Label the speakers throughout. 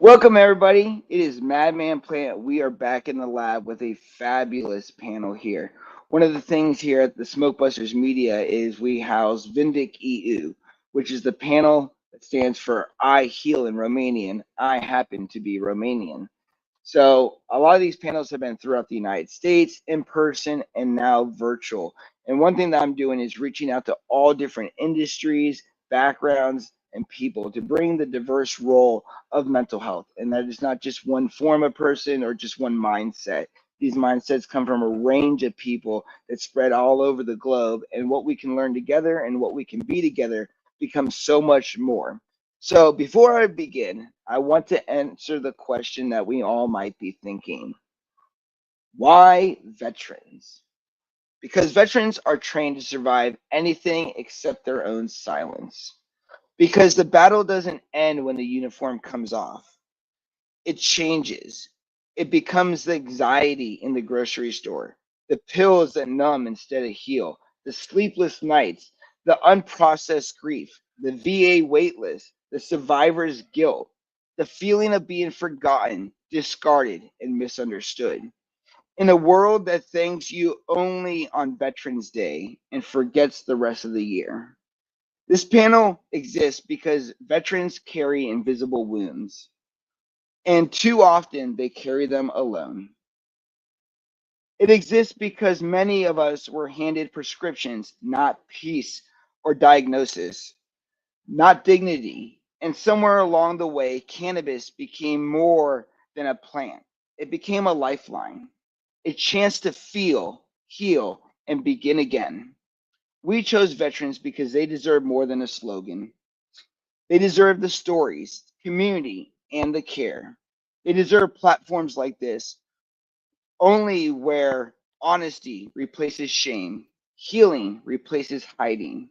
Speaker 1: Welcome, everybody. It is Madman Plant. We are back in the lab with a fabulous panel here. One of the things here at the Smokebusters Media is we house Vindic EU, which is the panel that stands for I Heal in Romanian. I happen to be Romanian. So a lot of these panels have been throughout the United States, in person, and now virtual. And one thing that I'm doing is reaching out to all different industries, backgrounds, and people to bring the diverse role of mental health. And that is not just one form of person or just one mindset. These mindsets come from a range of people that spread all over the globe. And what we can learn together and what we can be together becomes so much more. So before I begin, I want to answer the question that we all might be thinking. Why veterans? Because veterans are trained to survive anything except their own silence. Because the battle doesn't end when the uniform comes off. It changes. It becomes the anxiety in the grocery store, the pills that numb instead of heal, the sleepless nights, the unprocessed grief, the VA waitlist, the survivor's guilt, the feeling of being forgotten, discarded, and misunderstood. In a world that thanks you only on Veterans Day and forgets the rest of the year. This panel exists because veterans carry invisible wounds, and too often they carry them alone. It exists because many of us were handed prescriptions, not peace or diagnosis, not dignity. And somewhere along the way, cannabis became more than a plant. It became a lifeline, a chance to feel, heal, and begin again. We chose veterans because they deserve more than a slogan. They deserve the stories, community, and the care. They deserve platforms like this, only where honesty replaces shame, healing replaces hiding.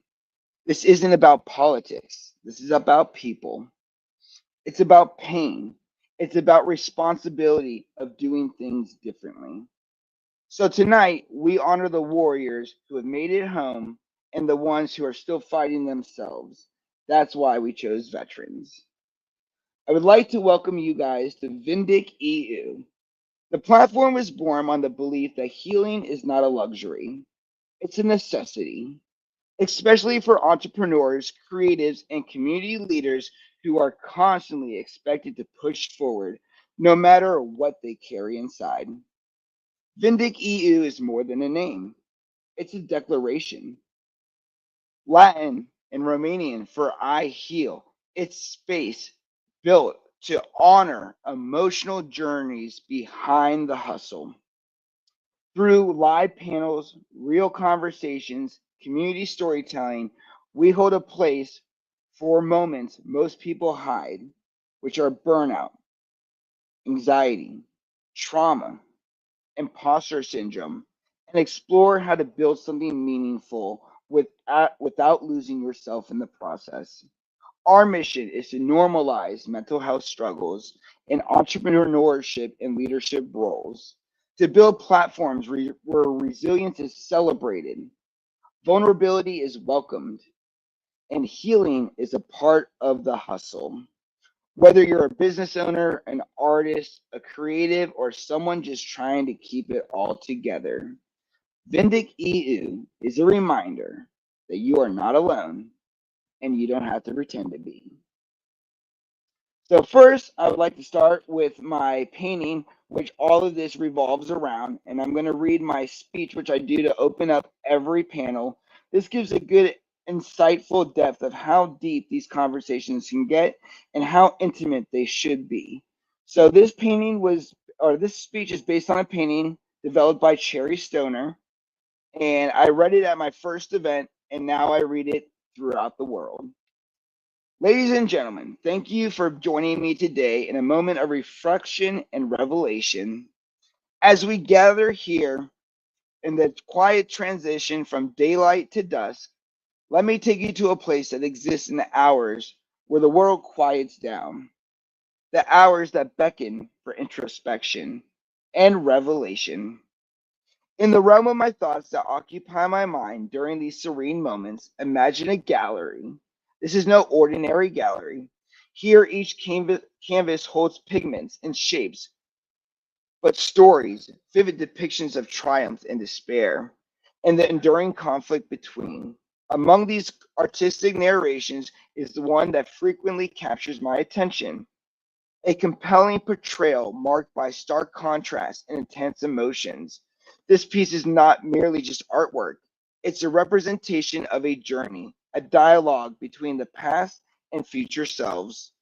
Speaker 1: This isn't about politics. This is about people. It's about pain. It's about responsibility of doing things differently. So tonight, we honor the warriors who have made it home and the ones who are still fighting themselves. That's why we chose veterans. I would like to welcome you guys to Vindic EU. The platform was born on the belief that healing is not a luxury, it's a necessity, especially for entrepreneurs, creatives, and community leaders who are constantly expected to push forward no matter what they carry inside. Vindic EU is more than a name, it's a declaration. Latin and Romanian for I heal. It's space built to honor emotional journeys behind the hustle. Through live panels, real conversations, community storytelling, we hold a place for moments most people hide, which are burnout, anxiety, trauma, imposter syndrome, and explore how to build something meaningful without losing yourself in the process. Our mission is to normalize mental health struggles in entrepreneurship and leadership roles, to build platforms where resilience is celebrated, vulnerability is welcomed, and healing is a part of the hustle. Whether you're a business owner, an artist, a creative, or someone just trying to keep it all together, Vindic EU is a reminder that you are not alone and you don't have to pretend to be. So first, I would like to start with my painting, which all of this revolves around, and I'm going to read my speech, which I do to open up every panel. This gives a good, insightful depth of how deep these conversations can get and how intimate they should be. So this speech is based on a painting developed by Cherry Stoner, and I read it at my first event, and now I read it throughout the world. Ladies and gentlemen, thank you for joining me today in a moment of reflection and revelation. As we gather here in the quiet transition from daylight to dusk, let me take you to a place that exists in the hours where the world quiets down, the hours that beckon for introspection and revelation. In the realm of my thoughts that occupy my mind during these serene moments, imagine a gallery. This is no ordinary gallery. Here, each canvas holds pigments and shapes, but stories, vivid depictions of triumph and despair, and the enduring conflict between. Among these artistic narrations is the one that frequently captures my attention, a compelling portrayal marked by stark contrast and intense emotions. This piece is not merely just artwork, it's a representation of a journey, a dialogue between the past and future selves.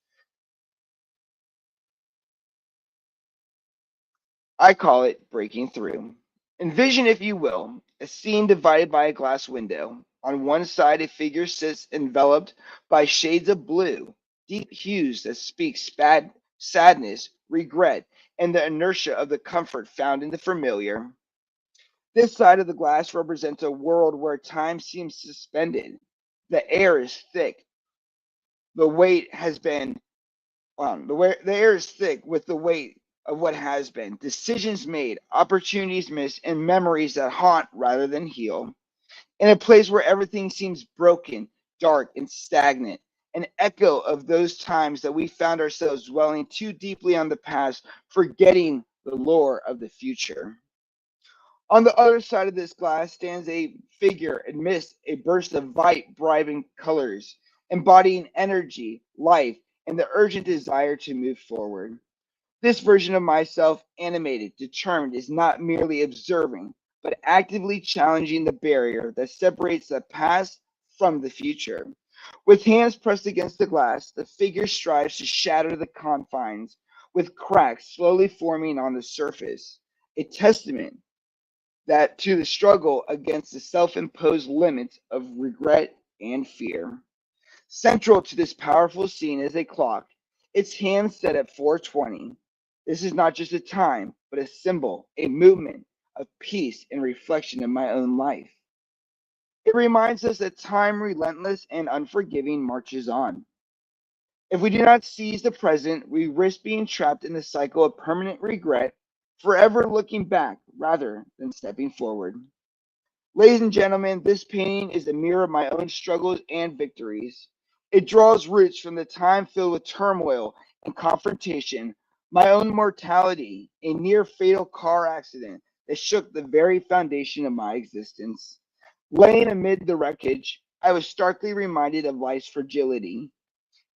Speaker 1: I call it breaking through. Envision, if you will, a scene divided by a glass window. On one side, a figure sits enveloped by shades of blue, deep hues that speak sadness, regret, and the inertia of the comfort found in the familiar. This side of the glass represents a world where time seems suspended. The air is thick. The weight has been the air is thick with the weight of what has been, decisions made, opportunities missed, and memories that haunt rather than heal. In a place where everything seems broken, dark, and stagnant, an echo of those times that we found ourselves dwelling too deeply on the past, forgetting the lore of the future. On the other side of this glass stands a figure amidst a burst of vibrant colors, embodying energy, life, and the urgent desire to move forward. This version of myself, animated, determined, is not merely observing, but actively challenging the barrier that separates the past from the future. With hands pressed against the glass, the figure strives to shatter the confines, with cracks slowly forming on the surface, a testament that to the struggle against the self-imposed limits of regret and fear. Central to this powerful scene is a clock, its hands set at 4:20. This is not just a time, but a symbol, a movement of peace and reflection in my own life. It reminds us that time, relentless and unforgiving, marches on. If we do not seize the present, we risk being trapped in the cycle of permanent regret, forever looking back rather than stepping forward. Ladies and gentlemen, this painting is a mirror of my own struggles and victories. It draws roots from the time filled with turmoil and confrontation, my own mortality, a near fatal car accident that shook the very foundation of my existence. Laying amid the wreckage, I was starkly reminded of life's fragility.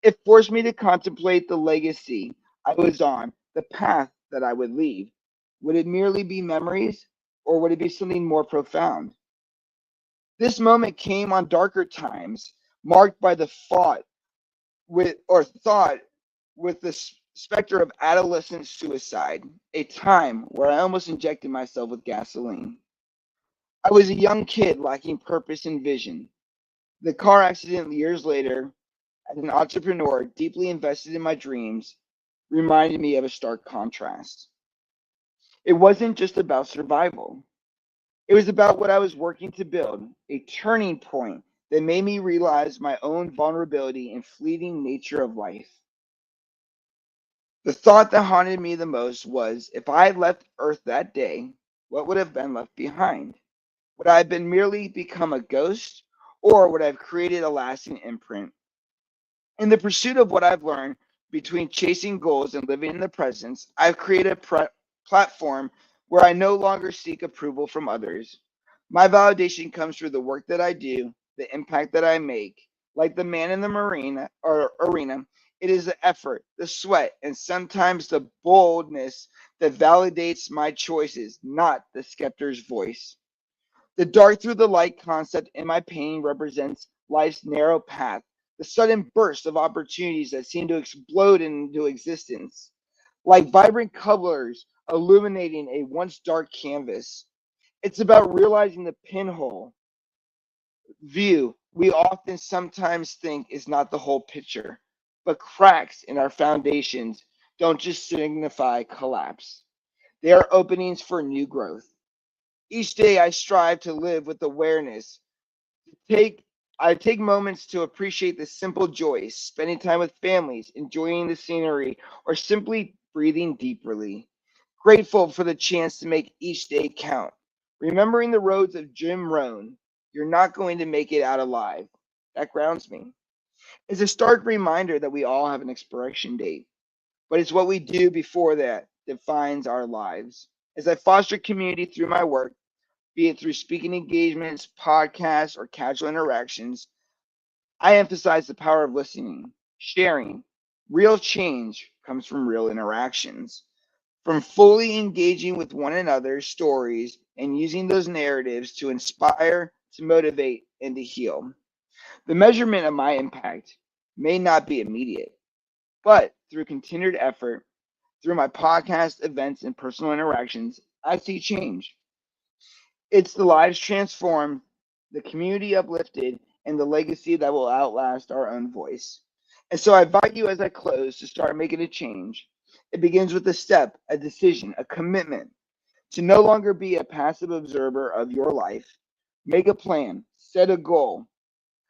Speaker 1: It forced me to contemplate the legacy I was on, the path that I would leave. Would it merely be memories, or would it be something more profound? This moment came on darker times, marked by the thought with the specter of adolescent suicide, a time where I almost injected myself with gasoline. I was a young kid lacking purpose and vision. The car accident years later, as an entrepreneur deeply invested in my dreams, reminded me of a stark contrast. It wasn't just about survival. It was about what I was working to build, a turning point that made me realize my own vulnerability and fleeting nature of life. The thought that haunted me the most was, if I had left Earth that day, what would have been left behind? Would I have been merely become a ghost, or would I have created a lasting imprint? In the pursuit of what I've learned between chasing goals and living in the present, I've created a platform where I no longer seek approval from others. My validation comes through the work that I do, the impact that I make. Like the man in the arena, it is the effort, the sweat, and sometimes the boldness that validates my choices, not the skeptic's voice. The dark through the light concept in my painting represents life's narrow path, the sudden burst of opportunities that seem to explode into existence, like vibrant colors illuminating a once dark canvas. It's about realizing the pinhole view we often sometimes think is not the whole picture, but cracks in our foundations don't just signify collapse. They are openings for new growth. Each day I strive to live with awareness. Take I take moments to appreciate the simple joys, spending time with families, enjoying the scenery, or simply breathing deeply. Grateful for the chance to make each day count. Remembering the roads of Jim Rohn, you're not going to make it out alive. That grounds me. It's a stark reminder that we all have an expiration date, but it's what we do before that defines our lives. As I foster community through my work, be it through speaking engagements, podcasts, or casual interactions, I emphasize the power of listening, sharing. Real change comes from real interactions, from fully engaging with one another's stories and using those narratives to inspire, to motivate, and to heal. The measurement of my impact may not be immediate, but through continued effort, through my podcast, events, and personal interactions, I see change. It's the lives transformed, the community uplifted, and the legacy that will outlast our own voice. And so I invite you as I close to start making a change. It begins with a step, a decision, a commitment to no longer be a passive observer of your life. Make a plan, set a goal,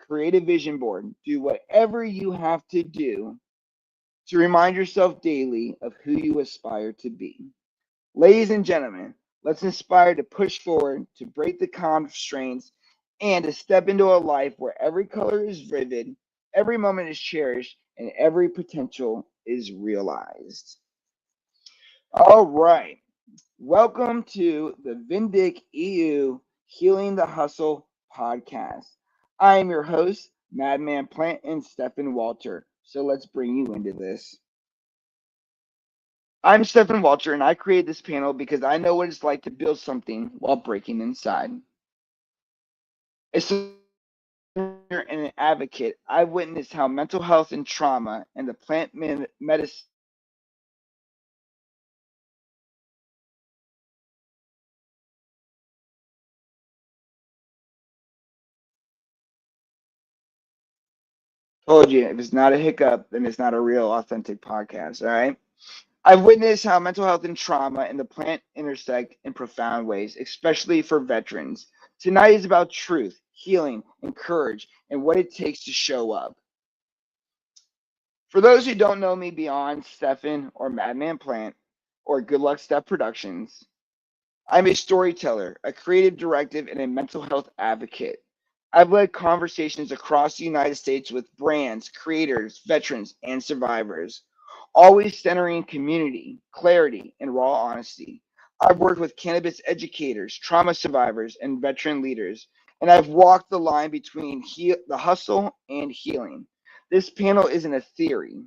Speaker 1: create a vision board, do whatever you have to do to remind yourself daily of who you aspire to be. Ladies and gentlemen, let's inspire to push forward, to break the constraints, and to step into a life where every color is vivid, every moment is cherished, and every potential is realized. All right. Welcome to the Vindic EU Healing the Hustle podcast. I am your host, Madman Plant and Stephen Walter. So let's bring you into this. I'm Stephen Walter, and I created this panel because I know what it's like to build something while breaking inside. As a and an advocate, I've witnessed how mental health and trauma and the plant medicine told you if it's not a hiccup, then it's not a real authentic podcast. All right. I've witnessed how mental health and trauma and the plant intersect in profound ways, especially for veterans. Tonight is about truth, healing, and courage, and what it takes to show up. For those who don't know me beyond Stefan or Madman Plant or Good Luck Step Productions, I'm a storyteller, a creative directive, and a mental health advocate. I've led conversations across the United States with brands, creators, veterans, and survivors, always centering community, clarity, and raw honesty. I've worked with cannabis educators, trauma survivors, and veteran leaders, and I've walked the line between the hustle and healing. This panel isn't a theory,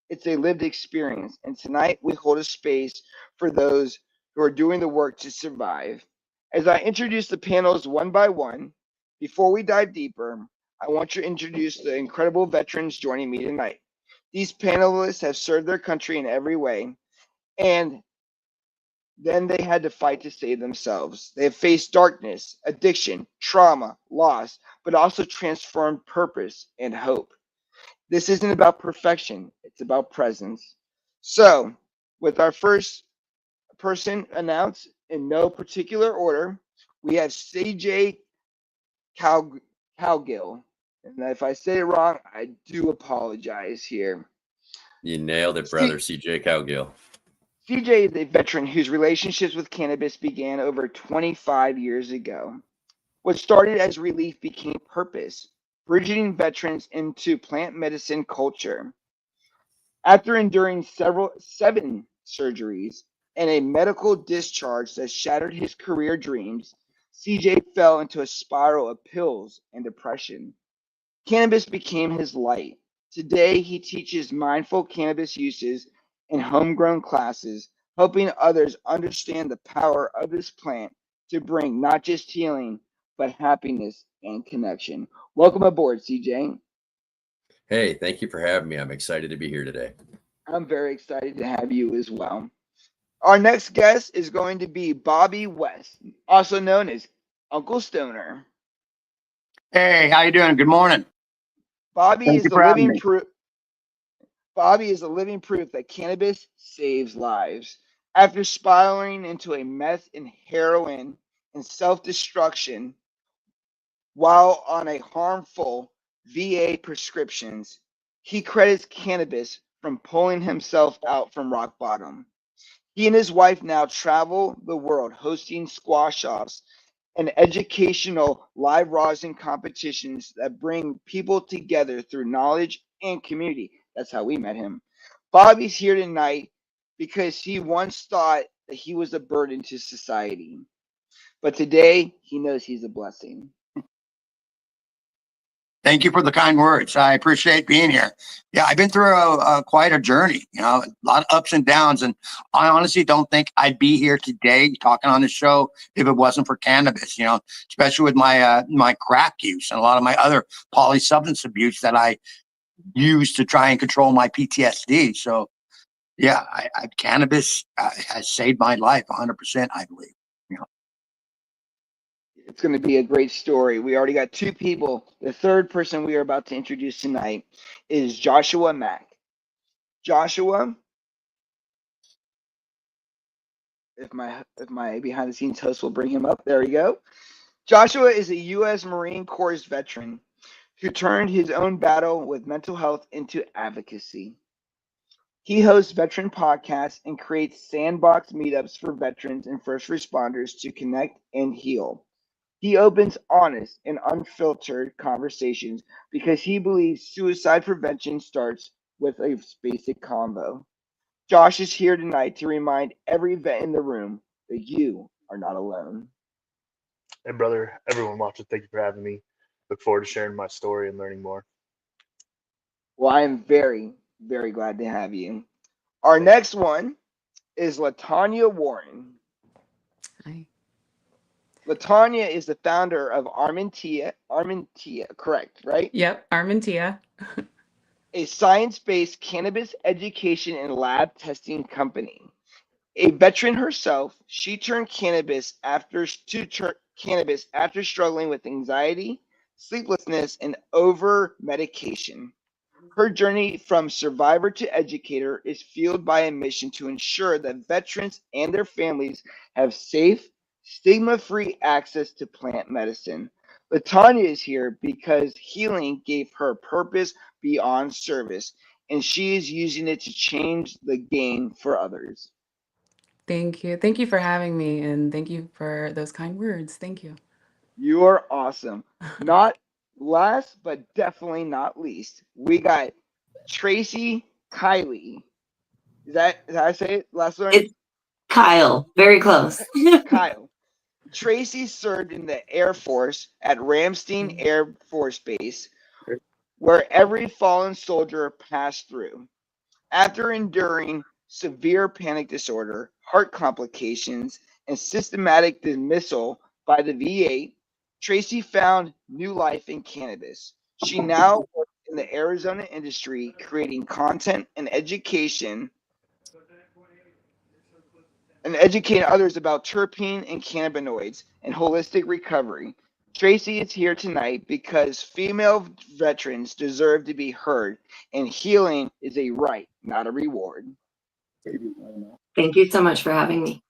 Speaker 1: it's a lived experience, and tonight we hold a space for those who are doing the work to survive. As I introduce the panels one by one, before we dive deeper, I want to introduce the incredible veterans joining me tonight. These panelists have served their country in every way, and then they had to fight to save themselves. They have faced darkness, addiction, trauma, loss, but also transformed purpose and hope. This isn't about perfection, it's about presence. So, with our first person announced in no particular order, we have CJ Cowgill. And if I say it wrong, I do apologize here.
Speaker 2: You nailed it, brother. CJ Cowgill.
Speaker 1: CJ is a veteran whose relationships with cannabis began over 25 years ago. What started as relief became purpose, bridging veterans into plant medicine culture. After enduring seven surgeries and a medical discharge that shattered his career dreams, CJ fell into a spiral of pills and depression. Cannabis became his light. Today, he teaches mindful cannabis uses in homegrown classes, helping others understand the power of this plant to bring not just healing, but happiness and connection. Welcome aboard, CJ.
Speaker 2: Hey, thank you for having me. I'm excited to be here today.
Speaker 1: I'm very excited to have you as well. Our next guest is going to be Bobby West, also known as Uncle Stoner.
Speaker 3: Hey, how you doing? Good morning.
Speaker 1: Bobby
Speaker 3: Thank
Speaker 1: is
Speaker 3: you
Speaker 1: the
Speaker 3: for having
Speaker 1: living
Speaker 3: me.
Speaker 1: proof. Bobby is a living proof that cannabis saves lives. After spiraling into a meth and heroin and self-destruction while on a harmful VA prescriptions, he credits cannabis from pulling himself out from rock bottom. He and his wife now travel the world hosting squash offs and educational live rosin competitions that bring people together through knowledge and community. That's how we met him. Bobby's here tonight because he once thought that he was a burden to society, but today he knows he's a blessing.
Speaker 3: Thank you for the kind words. I appreciate being here. Yeah, I've been through quite a journey, a lot of ups and downs. And I honestly don't think I'd be here today talking on the show if it wasn't for cannabis, especially with my crack use and a lot of my other poly substance abuse that I use to try and control my PTSD. So, yeah, cannabis has saved my life 100%, I believe.
Speaker 1: It's going to be a great story. We already got two people. The third person we are about to introduce tonight is Joshua Mack. Joshua, if my behind the scenes host will bring him up, there we go. Joshua is a U.S. Marine Corps veteran who turned his own battle with mental health into advocacy. He hosts veteran podcasts and creates sandbox meetups for veterans and first responders to connect and heal. He opens honest and unfiltered conversations because he believes suicide prevention starts with a basic combo. Josh is here tonight to remind every vet in the room that you are not alone.
Speaker 4: Hey, brother, everyone watching, thank you for having me. Look forward to sharing my story and learning more.
Speaker 1: Well, I am very, very glad to have you. Our next one is LaTanya Warren.
Speaker 5: Hi.
Speaker 1: LaTanya is the founder of Armentia, correct, right?
Speaker 5: Yep, Armentia.
Speaker 1: A science-based cannabis education and lab testing company. A veteran herself, she turned cannabis after struggling with anxiety, sleeplessness, and over medication. Her journey from survivor to educator is fueled by a mission to ensure that veterans and their families have safe, stigma-free access to plant medicine. LaTanya is here because healing gave her purpose beyond service, and she is using it to change the game for others.
Speaker 5: Thank you. Thank you for having me, and thank you for those kind words. Thank you.
Speaker 1: You are awesome. Not last, but definitely not least, we got Tracy Kiley. Is that how I say it? Last one?
Speaker 6: It's Kyle. Very close.
Speaker 1: Kyle. Tracy served in the Air Force at Ramstein Air Force Base, where every fallen soldier passed through. After enduring severe panic disorder, heart complications, and systematic dismissal by the VA, Tracy found new life in cannabis. She now works in the Arizona industry, creating content and educating others about terpene and cannabinoids and holistic recovery. Tracy is here tonight because female veterans deserve to be heard, and healing is a right, not a reward.
Speaker 6: Thank you so much for having me.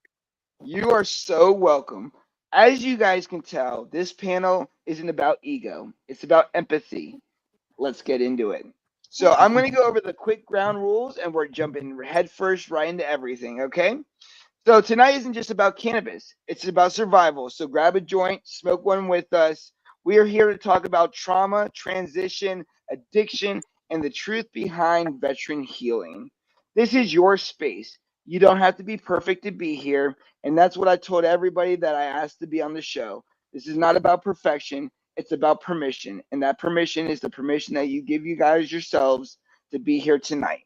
Speaker 1: You are so welcome. As you guys can tell, this panel isn't about ego, it's about empathy. Let's get into it. So, I'm going to go over the quick ground rules and we're jumping headfirst right into everything, okay? So tonight isn't just about cannabis, it's about survival. So grab a joint, smoke one with us. We are here to talk about trauma, transition, addiction, and the truth behind veteran healing. This is your space. You don't have to be perfect to be here. And that's what I told everybody that I asked to be on the show. This is not about perfection, it's about permission. And that permission is the permission that you give you guys yourselves to be here tonight.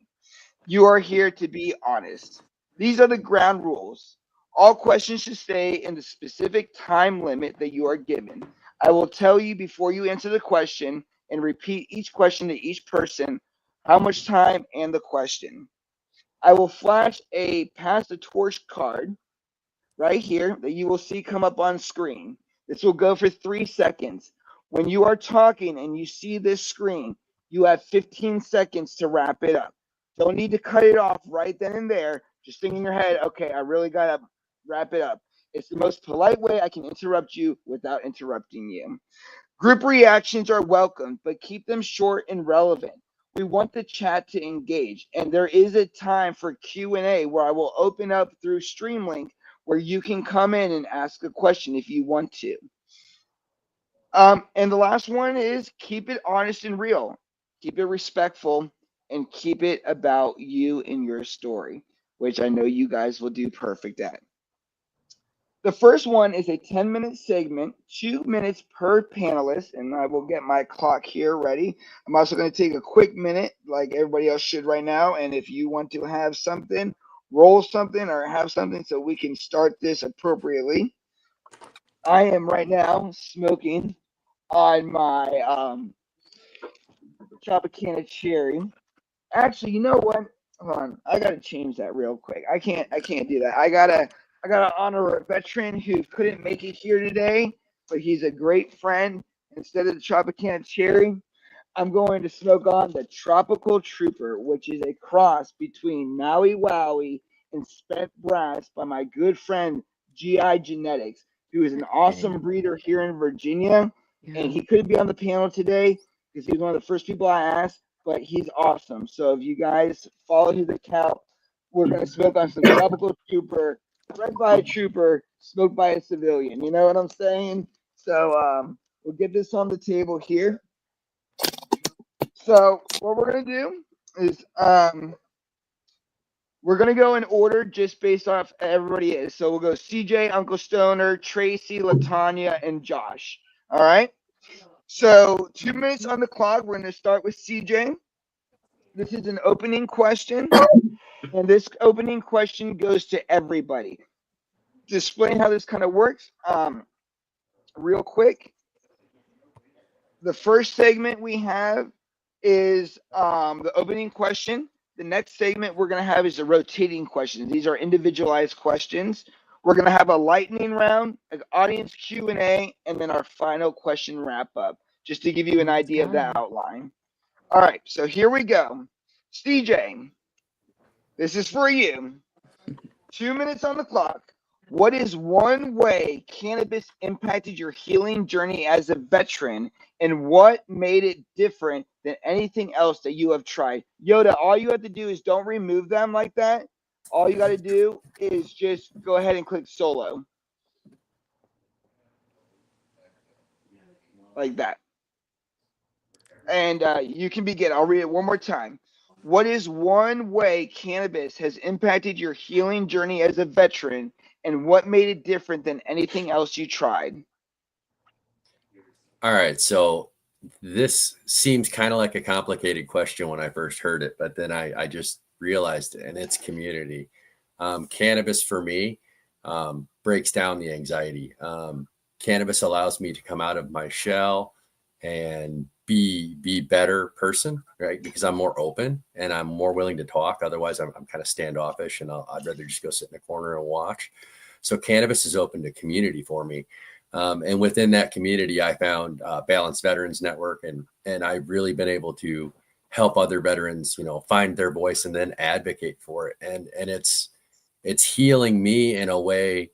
Speaker 1: You are here to be honest. These are the ground rules. All questions should stay in the specific time limit that you are given. I will tell you before you answer the question and repeat each question to each person how much time and the question. I will flash a pass the torch card right here that you will see come up on screen. This will go for 3 seconds. When you are talking and you see this screen, you have 15 seconds to wrap it up. Don't need to cut it off right then and there. Just think in your head, okay, I really got to wrap it up. It's the most polite way I can interrupt you without interrupting you. Group reactions are welcome, but keep them short and relevant. We want the chat to engage, and there is a time for Q&A where I will open up through Streamlink where you can come in and ask a question if you want to. And the last one is keep it honest and real, keep it respectful, and keep it about you and your story, which I know you guys will do perfect at. The first one is a 10-minute segment, 2 minutes per panelist, and I will get my clock here ready. I'm also going to take a quick minute, like everybody else should right now, and if you want to have something, roll something or have something so we can start this appropriately. I am right now smoking on my Tropicana cherry. Actually, you know what? Hold on, I gotta change that real quick. I can't do that. I gotta honor a veteran who couldn't make it here today, but he's a great friend. Instead of the Tropicana cherry, I'm going to smoke on the Tropical Trooper, which is a cross between Maui Wowie and Spent Brass by my good friend GI Genetics, who is an awesome breeder here in Virginia.
Speaker 5: Yeah.
Speaker 1: And he couldn't be on the panel today because he was one of the first people I asked, but he's awesome. So if you guys follow his account, we're going to smoke on some Tropical Trooper, bred by a trooper, smoked by a civilian. You know what I'm saying? So we'll get this on the table here. So what we're going to do is we're going to go in order just based off everybody is. So we'll go CJ, Uncle Stoner, Tracy, Latanya, and Josh. All right? So 2 minutes on the clock. We're going to start with CJ. This is an opening question. And this opening question goes to everybody. To explain how this kind of works, real quick. The first segment we have is the opening question. The next segment we're going to have is the rotating questions. These are individualized questions. We're going to have a lightning round, an audience Q&A, and then our final question wrap up, just to give you an idea of the outline. All right, so here we go. CJ, this is for you. 2 minutes on the clock. What is one way cannabis impacted your healing journey as a veteran, and what made it different than anything else that you have tried? Yoda, all you have to do is don't remove them like that. All you got to do is just go ahead and click solo. Like that. And you can begin. I'll read it one more time. What is one way cannabis has impacted your healing journey as a veteran, and what made it different than anything else you tried?
Speaker 2: All right. So this seems kind of like a complicated question when I first heard it, but then I just realized it, and it's community. Cannabis for me breaks down the anxiety. Cannabis allows me to come out of my shell and be better person, right? Because I'm more open and I'm more willing to talk. Otherwise, I'm kind of standoffish, and I'd rather just go sit in the corner and watch. So cannabis is open to community for me. And within that community, I found Balanced Veterans Network, and I've really been able to help other veterans, find their voice and then advocate for it. And it's healing me in a way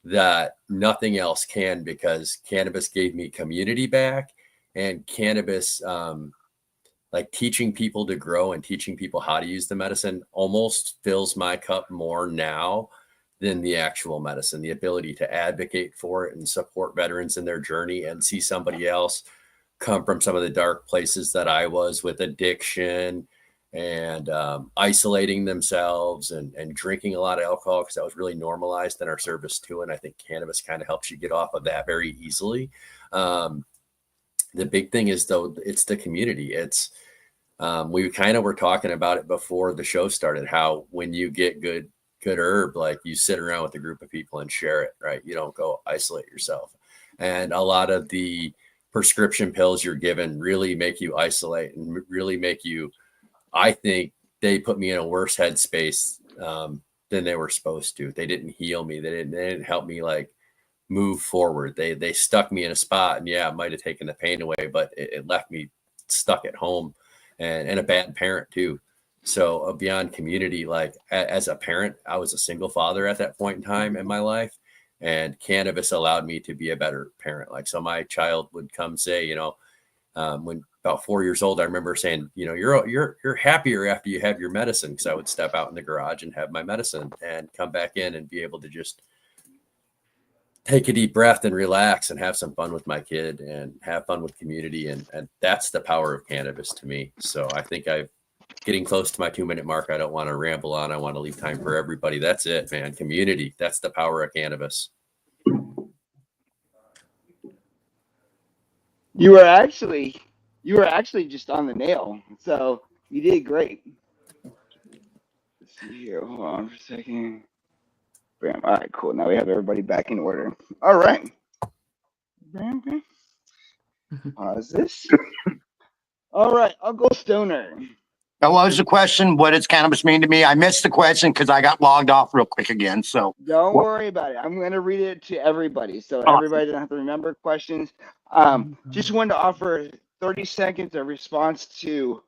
Speaker 2: that nothing else can, because cannabis gave me community back, and cannabis, like teaching people to grow and teaching people how to use the medicine, almost fills my cup more now than the actual medicine. The ability to advocate for it and support veterans in their journey and see somebody else come from some of the dark places that I was with addiction and isolating themselves and drinking a lot of alcohol, because that was really normalized in our service too. And I think cannabis kind of helps you get off of that very easily. The big thing is, though, it's the community. It's we kind of were talking about it before the show started, how when you get good herb, like you sit around with a group of people and share it, right? You don't go isolate yourself. And a lot of the prescription pills you're given really make you isolate and really make you, I think they put me in a worse headspace than they were supposed to. They didn't heal me. They didn't help me like move forward. They stuck me in a spot, and yeah, it might have taken the pain away, but it left me stuck at home and a bad parent too. So beyond community, like as a parent, I was a single father at that point in time in my life, and cannabis allowed me to be a better parent. Like, so my child would come say, when about 4 years old, I remember saying, you know, you're happier after you have your medicine, because I would step out in the garage and have my medicine and come back in and be able to just take a deep breath and relax and have some fun with my kid and have fun with community. And that's the power of cannabis to me. So I think I'm getting close to my 2-minute mark. I don't want to ramble on. I want to leave time for everybody. That's it, man. Community. That's the power of cannabis.
Speaker 1: You were actually just on the nail. So you did great. Let's see here. Hold on for a second. Bam. All right, cool. Now we have everybody back in order. All right. Bam, bam. Pause this. All right, Uncle Stoner.
Speaker 3: Now, what was the question? What does cannabis mean to me? I missed the question because I got logged off real quick again. So
Speaker 1: don't worry about it. I'm going to read it to everybody, so everybody doesn't have to remember questions. Just wanted to offer 30 seconds of response to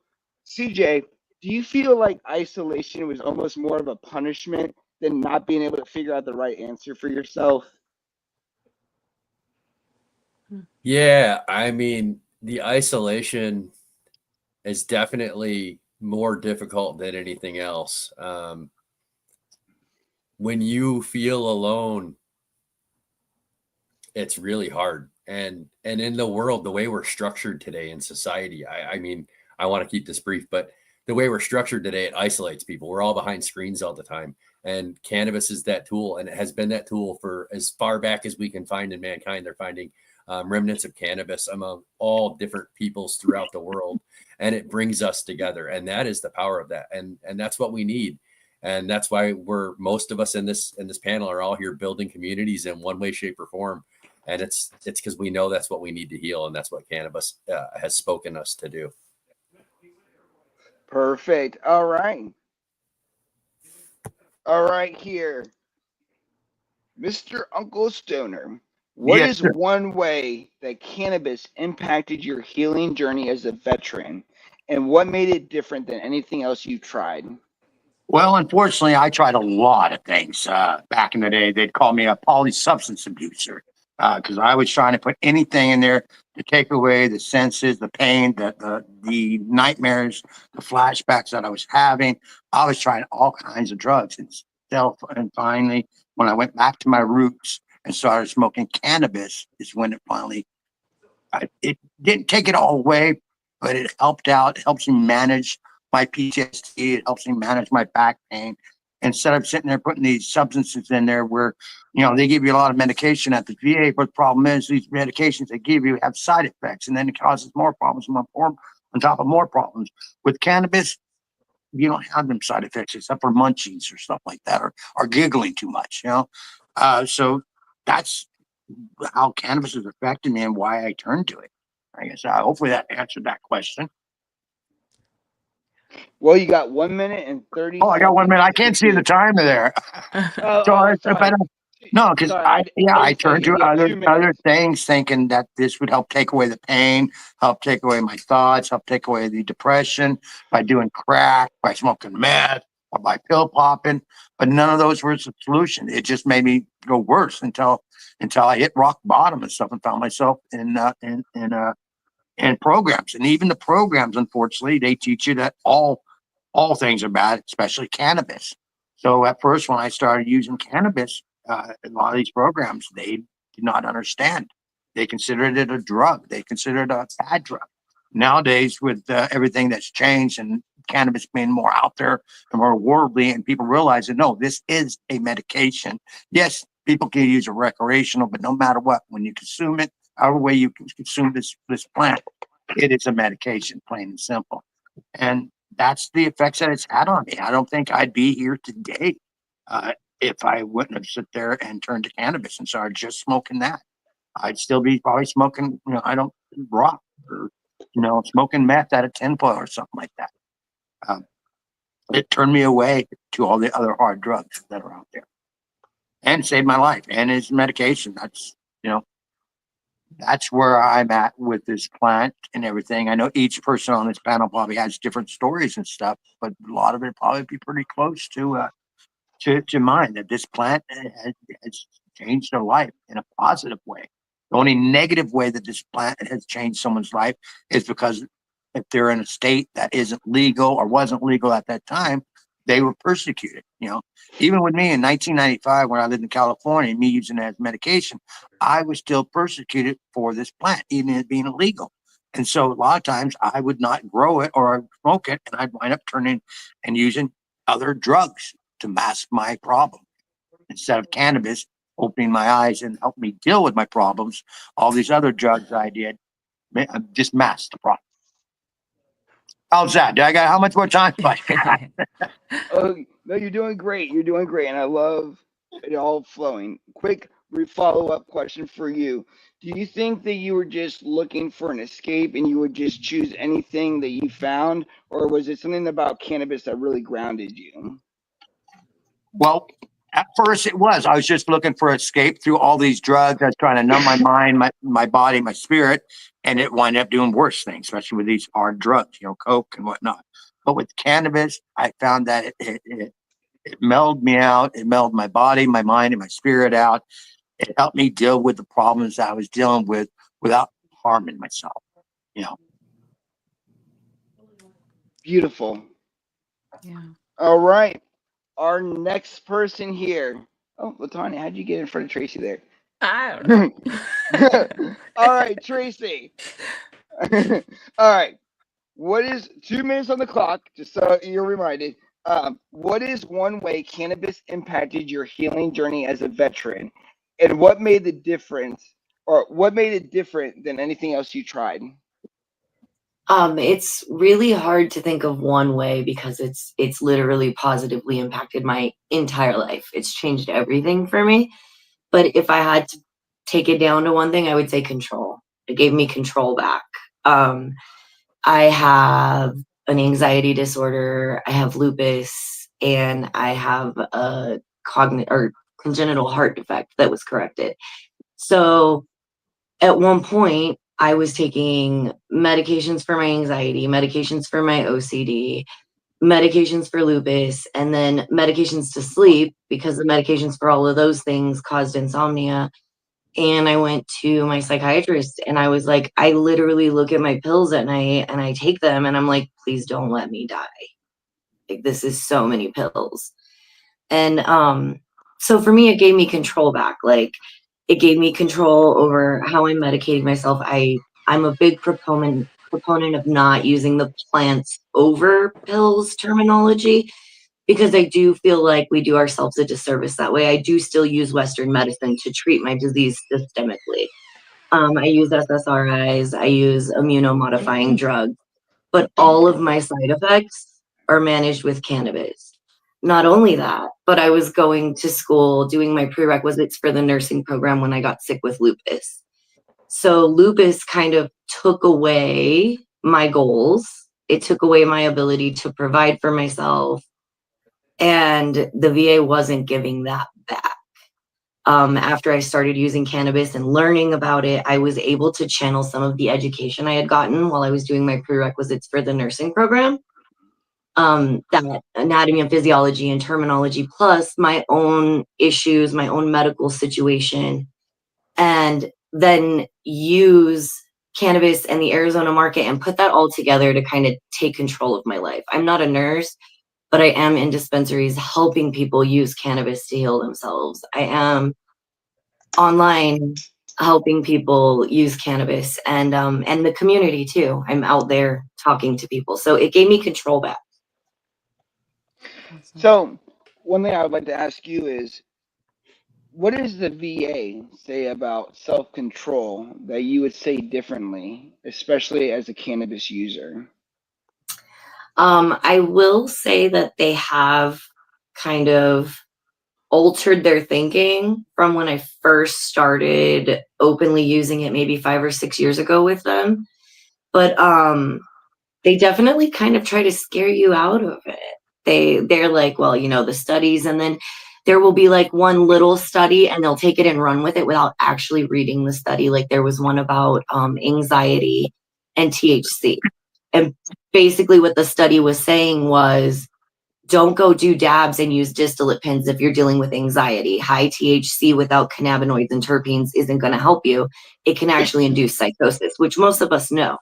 Speaker 1: CJ. Do you feel like isolation was almost more of a punishment than not being able to figure out the right answer for yourself?
Speaker 2: Yeah, I mean, the isolation is definitely more difficult than anything else. When you feel alone, it's really hard. And in the world, the way we're structured today in society, I mean, I want to keep this brief, but the way we're structured today, it isolates people. We're all behind screens all the time. And cannabis is that tool, and it has been that tool for as far back as we can find in mankind. They're finding remnants of cannabis among all different peoples throughout the world, and it brings us together. And that is the power of that. And that's what we need. And that's why most of us in this panel are all here building communities in one way, shape, or form. And it's because we know that's what we need to heal, and that's what cannabis has spoken us to do.
Speaker 1: Perfect. All right. All right, here, Mr. Uncle Stoner. What is one way that cannabis impacted your healing journey as a veteran, and what made it different than anything else you tried?
Speaker 3: Well, unfortunately, I tried a lot of things. Back in the day, they'd call me a polysubstance abuser because I was trying to put anything in there to take away the senses, the pain, the nightmares, the flashbacks that I was having. I was trying all kinds of drugs and finally, when I went back to my roots and started smoking cannabis, is when it finally. It didn't take it all away, but it helped out. It helps me manage my PTSD. It helps me manage my back pain. Instead of sitting there putting these substances in there where, you know, they give you a lot of medication at the VA, but the problem is these medications they give you have side effects, and then it causes more problems on top of more problems. With cannabis, you don't have them side effects except for munchies or stuff like that, or giggling too much, you know? So that's how cannabis has affected me and why I turned to it. I guess hopefully that answered that question.
Speaker 1: Well, you got 1 minute and 30
Speaker 3: Oh, I got 1 minute. I can't see the timer there. No, because I turned to other things thinking that this would help take away the pain, help take away my thoughts, help take away the depression by doing crack, by smoking meth, or by pill popping. But none of those were the solution. It just made me go worse until I hit rock bottom and stuff and found myself in programs. And even the programs, unfortunately, they teach you that all things are bad, especially cannabis. So at first, when I started using cannabis, a lot of these programs, they did not understand. They considered it a drug. They considered it a bad drug. Nowadays, with everything that's changed and cannabis being more out there and more worldly, and people realize that, no, this is a medication. Yes, people can use it recreational, but no matter what, when you consume it, however way you can consume this plant, it is a medication, plain and simple. And that's the effects that it's had on me. I don't think I'd be here today if I wouldn't have sit there and turned to cannabis and started just smoking that. I'd still be probably smoking, you know, I don't rock or, you know, smoking meth out of tinfoil or something like that. It turned me away to all the other hard drugs that are out there and saved my life. And it's medication. That's, you know, that's where I'm at with this plant and everything. I know each person on this panel probably has different stories and stuff, but a lot of it probably be pretty close to mine, that this plant has changed their life in a positive way. The only negative way that this plant has changed someone's life is because if they're in a state that isn't legal or wasn't legal at that time, they were persecuted. Even with me in 1995, when I lived in California, me using it as medication, I was still persecuted for this plant, even it being illegal. And so a lot of times I would not grow it or smoke it, and I'd wind up turning and using other drugs to mask my problem. Instead of cannabis opening my eyes and helping me deal with my problems, all these other drugs I did just masked the problem. How's that? How much more time?
Speaker 1: Oh, no, you're doing great. You're doing great. And I love it all flowing. Quick follow-up question for you. Do you think that you were just looking for an escape and you would just choose anything that you found? Or was it something about cannabis that really grounded you?
Speaker 3: Well, at first it was. I was just looking for escape through all these drugs. I was trying to numb my mind, my body, my spirit, and it wound up doing worse things, especially with these hard drugs, coke and whatnot. But with cannabis, I found that it melded me out. It melded my body, my mind, and my spirit out. It helped me deal with the problems that I was dealing with without harming myself.
Speaker 1: Beautiful.
Speaker 5: Yeah.
Speaker 1: All right. Our next person here. Oh, Latanya, how'd you get in front of Tracy there?
Speaker 5: I don't know.
Speaker 1: All right, Tracy. All right. What is 2 minutes on the clock? Just so you're reminded. What is one way cannabis impacted your healing journey as a veteran, and what made the difference, or what made it different than anything else you tried?
Speaker 6: It's really hard to think of one way because it's literally positively impacted my entire life. It's changed everything for me. But if I had to take it down to one thing, I would say control. It gave me control back. I have an anxiety disorder, I have lupus, and I have a congenital heart defect that was corrected. So at one point, I was taking medications for my anxiety, medications for my OCD, medications for lupus, and then medications to sleep because the medications for all of those things caused insomnia. And I went to my psychiatrist and I was like, I literally look at my pills at night and I take them and I'm like, please don't let me die. Like, this is so many pills. And so for me, it gave me control back. Like, it gave me control over how I'm medicating myself. I'm a big proponent of not using the plants over pills terminology, because I do feel like we do ourselves a disservice that way. I do still use Western medicine to treat my disease systemically. I use SSRIs, I use immunomodifying drugs, but all of my side effects are managed with cannabis. Not only that, but I was going to school doing my prerequisites for the nursing program when I got sick with lupus. So lupus kind of took away my goals. It took away my ability to provide for myself. And the VA wasn't giving that back. After I started using cannabis and learning about it, I was able to channel some of the education I had gotten while I was doing my prerequisites for the nursing program. That anatomy and physiology and terminology, plus my own issues, my own medical situation, and then use cannabis and the Arizona market and put that all together to kind of take control of my life. I'm not a nurse, but I am in dispensaries helping people use cannabis to heal themselves. I am online helping people use cannabis, and the community too. I'm out there talking to people. So it gave me control back.
Speaker 5: Awesome.
Speaker 1: So, one thing I would like to ask you is, what does the VA say about self-control that you would say differently, especially as a cannabis user?
Speaker 6: I will say that they have kind of altered their thinking from when I first started openly using it maybe 5 or 6 years ago with them. But they definitely kind of try to scare you out of it. They're like, well, the studies, and then there will be like one little study and they'll take it and run with it without actually reading the study. Like there was one about anxiety and THC. And basically what the study was saying was, don't go do dabs and use distillate pens if you're dealing with anxiety. High THC without cannabinoids and terpenes isn't going to help you. It can actually induce psychosis, which most of us know.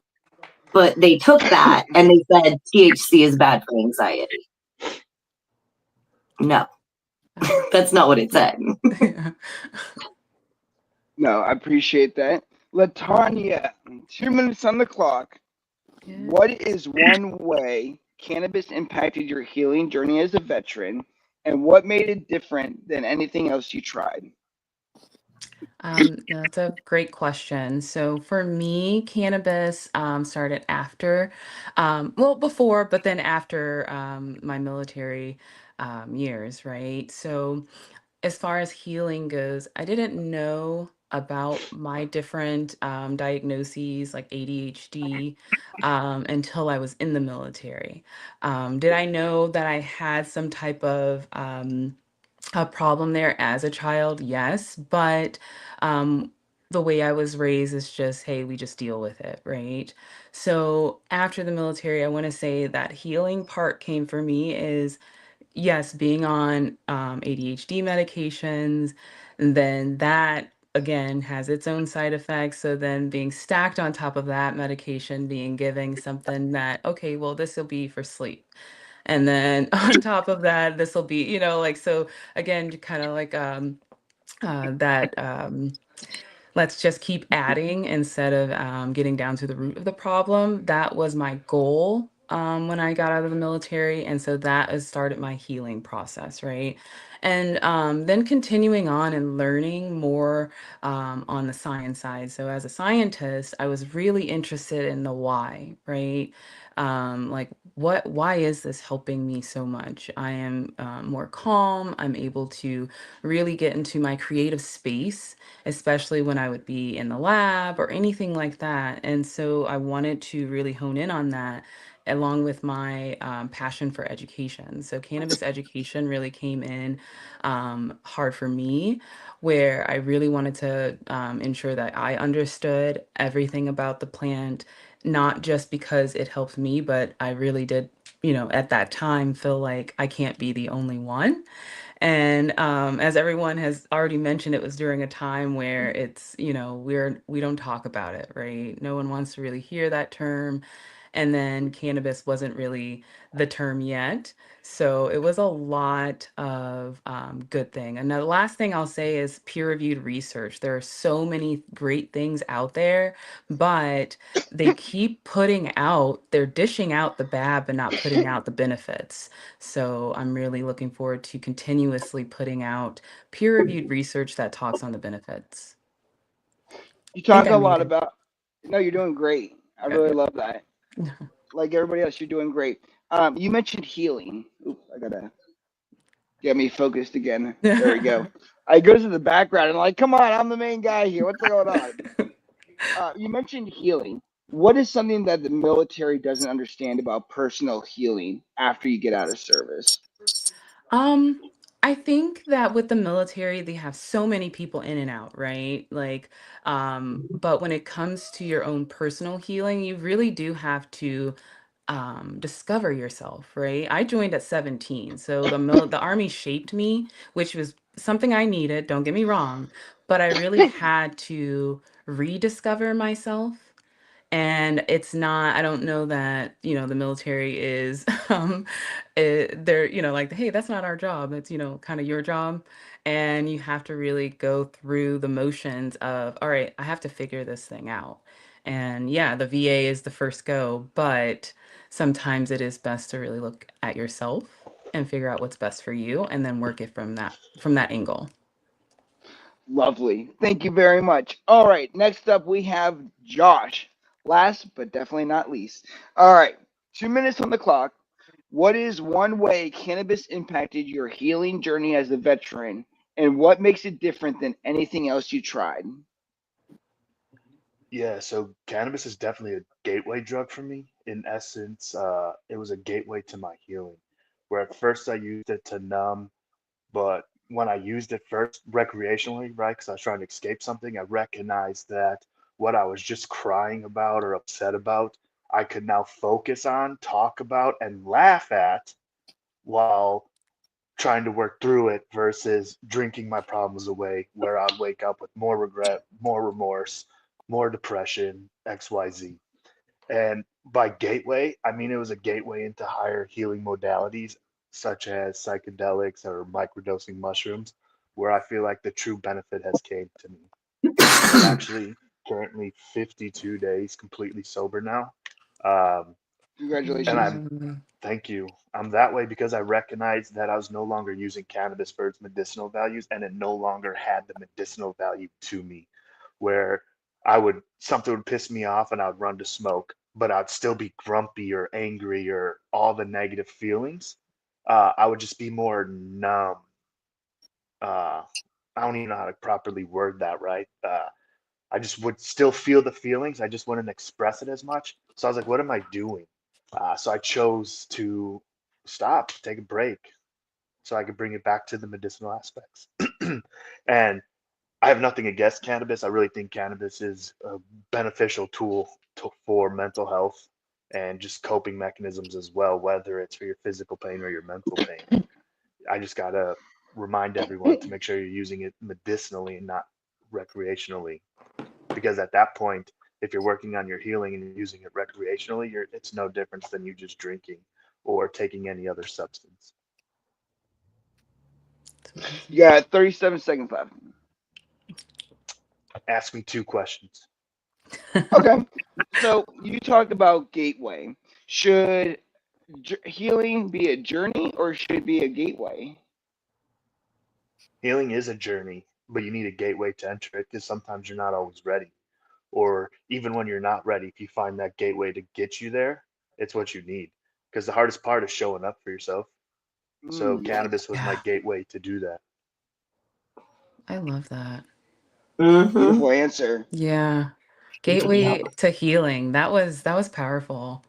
Speaker 6: but they took that and they said THC is bad for anxiety. No, that's not what it said.
Speaker 1: No, I appreciate that. Latanya, 2 minutes on the clock. What is one way cannabis impacted your healing journey as a veteran, and what made it different than anything else you tried?
Speaker 5: No, that's a great question. So for me, cannabis started after, well, before, but then after my military years, right? So as far as healing goes, I didn't know about my different diagnoses like ADHD until I was in the military. Did I know that I had some type of a problem there as a child? Yes, but um, the way I was raised is just, hey, we just deal with it, right? So after the military, I want to say that healing part came for me is yes, being on ADHD medications, and then that again has its own side effects. So then being stacked on top of that medication, being giving something that, okay, well, this will be for sleep. And then on top of that, this will be, like, so again, kind of like that. Let's just keep adding instead of getting down to the root of the problem. That was my goal when I got out of the military. And so that has started my healing process, right? And then continuing on and learning more on the science side. So as a scientist, I was really interested in the why, right? Like why is this helping me so much? I am more calm. I'm able to really get into my creative space, especially when I would be in the lab or anything like that. And so I wanted to really hone in on that along with my passion for education. So cannabis education really came in hard for me, where I really wanted to ensure that I understood everything about the plant, not just because it helped me, but I really did, at that time feel like I can't be the only one. And as everyone has already mentioned, it was during a time where it's, we don't talk about it, right? No one wants to really hear that term. And then cannabis wasn't really the term yet. So it was a lot of good thing. And the last thing I'll say is peer-reviewed research. There are so many great things out there, but they keep they're dishing out the bad, but not putting out the benefits. So I'm really looking forward to continuously putting out peer-reviewed research that talks on the benefits.
Speaker 1: You
Speaker 5: I think
Speaker 1: talk
Speaker 5: I
Speaker 1: a
Speaker 5: made
Speaker 1: lot
Speaker 5: it.
Speaker 1: about, no, you're doing great. I really love that. Like everybody else, you're doing great. You mentioned healing. Oop, I gotta get me focused again. There we go. I go to the background and like, come on, I'm the main guy here. What's going on? You mentioned healing. What is something that the military doesn't understand about personal healing after you get out of service?
Speaker 5: Um, I think that with the military, they have so many people in and out, right? Like, but when it comes to your own personal healing, you really do have to discover yourself, right? I joined at 17, so the army shaped me, which was something I needed, don't get me wrong, but I really had to rediscover myself. And it's not, I don't know that, the military is, they're, like, hey, that's not our job. It's, kind of your job. And you have to really go through the motions of, all right, I have to figure this thing out. And yeah, the VA is the first go, but sometimes it is best to really look at yourself and figure out what's best for you and then work it from that angle.
Speaker 1: Lovely. Thank you very much. All right. Next up, we have Josh. Last but definitely not least. All right. 2 minutes on the clock. What is one way cannabis impacted your healing journey as a veteran, and what makes it different than anything else you tried?
Speaker 4: Yeah, so cannabis is definitely a gateway drug for me. In essence, it was a gateway to my healing. Where at first I used it to numb, but when I used it first recreationally, right, because I was trying to escape something, I recognized that what I was just crying about or upset about, I could now focus on, talk about, and laugh at while trying to work through it versus drinking my problems away, where I'd wake up with more regret, more remorse, more depression, XYZ. And by gateway, I mean it was a gateway into higher healing modalities such as psychedelics or microdosing mushrooms, where I feel like the true benefit has came to me. I'm actually currently 52 days completely sober now. Um, and
Speaker 1: Congratulations.
Speaker 4: I'm Thank you. I'm that way because I recognized that I was no longer using cannabis for its medicinal values and it no longer had the medicinal value to me, where something would piss me off and I would run to smoke, but I'd still be grumpy or angry or all the negative feelings. I would just be more numb. Uh, I don't even know how to properly word that right. I just would still feel the feelings. I just wouldn't express it as much. So I was like, what am I doing? So I chose to stop, take a break, so I could bring it back to the medicinal aspects. And I have nothing against cannabis. I really think cannabis is a beneficial tool for mental health and just coping mechanisms as well, whether it's for your physical pain or your mental pain. I just got to remind everyone to make sure you're using it medicinally and not recreationally, because at that point, if you're working on your healing and you're using it recreationally, it's no difference than you just drinking or taking any other substance.
Speaker 1: You got 37 seconds left.
Speaker 4: Ask me 2 questions.
Speaker 1: Okay. So you talked about gateway. Should healing be a journey or should it be a gateway?
Speaker 4: Healing is a journey, but you need a gateway to enter it because sometimes you're not always ready. Or even when you're not ready, if you find that gateway to get you there, it's what you need. Because the hardest part is showing up for yourself. So cannabis was my
Speaker 5: Yeah,
Speaker 4: gateway to do that.
Speaker 5: I love that.
Speaker 6: Mm-hmm.
Speaker 1: Beautiful answer.
Speaker 5: Yeah.
Speaker 3: Yeah.
Speaker 5: Gateway to healing. That was powerful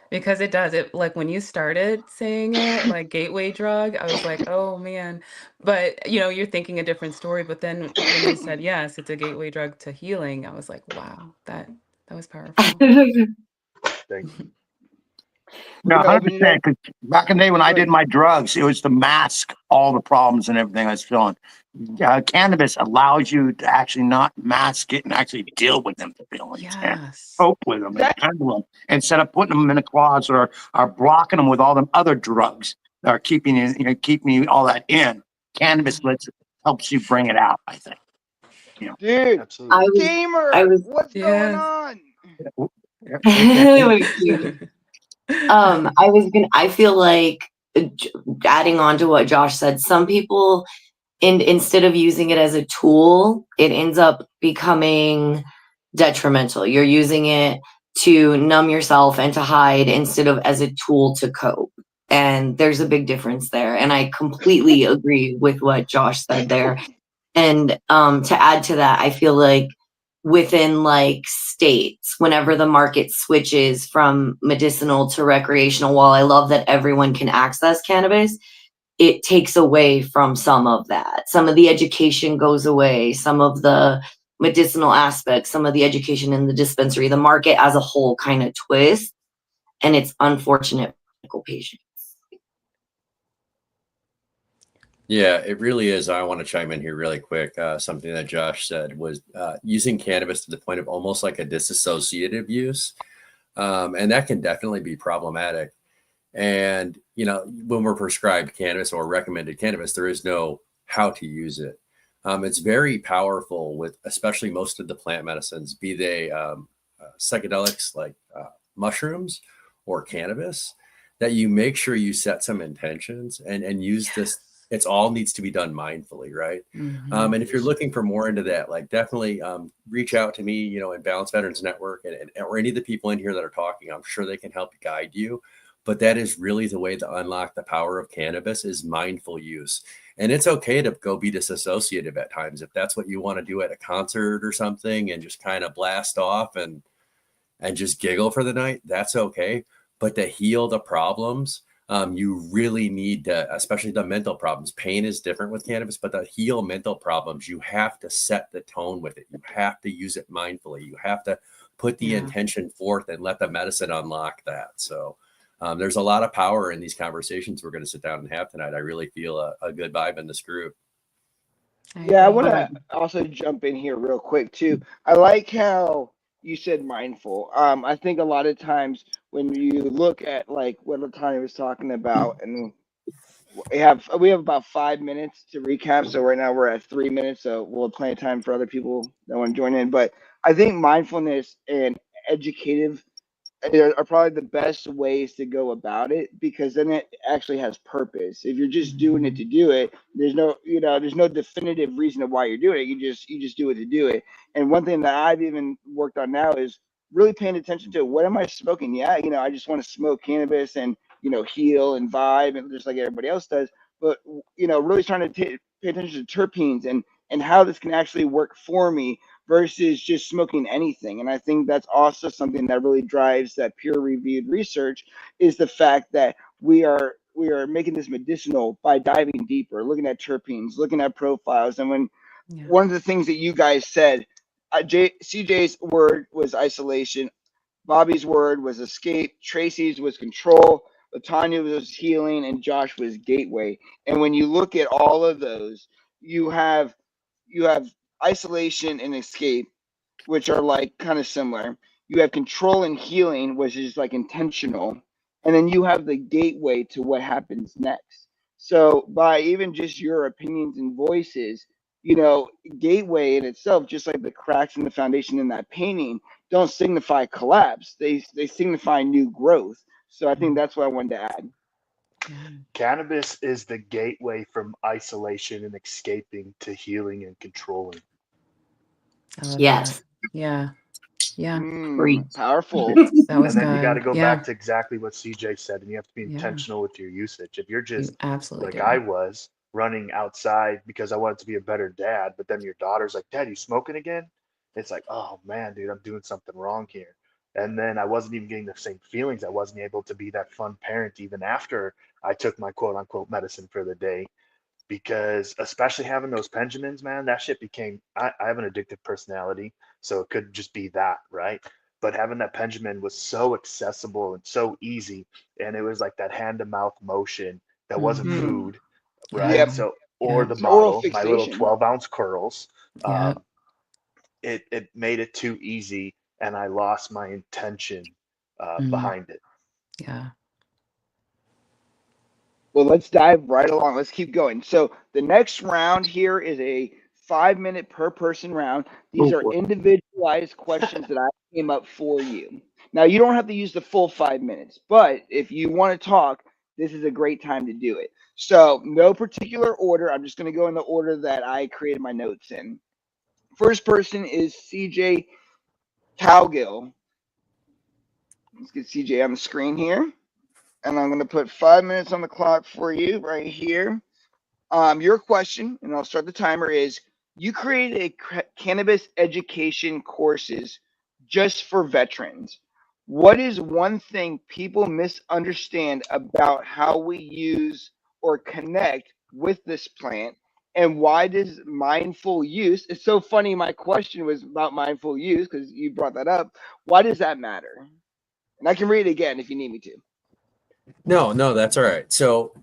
Speaker 5: because it does. It like when you started saying it, like gateway drug, I was like, "Oh man." But, you're thinking a different story, but then when you said, "Yes, it's a gateway drug to healing," I was like, "Wow, that was powerful."
Speaker 4: Thank you.
Speaker 3: No,
Speaker 1: We're gonna open it up.
Speaker 3: 100%. 'Cause back in the day when I
Speaker 1: Go
Speaker 3: did
Speaker 1: ahead.
Speaker 3: my drugs, it was to mask all the problems and everything I was feeling. Cannabis allows you to actually not mask it and actually deal with them feelings and
Speaker 5: Yes.
Speaker 3: cope with them and
Speaker 1: That
Speaker 3: handle them instead of putting them in a closet or blocking them with all them other drugs that are keeping all that in. Cannabis helps you bring it out, I think. You
Speaker 1: dude,
Speaker 6: I
Speaker 4: Absolutely.
Speaker 6: was, I
Speaker 1: gamer,
Speaker 6: was,
Speaker 1: what's going
Speaker 5: Yes.
Speaker 1: on?
Speaker 3: know.
Speaker 6: I feel like adding on to what Josh said, some people, instead of using it as a tool, it ends up becoming detrimental. You're using it to numb yourself and to hide instead of as a tool to cope. And there's a big difference there. And I completely agree with what Josh said there. And to add to that, I feel like within like states, whenever the market switches from medicinal to recreational, while I love that everyone can access cannabis, it takes away from some of that. Some of the education goes away, some of the medicinal aspects, some of the education in the dispensary, the market as a whole kind of twist, and it's unfortunate for medical patients.
Speaker 2: Yeah, it really is. I want to chime in here really quick. Something that Josh said was using cannabis to the point of almost like a disassociative use. And that can definitely be problematic. And, when we're prescribed cannabis or recommended cannabis, there is no how to use it. It's very powerful with especially most of the plant medicines, be they psychedelics like mushrooms or cannabis, that you make sure you set some intentions and use this. It's all needs to be done mindfully, right? And if you're looking for more into that, like definitely reach out to me, in Balanced Veterans Network or any of the people in here that are talking. I'm sure they can help guide you. But that is really the way to unlock the power of cannabis is mindful use. And it's okay to go be disassociative at times if that's what you want to do at a concert or something and just kind of blast off and just giggle for the night. That's okay. But to heal the problems, you really need to, especially the mental problems. Pain is different with cannabis, but to heal mental problems, you have to set the tone with it. You have to use it mindfully. You have to put the
Speaker 5: Yeah.
Speaker 2: intention forth and let the medicine unlock that. So there's a lot of power in these conversations we're going to sit down and have tonight. I really feel a good vibe in this group.
Speaker 1: Yeah, I
Speaker 5: agree.
Speaker 1: want to also jump in here real quick too. I like how you said mindful. I think a lot of times when you look at like what Latanya was talking about, and we have about 5 minutes to recap. So right now we're at 3 minutes, so we'll have plenty of time for other people that want to join in. But I think mindfulness and educative are probably the best ways to go about it, because then it actually has purpose. If you're just doing it
Speaker 5: Mhm.
Speaker 1: to do it, there's no definitive reason of why you're doing it. You just do it to do it. And one thing that I've even worked on now is really paying attention to, what am I smoking? Yeah, I just want to smoke cannabis and heal and vibe, and just like everybody else does. But really trying to pay attention to terpenes and how this can actually work for me versus just smoking anything. And I think that's also something that really drives that peer-reviewed research, is the fact that we are making this medicinal by diving deeper, looking at terpenes, looking at profiles. And when
Speaker 5: Yeah.
Speaker 1: one of the things that you guys said, CJ's word was isolation, Bobby's word was escape, Tracy's was control, Latanya was healing, and Josh was gateway. And when you look at all of those, you have isolation and escape, which are like kind of similar. You have control and healing, which is like intentional. And then you have the gateway to what happens next. So by even just your opinions and voices, gateway in itself, just like the cracks in the foundation in that painting, don't signify collapse. They signify new growth. So I think
Speaker 5: Mhm.
Speaker 1: that's what I wanted to add.
Speaker 5: Yeah.
Speaker 4: Cannabis is the gateway from isolation and escaping to healing and controlling.
Speaker 5: I love that.
Speaker 6: Yes.
Speaker 5: Yeah. Yeah.
Speaker 6: Preach.
Speaker 1: Powerful.
Speaker 5: That was
Speaker 4: And then you got to
Speaker 5: good.
Speaker 4: go
Speaker 5: Yeah.
Speaker 4: back to exactly what CJ said, and you have to be
Speaker 5: Yeah.
Speaker 4: intentional with your usage. If you're
Speaker 5: You
Speaker 4: just
Speaker 5: absolutely
Speaker 4: like I
Speaker 5: do.
Speaker 4: was running outside because I wanted to be a better dad, but then your daughter's like, "Dad, you smoking again?" It's like, "Oh man, dude, I'm doing something wrong here." And then I wasn't even getting the same feelings. I wasn't able to be that fun parent even after I took my quote unquote medicine for the day, because especially having those Benjamins, man, that shit became, I have an addictive personality, so it could just be that, right? But having that Benjamin was so accessible and so easy, and it was like that hand to mouth motion that wasn't
Speaker 5: Hmm.
Speaker 6: Mm.
Speaker 4: food,
Speaker 5: Yeah.
Speaker 4: right?
Speaker 1: Yep.
Speaker 4: So, or
Speaker 5: Yeah.
Speaker 4: the
Speaker 1: It's an oral
Speaker 4: bottle, my little
Speaker 1: fixation.
Speaker 4: 12-ounce curls,
Speaker 5: Yeah.
Speaker 4: um, it made it too easy, and I lost my intention
Speaker 5: Mm.
Speaker 4: behind it.
Speaker 5: Yeah.
Speaker 1: Well, let's dive right along. Let's keep going. So the next round here is a 5 minute per person round. These
Speaker 6: Oh
Speaker 1: are
Speaker 6: boy.
Speaker 1: individualized questions that I came up for you. Now, you don't have to use the full 5 minutes, but if you want to talk, this is a great time to do it. So, no particular order. I'm just going to go in the order that I created my notes in. First person is CJ Cowgill. Let's get CJ on the screen here. And I'm going to put 5 minutes on the clock for you right here. Your question, and I'll start the timer, is you created a cannabis education courses just for veterans. What is one thing people misunderstand about how we use or connect with this plant? And why does mindful use? It's so funny. My question was about mindful use because you brought that up. Why does that matter? And I can read it again if you need me to.
Speaker 2: No, that's all right. So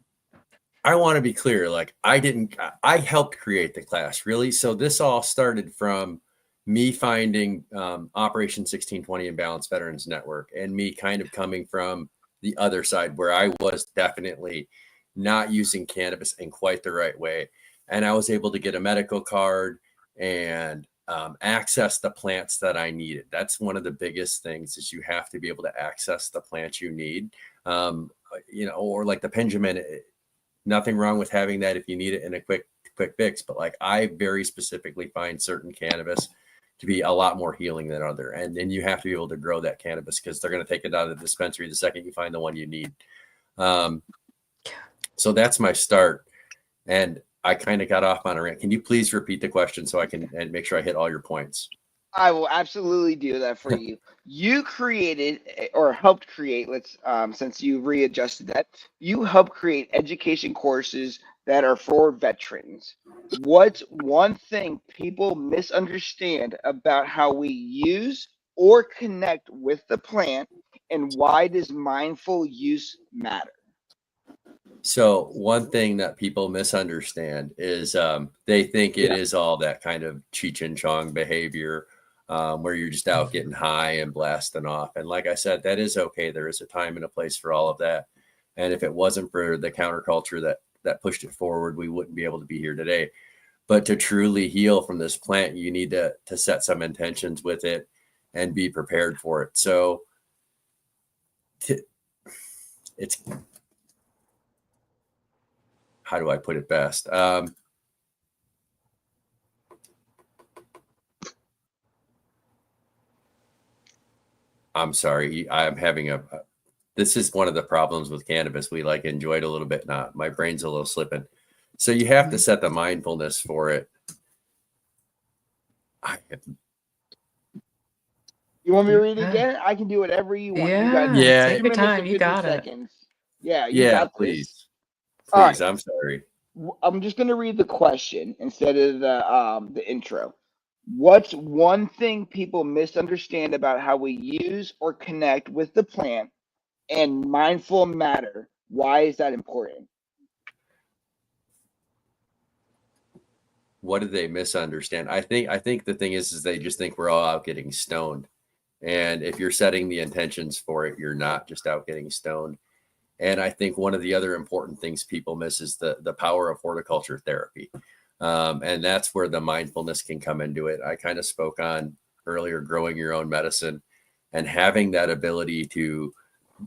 Speaker 2: I want to be clear. Like I helped create the class, really. So this all started from me finding Operation 1620 and Balanced Veterans Network, and me kind of coming from the other side where I was definitely not using cannabis in quite the right way. And I was able to get a medical card and access the plants that I needed. That's one of the biggest things, is you have to be able to access the plants you need. Or like the Benjamin, nothing wrong with having that if you need it in a quick fix. But like, I very specifically find certain cannabis to be a lot more healing than other. And then you have to be able to grow that cannabis, because they're going to take it out of the dispensary the second you find the one you need. So that's my start. And I kind of got off on a rant. Can you please repeat the question so I can and make sure I hit all your points?
Speaker 1: I will absolutely do that for you. You created or helped create, let's since you readjusted that, you helped create education courses that are for veterans. What's one thing people misunderstand about how we use or connect with the plant, and why does mindful use matter?
Speaker 2: So one thing that people misunderstand is they think it
Speaker 6: Yeah.
Speaker 2: is all that kind of Cheech and Chong behavior. where you're just out getting high and blasting off. And like I said, that is okay. There is a time and a place for all of that. And if it wasn't for the counterculture that pushed it forward, we wouldn't be able to be here today. But to truly heal from this plant, you need to set some intentions with it and be prepared for it. So it's, how do I put it best? I'm sorry. I'm having this is one of the problems with cannabis. We like enjoy it a little bit. Not my brain's a little slipping. So you have to set the mindfulness for it.
Speaker 1: You want me to read it again? I can do whatever you want.
Speaker 5: Yeah, take
Speaker 1: 2
Speaker 5: your
Speaker 1: minutes
Speaker 5: time.
Speaker 1: and
Speaker 5: You
Speaker 1: 50
Speaker 5: got it.
Speaker 1: seconds. Yeah, you got
Speaker 2: please.
Speaker 1: this.
Speaker 2: Please,
Speaker 1: All right.
Speaker 2: I'm sorry.
Speaker 1: I'm just going to read the question instead of the intro. What's one thing people misunderstand about how we use or connect with the plant and mindful matter? Why is that important?
Speaker 2: What do they misunderstand? I think the thing is they just think we're all out getting stoned. And if you're setting the intentions for it, you're not just out getting stoned. And I think one of the other important things people miss is the power of horticulture therapy. And that's where the mindfulness can come into it. I kind of spoke on earlier, growing your own medicine and having that ability to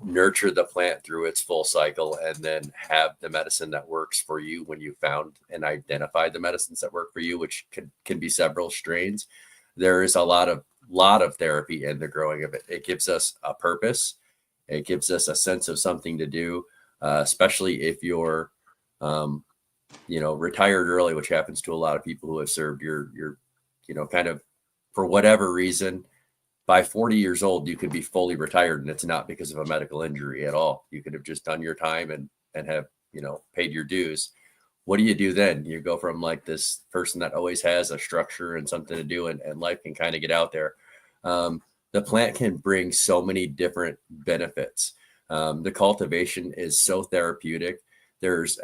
Speaker 2: nurture the plant through its full cycle and then have the medicine that works for you when you found and identified the medicines that work for you, which can be several strains. There is a lot of therapy in the growing of it. It gives us a purpose. It gives us a sense of something to do, especially if you're, retired early, which happens to a lot of people who have served your, kind of for whatever reason. By 40 years old, you could be fully retired, and it's not because of a medical injury at all. You could have just done your time and have, paid your dues. What do you do then? You go from like this person that always has a structure and something to do, and life can kind of get out there. The plant can bring so many different benefits. The cultivation is so therapeutic. There's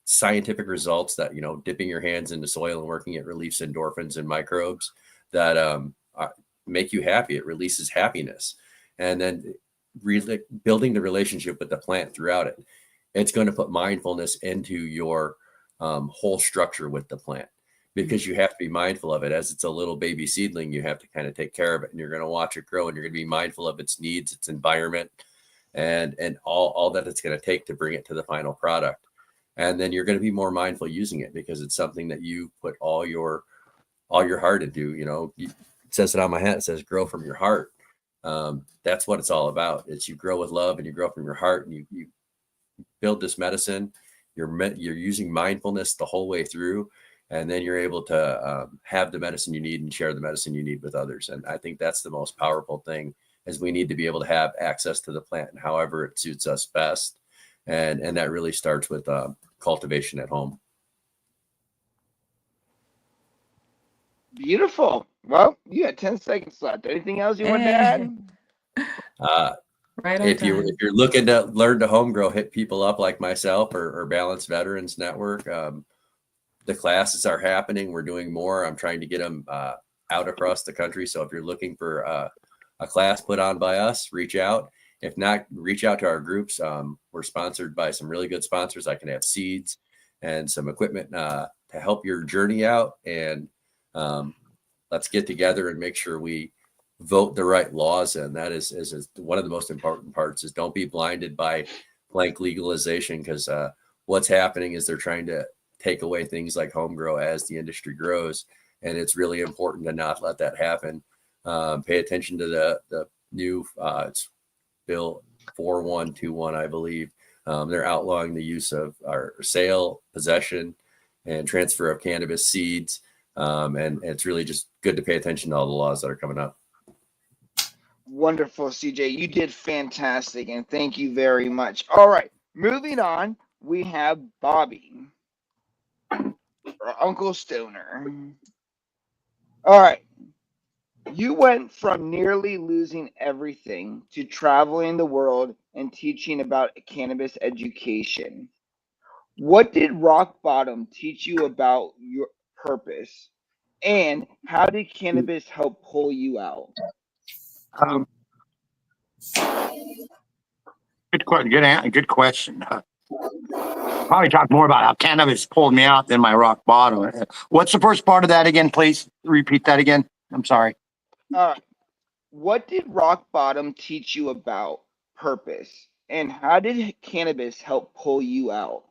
Speaker 2: scientific results that, dipping your hands into soil and working it releases endorphins and microbes that make you happy. It releases happiness. And then building the relationship with the plant throughout it. It's going to put mindfulness into your whole structure with the plant, because you have to be mindful of it. As it's a little baby seedling, you have to kind of take care of it, and you're going to watch it grow, and you're going to be mindful of its needs, its environment, and all that it's going to take to bring it to the final product. And then you're going to be more mindful using it because it's something that you put all your heart into. It says it on my hat. It says grow from your heart. That's what it's all about. It's you grow with love and you grow from your heart, and you build this medicine. You're using mindfulness the whole way through, and then you're able to have the medicine you need and share the medicine you need with others. And I think that's the most powerful thing, is we need to be able to have access to the plant and however it suits us best. And that really starts with cultivation at home.
Speaker 1: Beautiful. Well, you had 10 seconds left. Anything else you want to add?
Speaker 5: Right on
Speaker 2: if
Speaker 5: time.
Speaker 2: you're looking to learn to home grow, hit people up like myself or Balanced Veterans Network. The classes are happening. We're doing more. I'm trying to get them out across the country. So if you're looking for a class put on by us, reach out. If not, reach out to our groups. We're sponsored by some really good sponsors. I can have seeds and some equipment to help your journey out. And let's get together and make sure we vote the right laws. And that is one of the most important parts, is don't be blinded by blank legalization, because what's happening is they're trying to take away things like home grow as the industry grows. And it's really important to not let that happen. Pay attention to the new it's Bill 4121, I believe. They're outlawing the use of our sale, possession, and transfer of cannabis seeds. And it's really just good to pay attention to all the laws that are coming up.
Speaker 1: Wonderful, CJ. You did fantastic, and thank you very much. All right, moving on, we have Bobby, or Uncle Stoner. All right. You went from nearly losing everything to traveling the world and teaching about cannabis education. What did rock bottom teach you about your purpose? And how did cannabis help pull you out?
Speaker 3: Um, good question. Probably talk more about how cannabis pulled me out than my rock bottom. What's the first part of that again, please? Repeat that again. I'm sorry.
Speaker 1: Uh, what did rock bottom teach you about purpose? And how did cannabis help pull you out?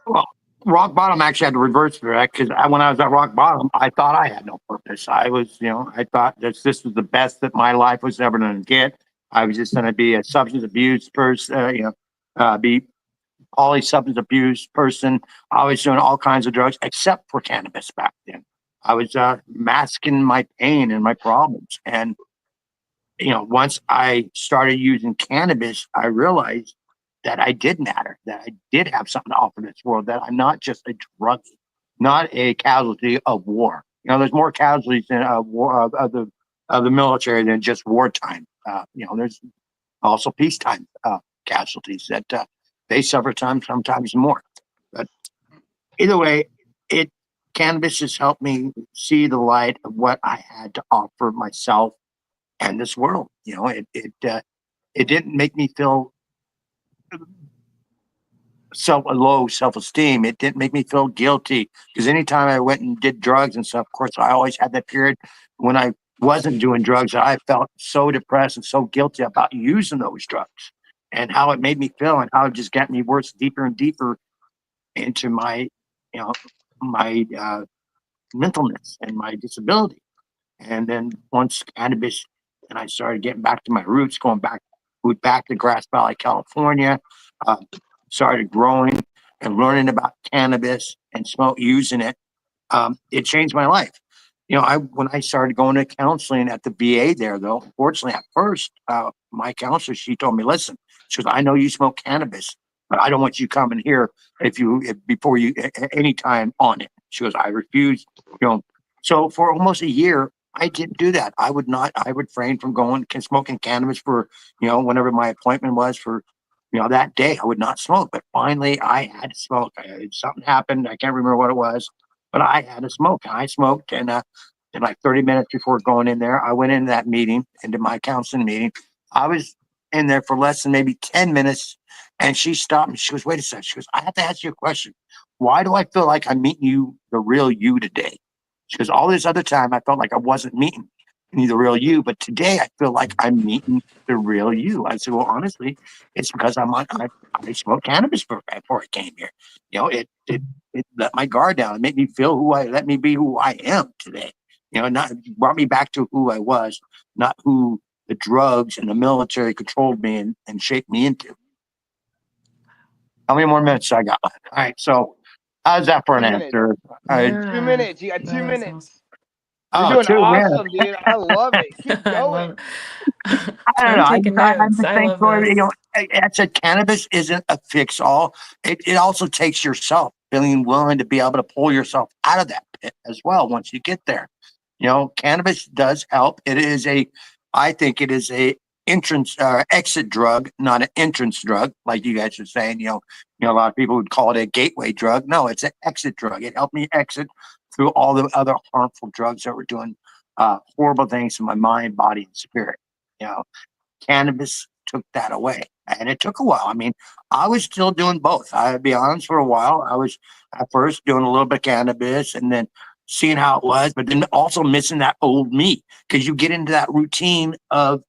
Speaker 3: Well, rock bottom actually had to reverse that because when I was at rock bottom, I thought I had no purpose. I was, I thought that this was the best that my life was ever going to get. I was just going to be a substance abuse person, be poly substance abuse person. I was doing all kinds of drugs except for cannabis back then. I was masking my pain and my problems. And, once I started using cannabis, I realized that I did matter, that I did have something to offer this world, that I'm not just a drug, not a casualty of war. There's more casualties in war of the military than just wartime. There's also peacetime casualties that they suffer sometimes more. But either way, it cannabis has helped me see the light of what I had to offer myself and this world. It didn't make me feel low self-esteem. It didn't make me feel guilty because anytime I went and did drugs and stuff, of course, I always had that period when I wasn't doing drugs. I felt so depressed and so guilty about using those drugs and how it made me feel and how it just got me worse, deeper and deeper into my, my mentalness and my disability. And then once cannabis, and I started getting back to my roots, moved back to Grass Valley, California, uh, started growing and learning about cannabis and using it. It changed my life. When I started going to counseling at the VA there, though, fortunately at first, my counselor, she told me, listen, she goes, I know you smoke cannabis, but I don't want you coming here before you any time on it. She goes, I refuse. So for almost a year, I didn't do that. I would refrain from going and smoking cannabis for, whenever my appointment was for, that day. I would not smoke. But finally, I had to smoke. Something happened. I can't remember what it was, but I had to smoke. I smoked, and in like 30 minutes before going in there, I went into that meeting, into my counseling meeting. I was in there for less than maybe 10 minutes, and she stopped me. She goes, wait a second. She goes, I have to ask you a question. Why do I feel like I'm meeting you, the real you, today? She goes, all this other time, I felt like I wasn't meeting the real you, but today I feel like I'm meeting the real you. I said, well, honestly, it's because I smoked cannabis before I came here. It let my guard down. It made me let me be who I am today. Not brought me back to who I was, not who the drugs and the military controlled me and shaped me into. How many more minutes I got left? All right. So how's that for an
Speaker 1: 2 minutes.
Speaker 3: answer?
Speaker 1: 2 minutes. You got 2 minutes. You're
Speaker 3: Oh,
Speaker 1: doing
Speaker 3: 2 minutes.
Speaker 1: awesome, dude. I love it. Keep
Speaker 5: I
Speaker 1: going.
Speaker 5: love it.
Speaker 3: I don't know.
Speaker 5: I'm taking
Speaker 3: I
Speaker 5: notes.
Speaker 3: just
Speaker 5: I
Speaker 3: think,
Speaker 5: love this.
Speaker 3: I said cannabis isn't a fix all. It also takes yourself being willing to be able to pull yourself out of that pit as well once you get there. Cannabis does help. I think it is a exit drug, not an entrance drug, like you guys are saying. A lot of people would call it a gateway drug. No, it's an exit drug. It helped me exit through all the other harmful drugs that were doing horrible things to my mind, body, and spirit. You know, Cannabis took that away, and it took a while. I mean, I was still doing both. I'll be honest, for a while, I was at first doing a little bit of cannabis, and then seeing how it was, but then also missing that old me because you get into that routine of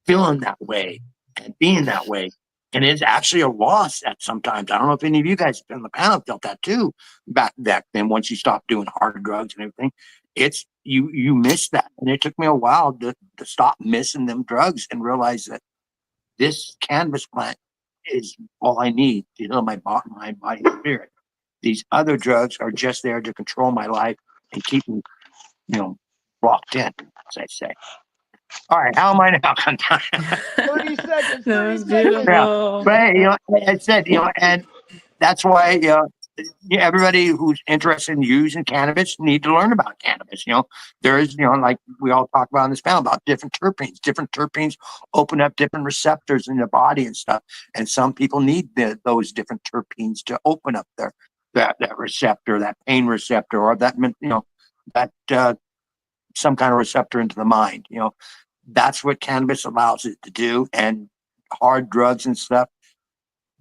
Speaker 3: feeling that way and being that way. And it's actually a loss at sometimes. I don't know if any of you guys in the panel felt that too back then. Once you stop doing hard drugs and everything, it's you miss that. And it took me a while to stop missing them drugs and realize that this cannabis plant is all I need to heal my body and spirit. These other drugs are just there to control my life and keep me, locked in, as I say. All right, how am I now?
Speaker 1: 30 seconds.
Speaker 5: That
Speaker 1: 30
Speaker 5: was
Speaker 1: seconds.
Speaker 3: Yeah,
Speaker 5: beautiful.
Speaker 3: but like I said, and that's why everybody who's interested in using cannabis need to learn about cannabis. There's like we all talk about in this panel about different terpenes. Different terpenes open up different receptors in the body and stuff, and some people need those different terpenes to open up that receptor, that pain receptor, or that that some kind of receptor into the mind. That's what cannabis allows it to do. And hard drugs and stuff,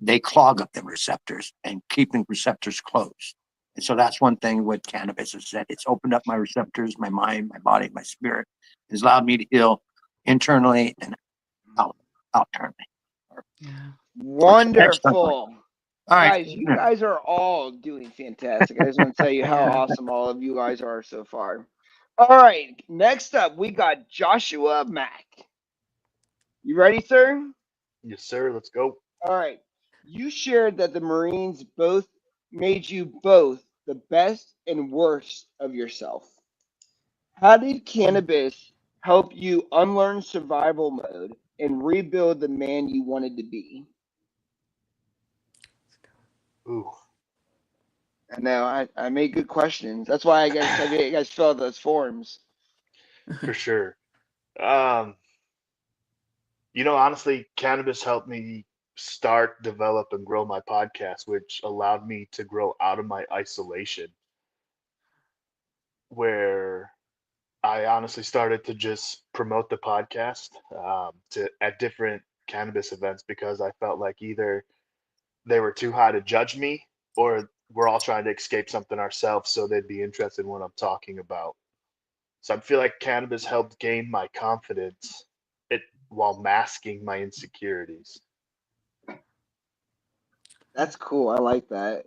Speaker 3: they clog up the receptors and keeping receptors closed. And so that's one thing with cannabis is that it's opened up my receptors, my mind, my body, my spirit. It's allowed me to heal internally and outernally.
Speaker 5: Yeah.
Speaker 1: Wonderful.
Speaker 3: All right.
Speaker 1: Guys, you guys are all doing fantastic. I just want to tell you how awesome all of you guys are so far. All right, next up, we got Joshua Mack. You ready, sir?
Speaker 4: Yes, sir. Let's go.
Speaker 1: All right. You shared that the Marines both made you both the best and worst of yourself. How did cannabis help you unlearn survival mode and rebuild the man you wanted to be?
Speaker 4: Ooh,
Speaker 1: I know I made good questions. That's why I guess I made you guys fill out those forms.
Speaker 4: for sure. Um, honestly, cannabis helped me start, develop, and grow my podcast, which allowed me to grow out of my isolation, where I honestly started to just promote the podcast to at different cannabis events because I felt like either they were too high to judge me or we're all trying to escape something ourselves, so they'd be interested in what I'm talking about. So I feel like cannabis helped gain my confidence it while masking my insecurities.
Speaker 1: That's cool. I like that.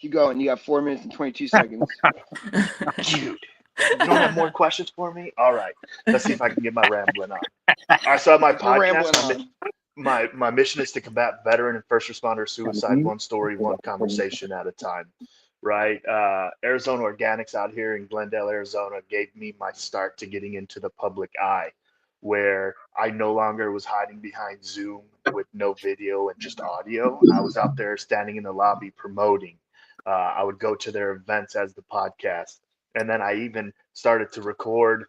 Speaker 1: Keep going. You got 4 minutes and 22 seconds.
Speaker 4: Dude, you don't have more questions for me? All right, let's see if I can get my rambling on. All right, so my
Speaker 1: You're rambling
Speaker 4: podcast,
Speaker 1: on.
Speaker 4: my mission is to combat veteran and first responder suicide, one story, one conversation at a time. Right, Arizona Organics out here in Glendale, Arizona, gave me my start to getting into the public eye, where I no longer was hiding behind Zoom with no video and just audio. I was out there standing in the lobby promoting. I would go to their events as the podcast, and then I even started to record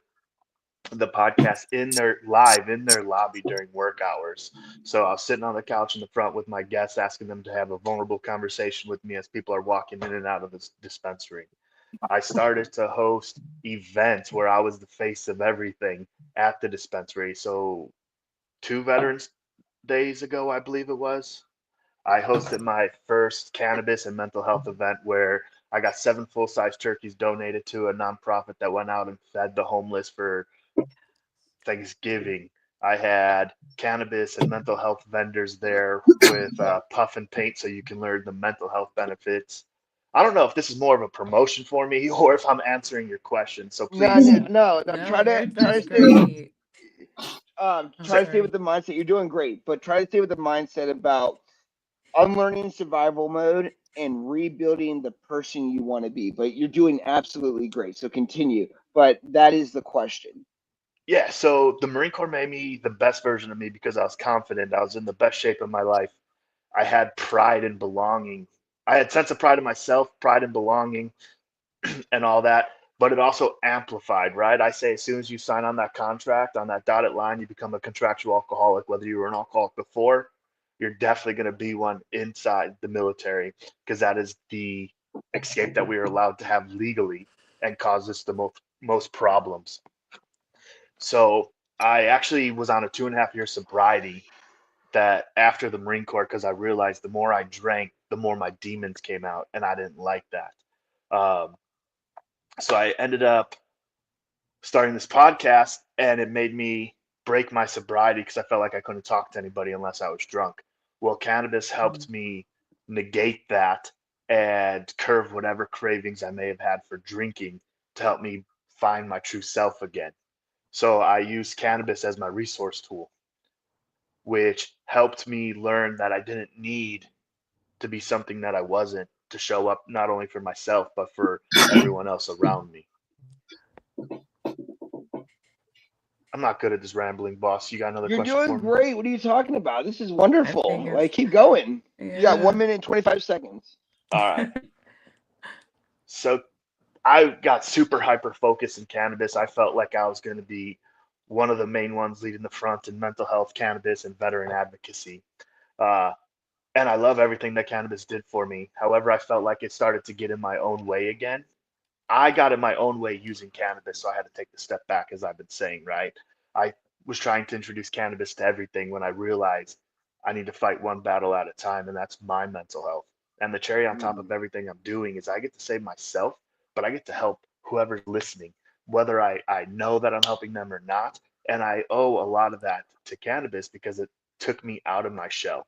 Speaker 4: the podcast in their lobby during work hours. So I was sitting on the couch in the front with my guests, asking them to have a vulnerable conversation with me as people are walking in and out of this dispensary. I started to host events where I was the face of everything at the dispensary. So 2 Veterans Days ago, I believe it was, I hosted my first cannabis and mental health event where I got 7 full-size turkeys donated to a nonprofit that went out and fed the homeless for Thanksgiving. I had cannabis and mental health vendors there with puff and paint so you can learn the mental health benefits. I don't know if this is more of a promotion for me or if I'm answering your question. So
Speaker 1: No,
Speaker 4: please,
Speaker 1: no, no, no.
Speaker 5: No,
Speaker 1: Try to
Speaker 5: that's
Speaker 1: stay.
Speaker 5: great. I'm
Speaker 1: Try to stay with
Speaker 5: sorry.
Speaker 1: the mindset. You're doing great, but try to stay with the mindset about unlearning survival mode and rebuilding the person you want to be. But you're doing absolutely great. So continue. But that is the question.
Speaker 4: yeah, so the Marine Corps made me the best version of me because I was confident. I was in the best shape of my life. I had pride and belonging. I had sense of pride in myself, pride and belonging, and all that. But it also amplified, right? I say as soon as you sign on that contract, on that dotted line, you become a contractual alcoholic. Whether you were an alcoholic before, you're definitely going to be one inside the military because that is the escape that we are allowed to have legally and causes the most problems. So I actually was on a 2.5 year sobriety that after the Marine Corps because I realized the more I drank, the more my demons came out, and I didn't like that. Um, so I ended up starting this podcast, and it made me break my sobriety because I felt like I couldn't talk to anybody unless I was drunk. Well, cannabis helped me negate that and curve whatever cravings I may have had for drinking to help me find my true self again. So I used cannabis as my resource tool, which helped me learn that I didn't need to be something that I wasn't to show up not only for myself, but for everyone else around me. I'm not good at this rambling, boss. You got another
Speaker 1: You're
Speaker 4: question
Speaker 1: doing
Speaker 4: for me?
Speaker 1: great. What are you talking about? This is
Speaker 5: I think
Speaker 1: wonderful.
Speaker 5: it's
Speaker 1: Like, keep going. You got
Speaker 5: yeah.
Speaker 1: 1 minute and 25 seconds.
Speaker 4: All right. So I got super hyper focused in cannabis. I felt like I was going to be one of the main ones leading the front in mental health, cannabis, and veteran advocacy. Uh, and I love everything that cannabis did for me. However, I felt like it started to get in my own way again. I got in my own way using cannabis, so I had to take the step back, as I've been saying, right? I was trying to introduce cannabis to everything when I realized I need to fight one battle at a time, and that's my mental health. And the cherry on top of
Speaker 1: Mm.
Speaker 4: everything I'm doing is I get to save myself, but I get to help whoever's listening, whether I know that I'm helping them or not. And I owe a lot of that to cannabis because it took me out of my shell.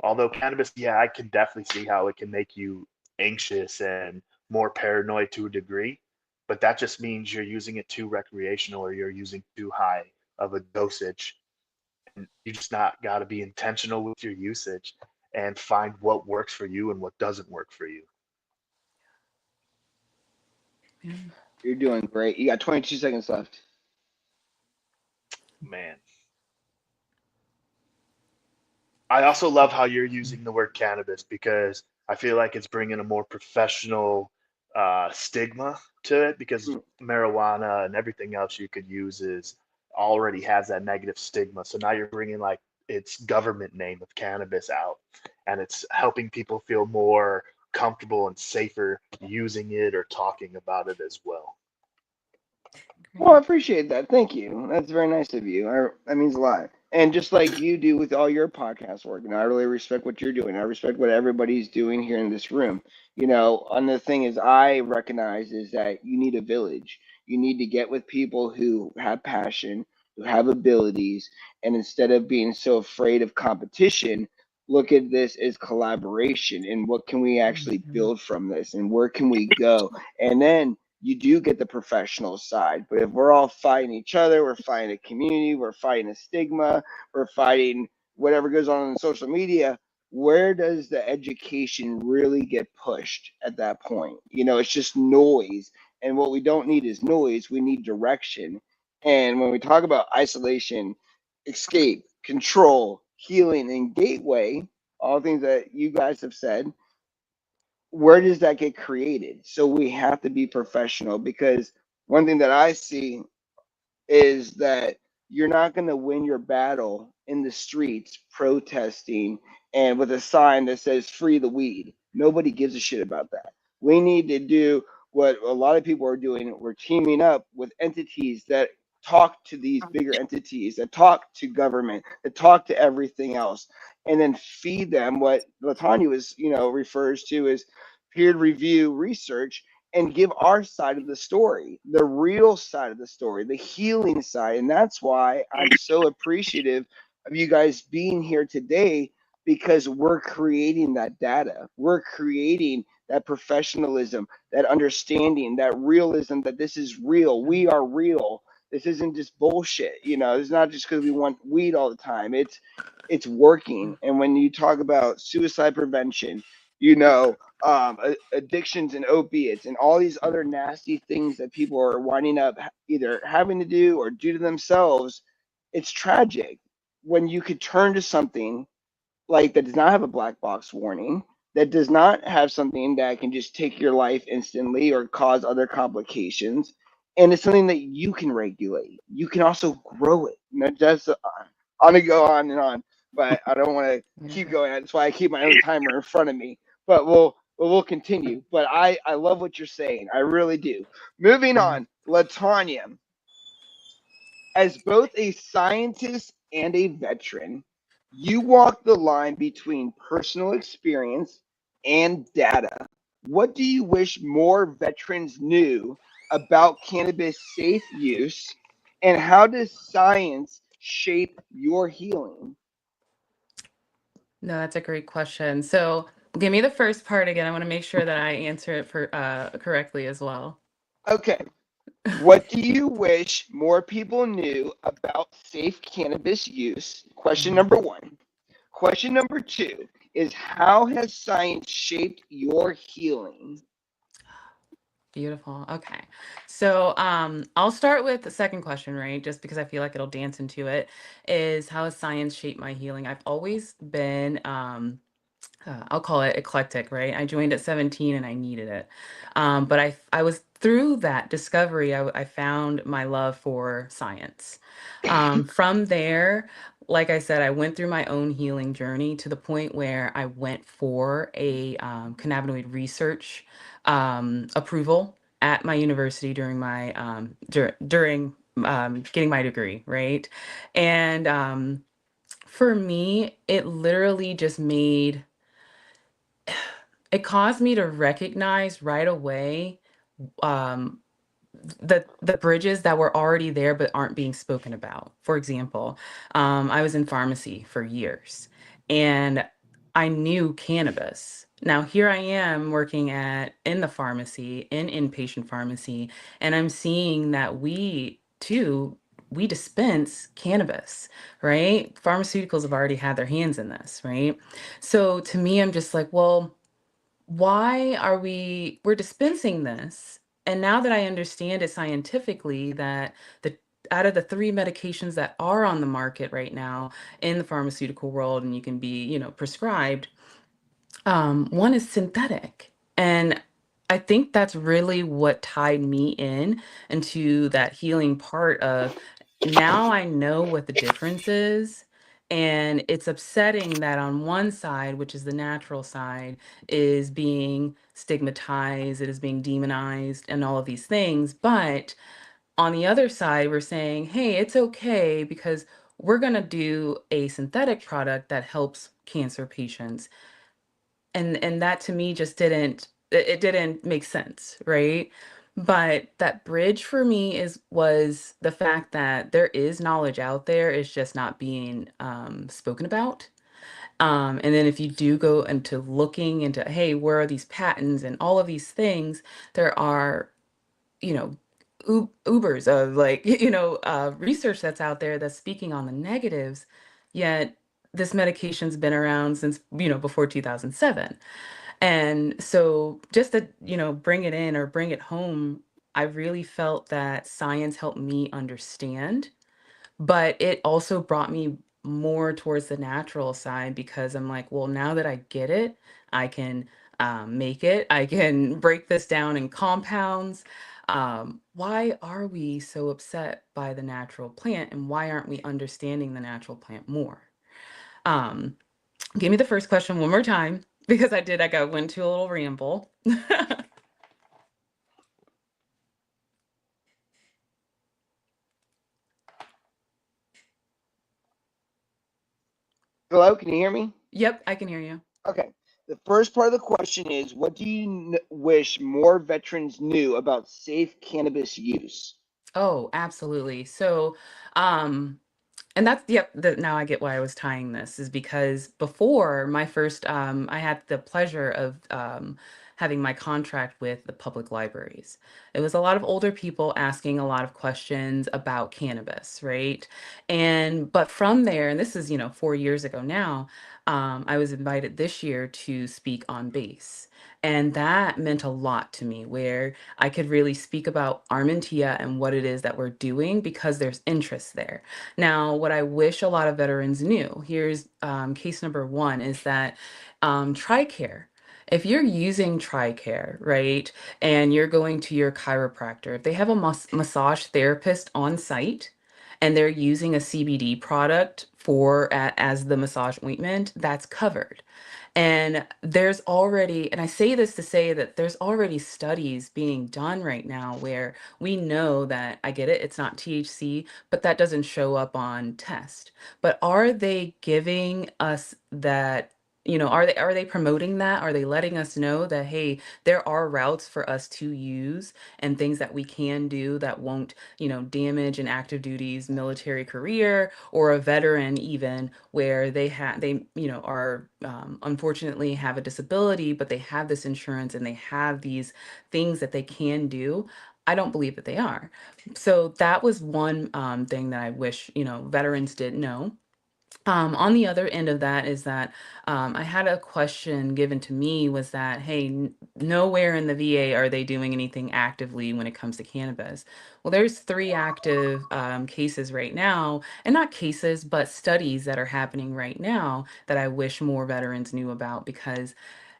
Speaker 4: Although cannabis, yeah, I can definitely see how it can make you anxious and more paranoid to a degree, but that just means you're using it too recreational or you're using too high of a dosage. And you just not got to be intentional with your usage and find what works for you and what doesn't work for you.
Speaker 5: Yeah.
Speaker 1: You're doing great. You got 22 seconds left.
Speaker 4: Man, I also love how you're using the word cannabis because I feel like it's bringing a more professional stigma to it because
Speaker 1: Mm.
Speaker 4: marijuana and everything else you could use is already has that negative stigma. So now you're bringing like its government name of cannabis out, and it's helping people feel more comfortable and safer using it or talking about it as well.
Speaker 1: Well, I
Speaker 5: Great.
Speaker 1: appreciate that. Thank you. That's very nice of you. That means a lot. And just like you do with all your podcast work, and I really respect what you're doing. I respect what everybody's doing here in this room. And the thing is, I recognize is that you need a village. You need to get with people who have passion, who have abilities, and instead of being so afraid of competition, look at this as collaboration and what can we actually
Speaker 5: Mhm.
Speaker 1: build from this and where can we go? And then you do get the professional side. But if we're all fighting each other, we're fighting a community, we're fighting a stigma, we're fighting whatever goes on social media, where does the education really get pushed at that point? It's just noise. And what we don't need is noise, we need direction. And when we talk about isolation, escape, control, healing, and gateway, all things that you guys have said, where does that get created? So we have to be professional because one thing that I see is that you're not going to win your battle in the streets protesting and with a sign that says free the weed. Nobody gives a shit about that. We need to do what a lot of people are doing. We're teaming up with entities that talk to these bigger entities, that talk to government, that talk to everything else, and then feed them what Latanya was, refers to as peer review research and give our side of the story, the real side of the story, the healing side. And that's why I'm so appreciative of you guys being here today because we're creating that data. We're creating that professionalism, that understanding, that realism that this is real. We are real. This isn't just bullshit. It's not just because we want weed all the time. It's working. And when you talk about suicide prevention, addictions and opiates and all these other nasty things that people are winding up either having to do or do to themselves, it's tragic when you could turn to something like that does not have a black box warning, that does not have something that can just take your life instantly or cause other complications. And it's something that you can regulate. You can also grow it. Just I'm gonna go on and on, but I don't want to
Speaker 5: Yeah.
Speaker 1: keep going. That's why I keep my own timer in front of me. But we'll continue. But I love what you're saying. I really do. Moving on, Latanya, as both a scientist and a veteran, you walk the line between personal experience and data. What do you wish more veterans knew about cannabis safe use, and how does science shape your healing?
Speaker 5: No, that's a great question. So give me the first part again. I want to make sure that I answer it for correctly as well.
Speaker 1: Okay, what do you wish more people knew about safe cannabis use? Question
Speaker 5: Mhm.
Speaker 1: number one. Question number two is how has science shaped your healing?
Speaker 5: Beautiful. Okay. So I'll start with the second question, right? Just because I feel like it'll dance into it, is how has science shaped my healing? I've always been I'll call it eclectic, right? I joined at 17 and I needed it. But I was through that discovery, I found my love for science. From there, like I said, I went through my own healing journey to the point where I went for a cannabinoid research approval. at my university during my during getting my degree, right? And for me, it literally just made it caused me to recognize right away um, the bridges that were already there but aren't being spoken about. For example, I was in pharmacy for years and I knew cannabis. Now here I am working at in the pharmacy, in inpatient pharmacy, and I'm seeing that we dispense cannabis, right? Pharmaceuticals have already had their hands in this, right? So to me, I'm just like, well, why are we're dispensing this? And now that I understand it scientifically, that the out of the three medications that are on the market right now in the pharmaceutical world, and you can be, prescribed, one is synthetic. And I think that's really what tied me in into that healing part of now I know what the difference is. And it's upsetting that on one side, which is the natural side, is being stigmatized, it is being demonized, and all of these things. But on the other side, we're saying, hey, it's okay because we're going to do a synthetic product that helps cancer patients, and that to me just it didn't make sense, right? But that bridge for me is was the fact that there is knowledge out there, it's just not being spoken about. And then if you do go into looking into, hey, where are these patents and all of these things, there are, you know, ubers of like, research that's out there that's speaking on the negatives, yet this medication's been around since, before 2007. And so just to, bring it in or bring it home, I really felt that science helped me understand, but it also brought me more towards the natural side because I'm like, well, now that I get it, I can make it, I can break this down in compounds. Why are we so upset by the natural plant and why aren't we understanding the natural plant more? Um, Give me the first question one more time because I went to a little ramble.
Speaker 1: Hello, can you hear me?
Speaker 5: Yep, I can hear you.
Speaker 1: Okay. The first part of the question is, what do you wish more veterans knew about safe cannabis use?
Speaker 5: Oh, absolutely. So, um, and that's, yep, now I get why I was tying this is because before my first, I had the pleasure of having my contract with the public libraries. It was a lot of older people asking a lot of questions about cannabis, right? But from there, and this is, 4 years ago now, I was invited this year to speak on base. And that meant a lot to me, where I could really speak about Armentia and what it is that we're doing because there's interest there. Now, what I wish a lot of veterans knew, here's case number one, is that TRICARE. If you're using TRICARE, right, and you're going to your chiropractor, if they have a massage therapist on site and they're using a CBD product as the massage ointment, that's covered. And there's already, and I say this to say that there's already studies being done right now where we know that I get it, it's not THC, but that doesn't show up on test. But are they giving us that? Are they promoting that? Are they letting us know that, hey, there are routes for us to use and things that we can do that won't, damage an active duty's military career or a veteran even where they are unfortunately have a disability, but they have this insurance and they have these things that they can do. I don't believe that they are. So that was one thing that I wish veterans did know. On the other end of that is that I had a question given to me was that, hey, nowhere in the VA are they doing anything actively when it comes to cannabis. Well, there's three active cases right now, and not cases, but studies that are happening right now that I wish more veterans knew about because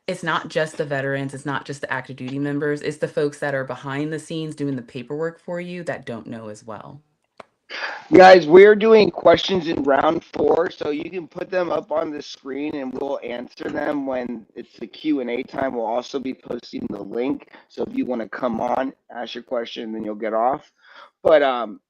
Speaker 5: it's not just the veterans, it's not just the active duty members, it's the folks that are behind the scenes doing the paperwork for you that don't know as well.
Speaker 1: Guys, we're doing questions in round 4, so you can put them up on the screen and we'll answer them when it's the Q&A time. We'll also be posting the link, so if you want to come on, ask your question, then you'll get off. But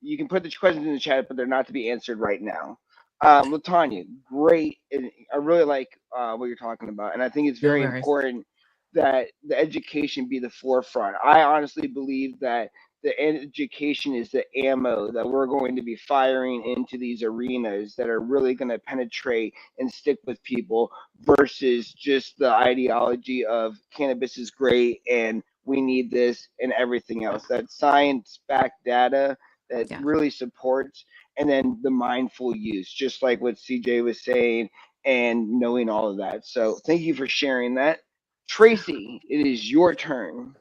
Speaker 1: you can put the questions in the chat, but they're not to be answered right now. Latanya, great. And I really like what you're talking about, and I think it's
Speaker 5: No
Speaker 1: very
Speaker 5: worries.
Speaker 1: important that the education be the forefront. I honestly believe that the education is the ammo that we're going to be firing into these arenas that are really going to penetrate and stick with people versus just the ideology of cannabis is great and we need this and everything else. That science backed data that
Speaker 5: Yeah.
Speaker 1: really supports, and then the mindful use, just like what CJ was saying, and knowing all of that. So thank you for sharing that. Tracy, it is your turn.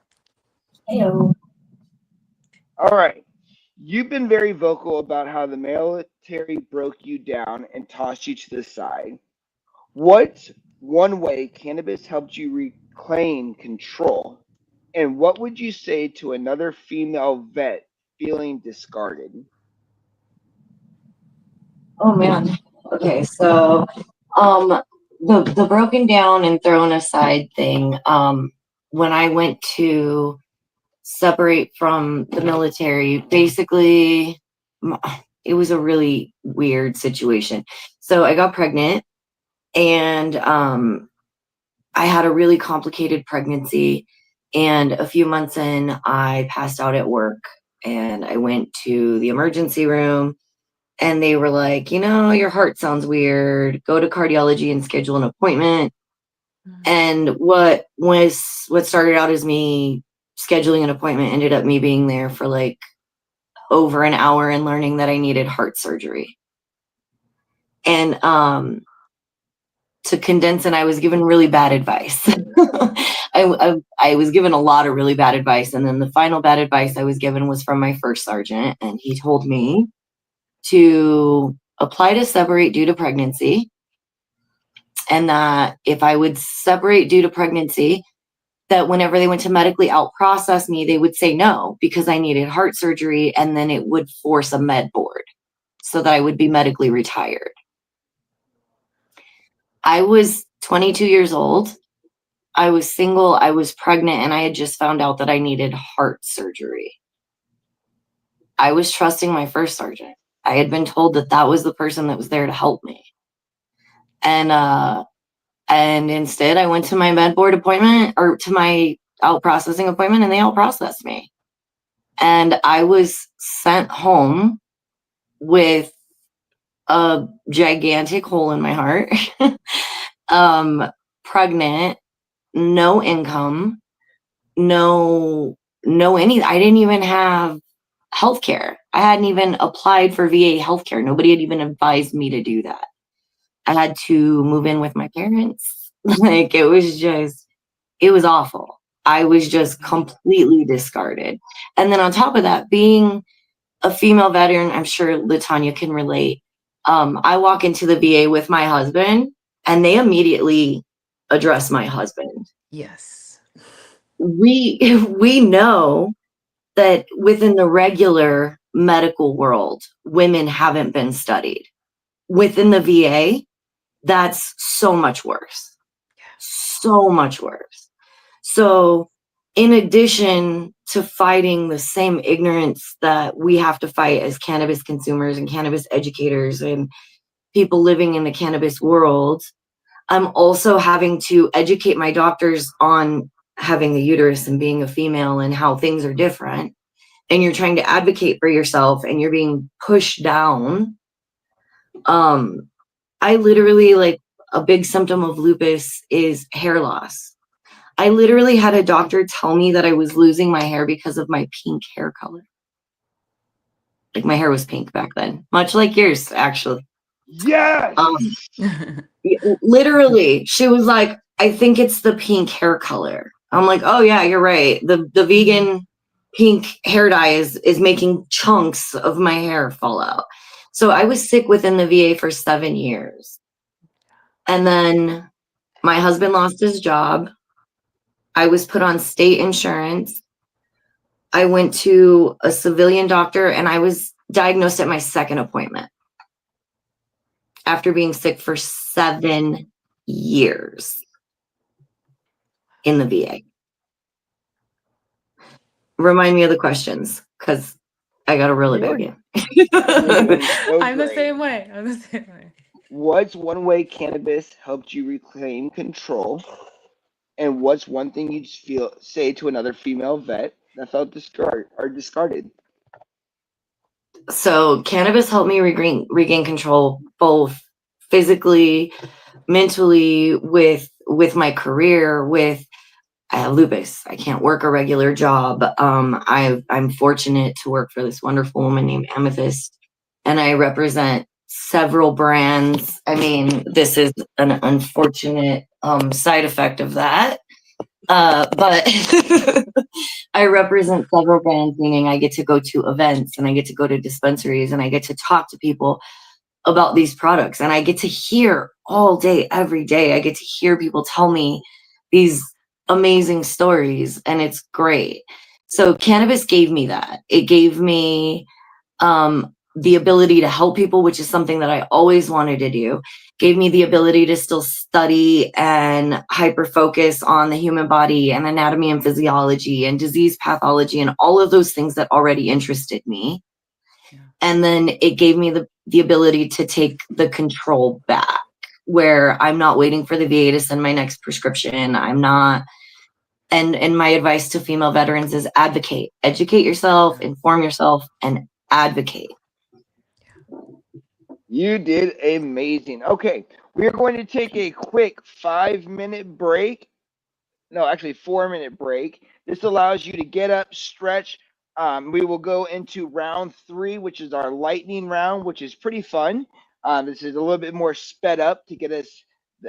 Speaker 6: Heyo.
Speaker 1: All right. You've been very vocal about how the military broke you down and tossed you to the side. What's one way cannabis helped you reclaim control? And what would you say to another female vet feeling discarded?
Speaker 6: Oh man. Okay, so the broken down and thrown aside thing, when I went to separate from the military, basically it was a really weird situation. So I got pregnant and I had a really complicated pregnancy, and a few months in I passed out at work and I went to the emergency room and they were like, your heart sounds weird. Go to cardiology and schedule an appointment. And what started out as me scheduling an appointment ended up me being there for like over an hour and learning that I needed heart surgery. And to condense, and I was given really bad advice. I was given a lot of really bad advice. And then the final bad advice I was given was from my first sergeant. And he told me to apply to separate due to pregnancy. And that if I would separate due to pregnancy, that whenever they went to medically out process me, they would say no because I needed heart surgery, and then it would force a med board so that I would be medically retired. I was 22 years old. I was single. I was pregnant, and I had just found out that I needed heart surgery. I was trusting my first sergeant. I had been told that that was the person that was there to help me. And instead I went to my med board appointment, or to my out processing appointment, and they out processed me. And I was sent home with a gigantic hole in my heart, pregnant, no income, no any, I didn't even have healthcare. I hadn't even applied for VA healthcare. Nobody had even advised me to do that. I had to move in with my parents. Like it was awful. I was just completely discarded. And then on top of that, being a female veteran, I'm sure Latanya can relate. I walk into the VA with my husband and they immediately address my husband.
Speaker 5: Yes.
Speaker 6: We know that within the regular medical world, women haven't been studied. Within the VA, that's so much worse. So much worse. So in addition to fighting the same ignorance that we have to fight as cannabis consumers and cannabis educators and people living in the cannabis world, I'm also having to educate my doctors on having a uterus and being a female and how things are different. And you're trying to advocate for yourself and you're being pushed down. I literally, like, a big symptom of lupus is hair loss. I literally had a doctor tell me that I was losing my hair because of my pink hair color. Like my hair was pink back then, much like yours, actually.
Speaker 1: Yes.
Speaker 6: Literally, she was like, I think it's the pink hair color. I'm like, oh yeah, you're right. The vegan pink hair dye is making chunks of my hair fall out. So I was sick within the VA for 7 years. And then my husband lost his job. I was put on state insurance. I went to a civilian doctor and I was diagnosed at my second appointment after being sick for 7 years in the VA. Remind me of the questions, because I got to really beg you.
Speaker 5: I'm the same way.
Speaker 1: What's one way cannabis helped you reclaim control? And what's one thing you'd say to another female vet that felt discarded?
Speaker 6: So cannabis helped me regain control, both physically, mentally, with my career, with I have lupus. I can't work a regular job. I'm fortunate to work for this wonderful woman named Amethyst, and I represent several brands. I mean, this is an unfortunate side effect of that. But I represent several brands, meaning I get to go to events and I get to go to dispensaries and I get to talk to people about these products, and I get to hear all day, every day. I get to hear people tell me these amazing stories, and it's great. So cannabis gave me that. It gave me the ability to help people, which is something that I always wanted to do. Gave me the ability to still study and hyper focus on the human body and anatomy and physiology and disease pathology and all of those things that already interested me. Yeah. And then it gave me the ability to take the control back, where I'm not waiting for the VA to send my next prescription. I'm not. And my advice to female veterans is advocate, educate yourself, inform yourself, and advocate.
Speaker 1: You did amazing. Okay, we are going to take a quick 5-minute break. No, actually 4-minute break. This allows you to get up, stretch. We will go into round 3, which is our lightning round, which is pretty fun. This is a little bit more sped up to get us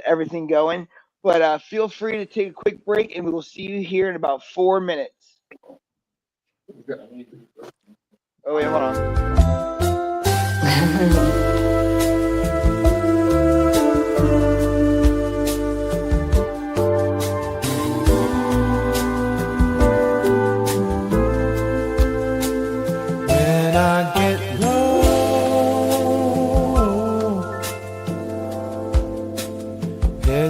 Speaker 1: everything going. But feel free to take a quick break, and we will see you here in about 4 minutes. Oh, wait, hold on.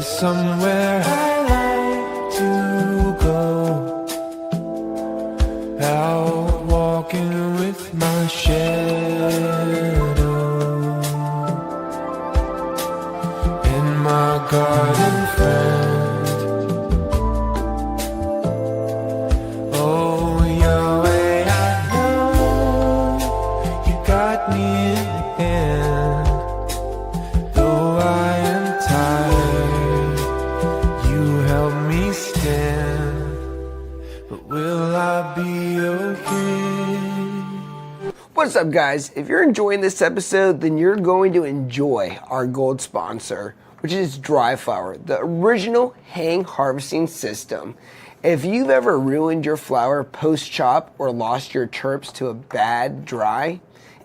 Speaker 7: Somewhere I like to go, out walking with my shadow, and my garden friend. Oh, Yahweh, I know you got me in hand, though I am tired. But will I be okay?
Speaker 8: What's up, guys? If you're enjoying this episode, then you're going to enjoy our gold sponsor, which is Dry Flower, the original hang harvesting system. If you've ever ruined your flower post-chop or lost your terps to a bad dry,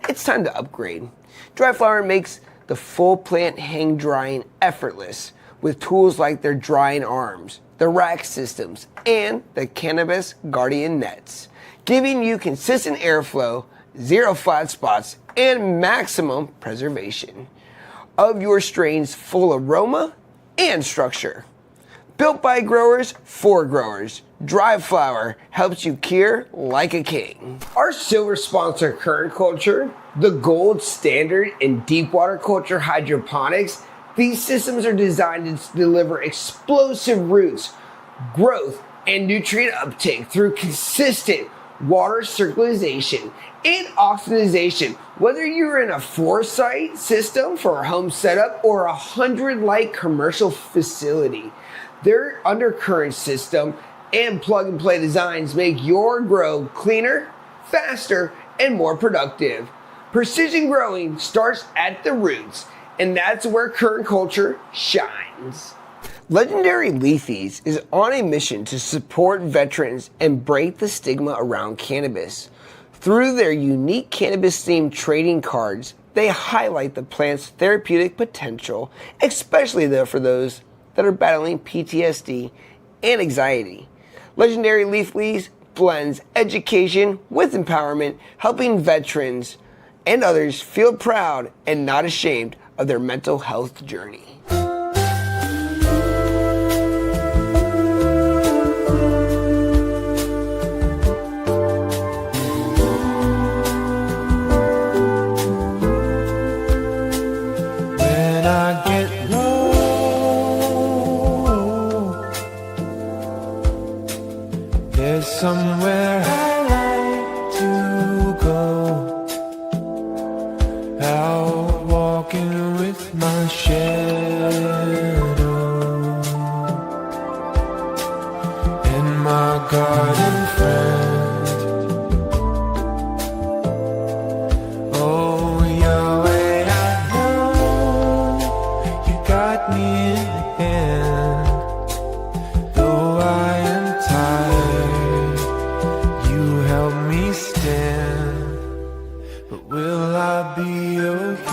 Speaker 8: it's time to upgrade. Dry Flower makes the full plant hang drying effortless with tools like their drying arms, the rack systems, and the Cannabis Guardian nets, giving you consistent airflow, zero flat spots, and maximum preservation of your strain's full aroma and structure. Built by growers for growers, Dry Flower helps you cure like a king. Our silver sponsor, Current Culture, the gold standard in deep water culture hydroponics. These systems are designed to deliver explosive roots, growth, and nutrient uptake through consistent water circulation and oxidization. Whether you're in a 4-site system for a home setup or a 100-light commercial facility, their undercurrent system and plug-and-play designs make your grow cleaner, faster, and more productive. Precision growing starts at the roots, and that's where Current Culture shines. Legendary Leafies is on a mission to support veterans and break the stigma around cannabis. Through their unique cannabis-themed trading cards, they highlight the plant's therapeutic potential, especially though for those that are battling PTSD and anxiety. Legendary Leafies blends education with empowerment, helping veterans and others feel proud and not ashamed of their mental health journey.
Speaker 7: When I get low, there's somewhere I like to go. Out walking with my shadow and my garden friend. Oh, Yahweh, I know you got me in the hand. Though I am tired, you help me stand. But will I be okay?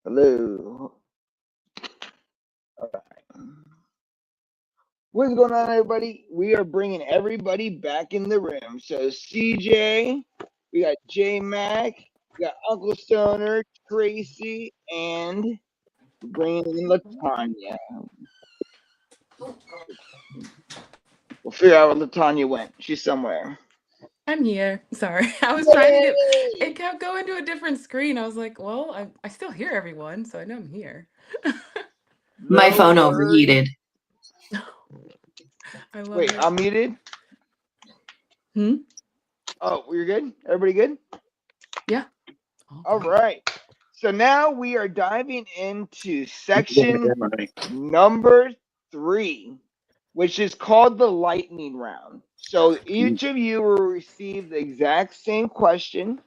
Speaker 1: Hello. All right. What's going on, everybody? We are bringing everybody back in the room. So CJ, we got J Mac, we got Uncle Stoner, Tracy, and bringing in Latanya. We'll figure out where Latanya went. She's somewhere.
Speaker 5: I'm here. Sorry. I was trying to get
Speaker 1: Yay!
Speaker 5: it kept going to a different screen. I was like, well, I still hear everyone, so I know I'm here.
Speaker 6: My
Speaker 1: No
Speaker 6: phone
Speaker 1: worries.
Speaker 6: overheated.
Speaker 5: I love
Speaker 1: Wait,
Speaker 5: it.
Speaker 1: I'm muted.
Speaker 5: Hmm?
Speaker 1: Oh, we're good? Everybody good?
Speaker 5: Yeah.
Speaker 1: All
Speaker 5: great.
Speaker 1: right. So now we are diving into
Speaker 3: Yeah,
Speaker 1: section
Speaker 3: right.
Speaker 1: number 3, which is called the lightning round. So each of you will receive the exact same question,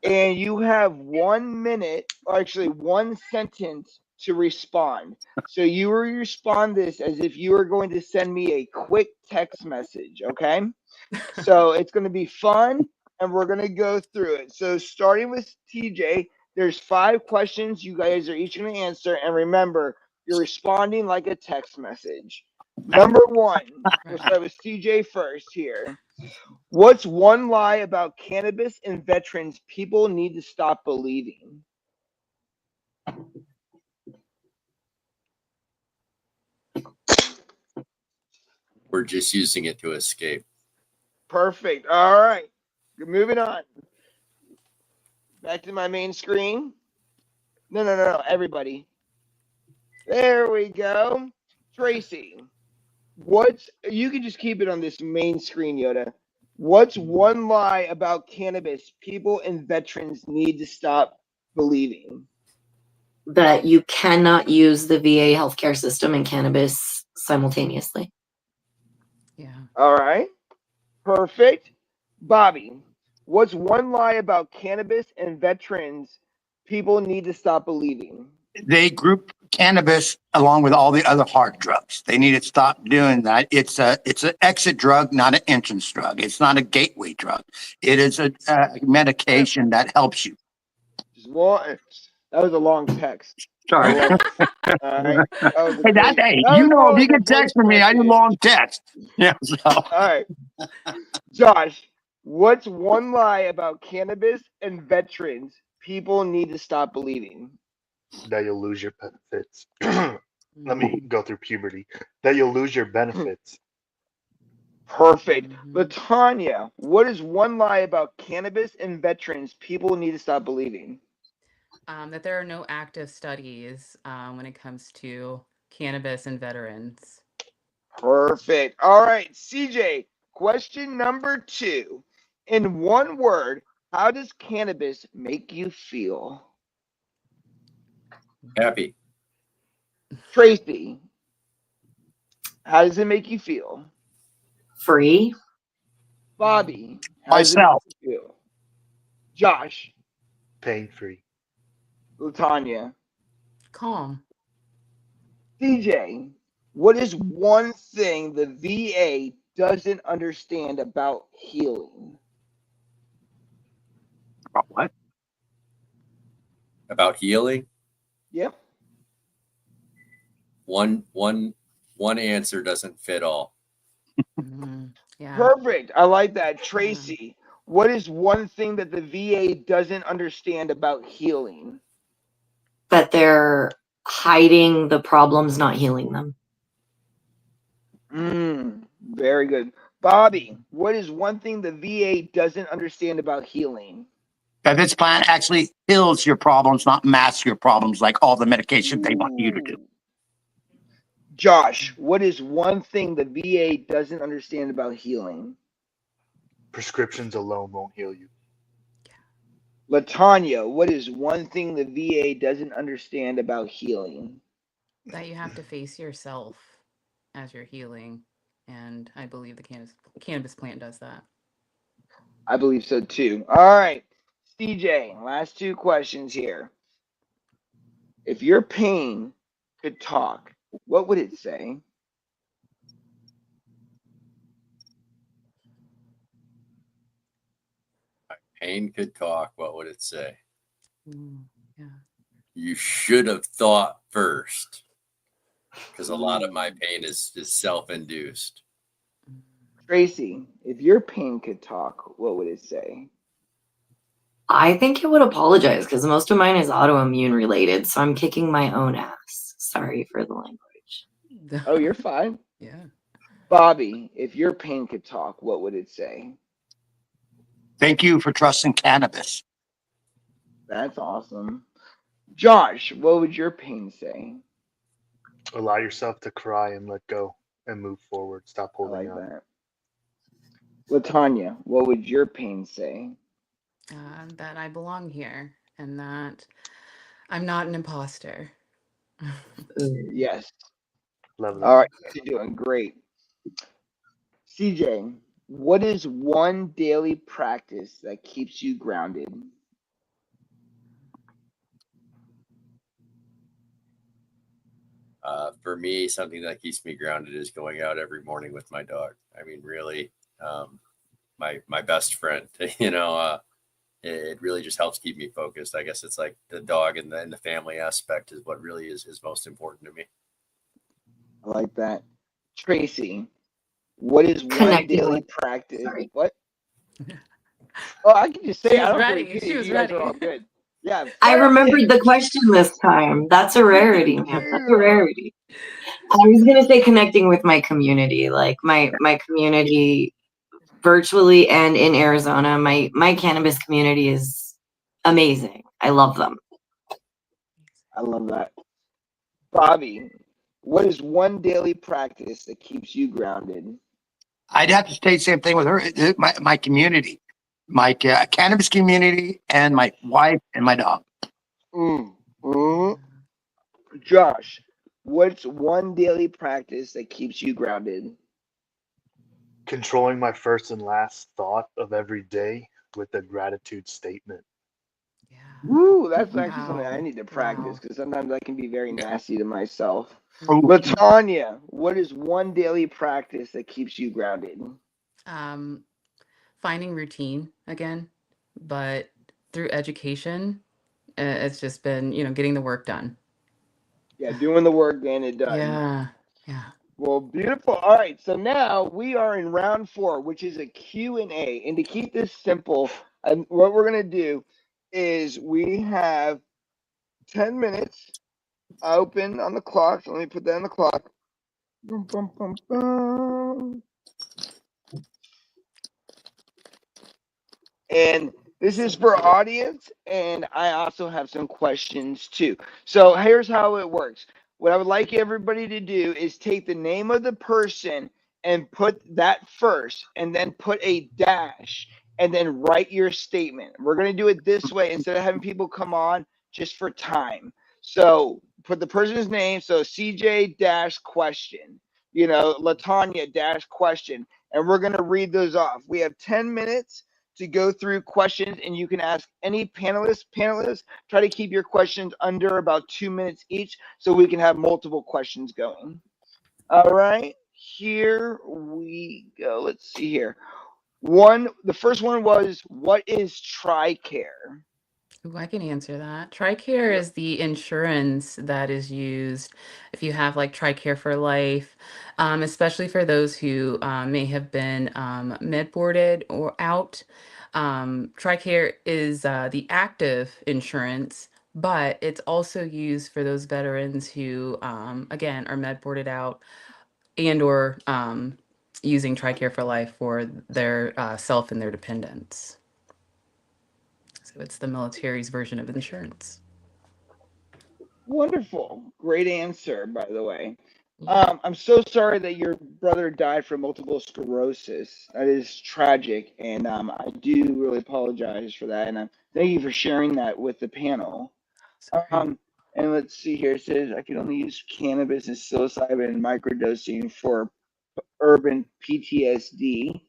Speaker 1: and you have 1 minute, or actually 1 sentence to respond. So you will respond this as if you were going to send me a quick text message, okay? So it's going to be fun, and we're going to go through it. So starting with TJ, there's 5 questions you guys are each going to answer, and remember, you're responding like a text message. Number 1, we'll start with CJ first here. What's one lie about cannabis and veterans people need to stop believing?
Speaker 2: We're just using it to escape.
Speaker 1: Perfect. All right. Moving on. Back to my main screen. No. Everybody. There we go. Tracy, you can just keep it on this main screen, Yoda. What's one lie about cannabis people and veterans need to stop believing?
Speaker 6: That you cannot use the VA healthcare system and cannabis simultaneously.
Speaker 5: Yeah.
Speaker 1: All right. Perfect. Bobby, what's one lie about cannabis and veterans people need to stop believing?
Speaker 3: They group cannabis along with all the other hard drugs. They need to stop doing that. It's an exit drug, not an entrance drug. It's not a gateway drug. It is a medication that helps you.
Speaker 1: That was a long text.
Speaker 3: Sorry.
Speaker 1: I love it. All right.
Speaker 3: Hey,
Speaker 1: That
Speaker 3: you
Speaker 1: was
Speaker 3: know,
Speaker 1: more
Speaker 3: if
Speaker 1: like
Speaker 3: you
Speaker 1: a
Speaker 3: can text
Speaker 1: voice
Speaker 3: from me, I do
Speaker 1: message.
Speaker 3: long text. Yeah. So
Speaker 1: All right. Josh, what's one lie about cannabis and veterans people need to stop believing?
Speaker 4: That you'll lose your benefits. Let me go through puberty. That you'll lose your benefits.
Speaker 1: Perfect.
Speaker 5: Mhm.
Speaker 1: Latanya, what is one lie about cannabis and veterans people need to stop believing?
Speaker 5: That there are no active studies when it comes to cannabis and veterans.
Speaker 1: Perfect. All right, CJ, question number 2. In one word, how does cannabis make you feel?
Speaker 2: Happy.
Speaker 1: Tracy, How does it make you feel?
Speaker 6: Free.
Speaker 1: Bobby, how does it make
Speaker 3: Myself.
Speaker 1: you feel? Josh,
Speaker 4: Pain free.
Speaker 1: Latanya,
Speaker 5: Calm.
Speaker 1: DJ, what is one thing the VA doesn't understand about healing?
Speaker 3: About what?
Speaker 2: About healing,
Speaker 1: Yep.
Speaker 2: one answer doesn't fit all.
Speaker 5: Yeah.
Speaker 1: Perfect. I like that.
Speaker 5: Yeah.
Speaker 1: Tracy, what is one thing that the VA doesn't understand about healing?
Speaker 6: That they're hiding the problems, not healing them.
Speaker 1: Very good. Bobby, what is one thing the VA doesn't understand about healing?
Speaker 3: That this plant actually heals your problems, not masks your problems like all the medication they want you to do.
Speaker 1: Ooh. Josh, what is one thing the VA doesn't understand about healing?
Speaker 4: Prescriptions alone won't heal you.
Speaker 1: Latanya, what is one thing the VA doesn't understand about healing?
Speaker 5: That you have to face yourself as you're healing. And I believe the cannabis plant does that.
Speaker 1: I believe so too. All right. CJ, last two questions here. If your pain could talk, what would it say?
Speaker 2: Pain could talk. What would it say?
Speaker 5: Yeah.
Speaker 2: You should have thought first, because a lot of my pain is self-induced.
Speaker 1: Tracy, if your pain could talk, what would it say?
Speaker 6: I think it would apologize because most of mine is autoimmune related. So I'm kicking my own ass. Sorry for the language.
Speaker 1: Oh, you're fine.
Speaker 5: Yeah.
Speaker 1: Bobby, if your pain could talk, what would it say?
Speaker 3: Thank you for trusting cannabis.
Speaker 1: That's awesome. Josh, what would your pain say?
Speaker 4: Allow yourself to cry and let go and move forward. Stop
Speaker 1: I
Speaker 4: holding
Speaker 1: like
Speaker 4: on.
Speaker 1: that. Latanya, what would your pain say?
Speaker 5: That I belong here and that I'm not an imposter.
Speaker 1: Yes.
Speaker 4: Love that.
Speaker 1: All right, you're doing great. CJ, what is one daily practice that keeps you grounded?
Speaker 2: For me, something that keeps me grounded is going out every morning with my dog. I mean, really, my best friend. It really just helps keep me focused. I guess it's like the dog and the family aspect is what really is most important to me.
Speaker 1: I like that. Tracy, what is one
Speaker 6: Connecting
Speaker 1: daily
Speaker 6: with.
Speaker 1: practice?
Speaker 6: Sorry.
Speaker 1: What? Oh, I can just say
Speaker 5: She
Speaker 1: it. I
Speaker 5: was
Speaker 1: don't have to
Speaker 5: ready.
Speaker 1: repeat
Speaker 5: She
Speaker 1: it.
Speaker 5: was
Speaker 1: You guys are all
Speaker 5: ready.
Speaker 1: good. Yeah.
Speaker 6: I
Speaker 1: fire away.
Speaker 6: remembered the question this time. That's a rarity, man. That's a rarity. I was gonna say connecting with my community, like my community virtually and in Arizona. My cannabis community is amazing. I love them.
Speaker 1: I love that. Bobby, what is one daily practice that keeps you grounded?
Speaker 3: I'd have to say the same thing with her. My community, my cannabis community, and my wife and my dog.
Speaker 1: Mm. Josh, what's one daily practice that keeps you grounded?
Speaker 4: Controlling my first and last thought of every day with a gratitude statement.
Speaker 5: Yeah.
Speaker 1: Woo, that's actually something I
Speaker 5: Wow.
Speaker 1: need to practice
Speaker 5: Wow.
Speaker 1: because sometimes I can be very
Speaker 2: Yeah.
Speaker 1: nasty to myself.
Speaker 3: Oh,
Speaker 1: Latanya, what is one daily practice that keeps you grounded?
Speaker 5: Finding routine again, but through education, it's just been, getting the work done.
Speaker 1: Yeah, doing the work, getting it done.
Speaker 5: Yeah. Yeah.
Speaker 1: Well, beautiful. All right, so now we are in round 4, which is a Q&A. And to keep this simple, what we're going to do is we have 10 minutes open on the clock. So let me put that on the clock. Bum, bum, bum, bum. And this is for audience, and I also have some questions too. So here's how it works. What I would like everybody to do is take the name of the person and put that first, and then put a dash, and then write your statement. We're going to do it this way instead of having people come on just for time. So put the person's name, so CJ dash question. Latanya dash question, and we're going to read those off. We have 10 minutes to go through questions, and you can ask any panelists. Try to keep your questions under about 2 minutes each so we can have multiple questions going. All right, here we go. Let's see here. The first one was, what is TRICARE?
Speaker 5: Ooh, I can answer that. TRICARE is the insurance that is used if you have like TRICARE for life, especially for those who may have been med boarded or out. TRICARE is the active insurance, but it's also used for those veterans who, again, are med boarded out and or using TRICARE for life for their self and their dependents. So it's the military's version of insurance.
Speaker 1: Wonderful. Great answer, by the way.
Speaker 5: Yeah.
Speaker 1: I'm so sorry that your brother died from multiple sclerosis. That is tragic, and I do really apologize for that. And thank you for sharing that with the panel.
Speaker 5: Sorry.
Speaker 1: And let's see here. It says I can only use cannabis and psilocybin microdosing for urban PTSD.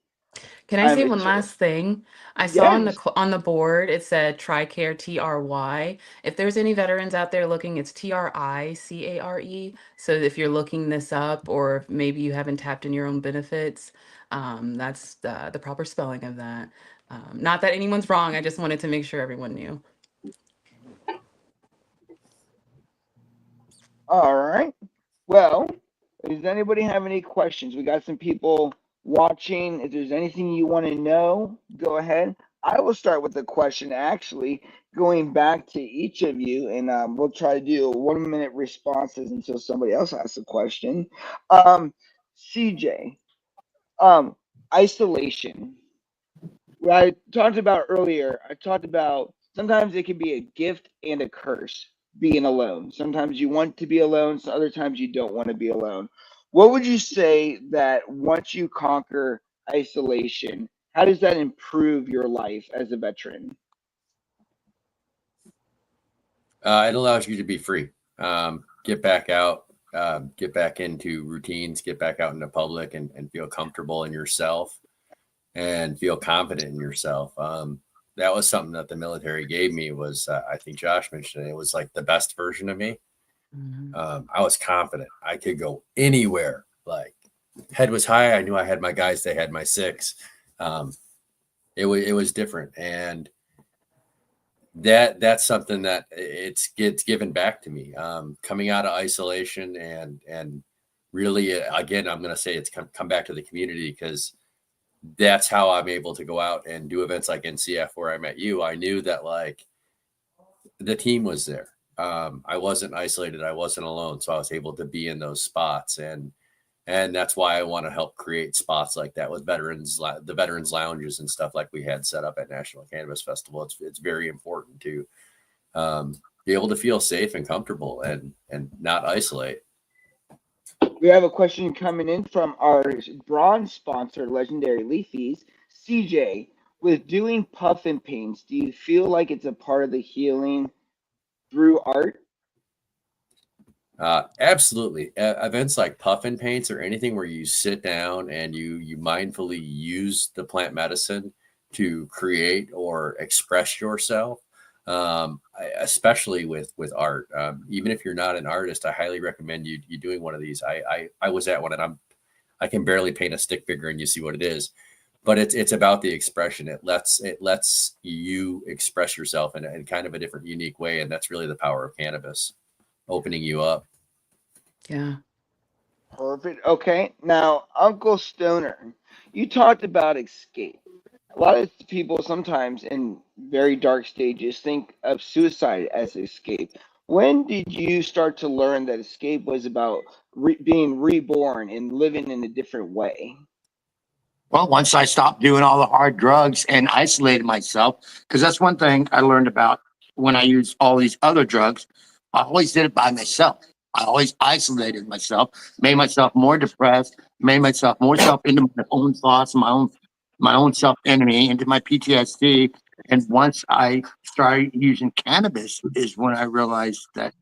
Speaker 5: Can I say one last thing? I saw on
Speaker 1: Yes.
Speaker 5: on the board it said TRICARE, TRY. If there's any veterans out there looking, it's TRICARE. So if you're looking this up, or if maybe you haven't tapped in your own benefits, that's the proper spelling of that. Not that anyone's wrong. I just wanted to make sure everyone knew.
Speaker 1: All right. Well, does anybody have any questions? We got some people watching. If there's anything you want to know, go ahead. I will start with a question, actually, going back to each of you, and we'll try to do 1 minute responses until somebody else asks a question. CJ, isolation. What I talked about earlier, I talked about sometimes it can be a gift and a curse being alone. Sometimes you want to be alone, so other times you don't want to be alone. What would you say that once you conquer isolation, how does that improve your life as a veteran?
Speaker 2: It allows you to be free, get back out, get back into routines, get back out into public and feel comfortable in yourself and feel confident in yourself. That was something that the military gave me was, I think Josh mentioned it was like the best version of me. I was confident. I could go anywhere. Like head was high. I knew I had my guys. They had my six. It was different. And that's something that gets given back to me, coming out of isolation and really, again, I'm going to say it's come back to the community, because that's how I'm able to go out and do events like NCF where I met you. I knew that like the team was there. I wasn't isolated. I wasn't alone. So I was able to be in those spots. And that's why I want to help create spots like that with the veterans lounges and stuff like we had set up at National Cannabis Festival. It's very important to be able to feel safe and comfortable and not isolate.
Speaker 1: We have a question coming in from our bronze sponsor, Legendary Leafies. CJ, with doing puff and paints, do you feel like it's a part of the healing through art?
Speaker 2: Absolutely. Events like puff and paints or anything where you sit down and you mindfully use the plant medicine to create or express yourself, especially with art. Even if you're not an artist, I highly recommend you doing one of these. I was at one, and I can barely paint a stick figure and you see what it is, but it's about the expression. It lets you express yourself in kind of a different, unique way. And that's really the power of cannabis, opening you up.
Speaker 5: Yeah.
Speaker 1: Perfect. Okay. Now, Uncle Stoner, you talked about escape. A lot of people sometimes in very dark stages think of suicide as escape. When did you start to learn that escape was about being reborn and living in a different way?
Speaker 3: Well, once I stopped doing all the hard drugs and isolated myself, because that's one thing I learned about when I used all these other drugs. I always did it by myself. I always isolated myself, made myself more depressed, made myself more self into my own thoughts, my own self enemy, into my PTSD. And once I started using cannabis is when I realized that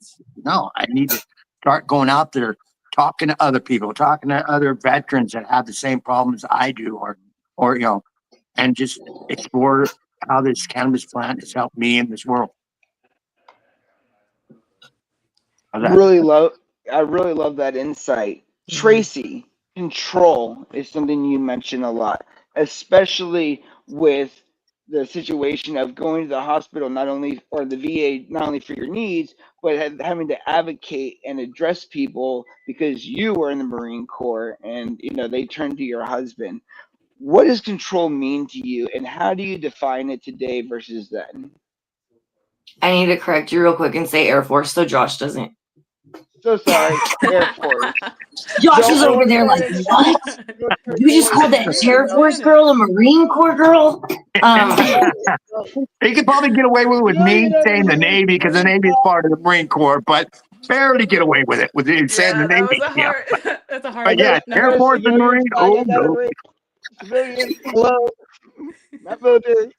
Speaker 3: no, I need to start going out there talking to other people, talking to other veterans that have the same problems I do, or and just explore how this cannabis plant has helped me in this world. How's that?
Speaker 1: I really love that insight.
Speaker 5: Mhm.
Speaker 1: Tracy, control is something you mention a lot, especially with the situation of going to the hospital, not only or the VA, not only for your needs, but having to advocate and address people because you were in the Marine Corps and they turned to your husband. What does control mean to you, and how do you define it today versus then?
Speaker 6: I need to correct you real quick and say Air Force so Josh doesn't.
Speaker 1: So sorry, Air Force.
Speaker 6: Josh is
Speaker 1: I
Speaker 6: over
Speaker 1: want
Speaker 6: there like,
Speaker 1: to
Speaker 6: what? You just called that Air Force girl a Marine Corps girl?
Speaker 3: He could probably get away with me saying the Navy because the Navy is part of the Marine Corps, but barely get away with it saying the
Speaker 5: Yeah, that was
Speaker 3: Navy.
Speaker 5: a hard. That's a hard.
Speaker 3: But yeah, Air
Speaker 5: No.
Speaker 3: Force and Marine. Oh no.
Speaker 1: Civilian, hello, not military.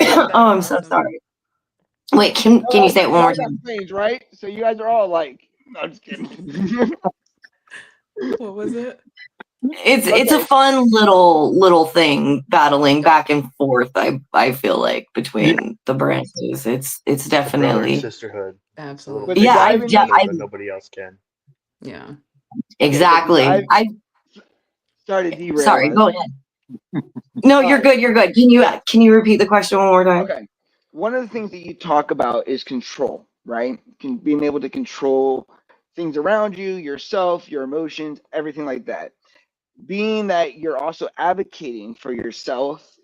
Speaker 6: Oh, I'm so sorry. Wait, can you say it one more time?
Speaker 1: Planes, right? So you guys are all like, no, I'm just kidding.
Speaker 5: What was it?
Speaker 6: It's a fun little thing battling back and forth. I feel like between the branches, it's
Speaker 4: Brother
Speaker 6: definitely
Speaker 4: sisterhood.
Speaker 5: Absolutely.
Speaker 6: Yeah,
Speaker 4: but nobody else can.
Speaker 5: Yeah.
Speaker 6: Exactly.
Speaker 1: Sorry to derail.
Speaker 6: Sorry, go ahead. No, you're good. You're good. Can you repeat the question one more time?
Speaker 1: Okay. One of the things that you talk about is control, right? Being able to control things around you, yourself, your emotions, everything like that. Being that you're also advocating for yourself,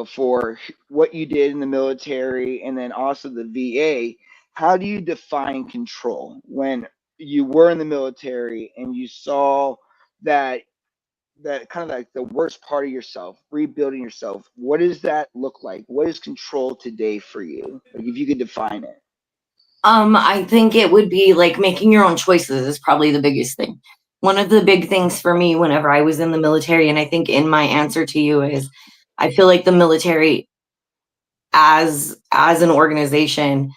Speaker 1: for what you did in the military and then also the VA, how do you define control when you were in the military and you saw that kind of like the worst part of yourself, rebuilding yourself? What does that look like? What is control today for you? Like if you could define it.
Speaker 6: I think it would be like making your own choices is probably the biggest thing. One of the big things for me whenever I was in the military, and I think in my answer to you is, I feel like the military as an organization,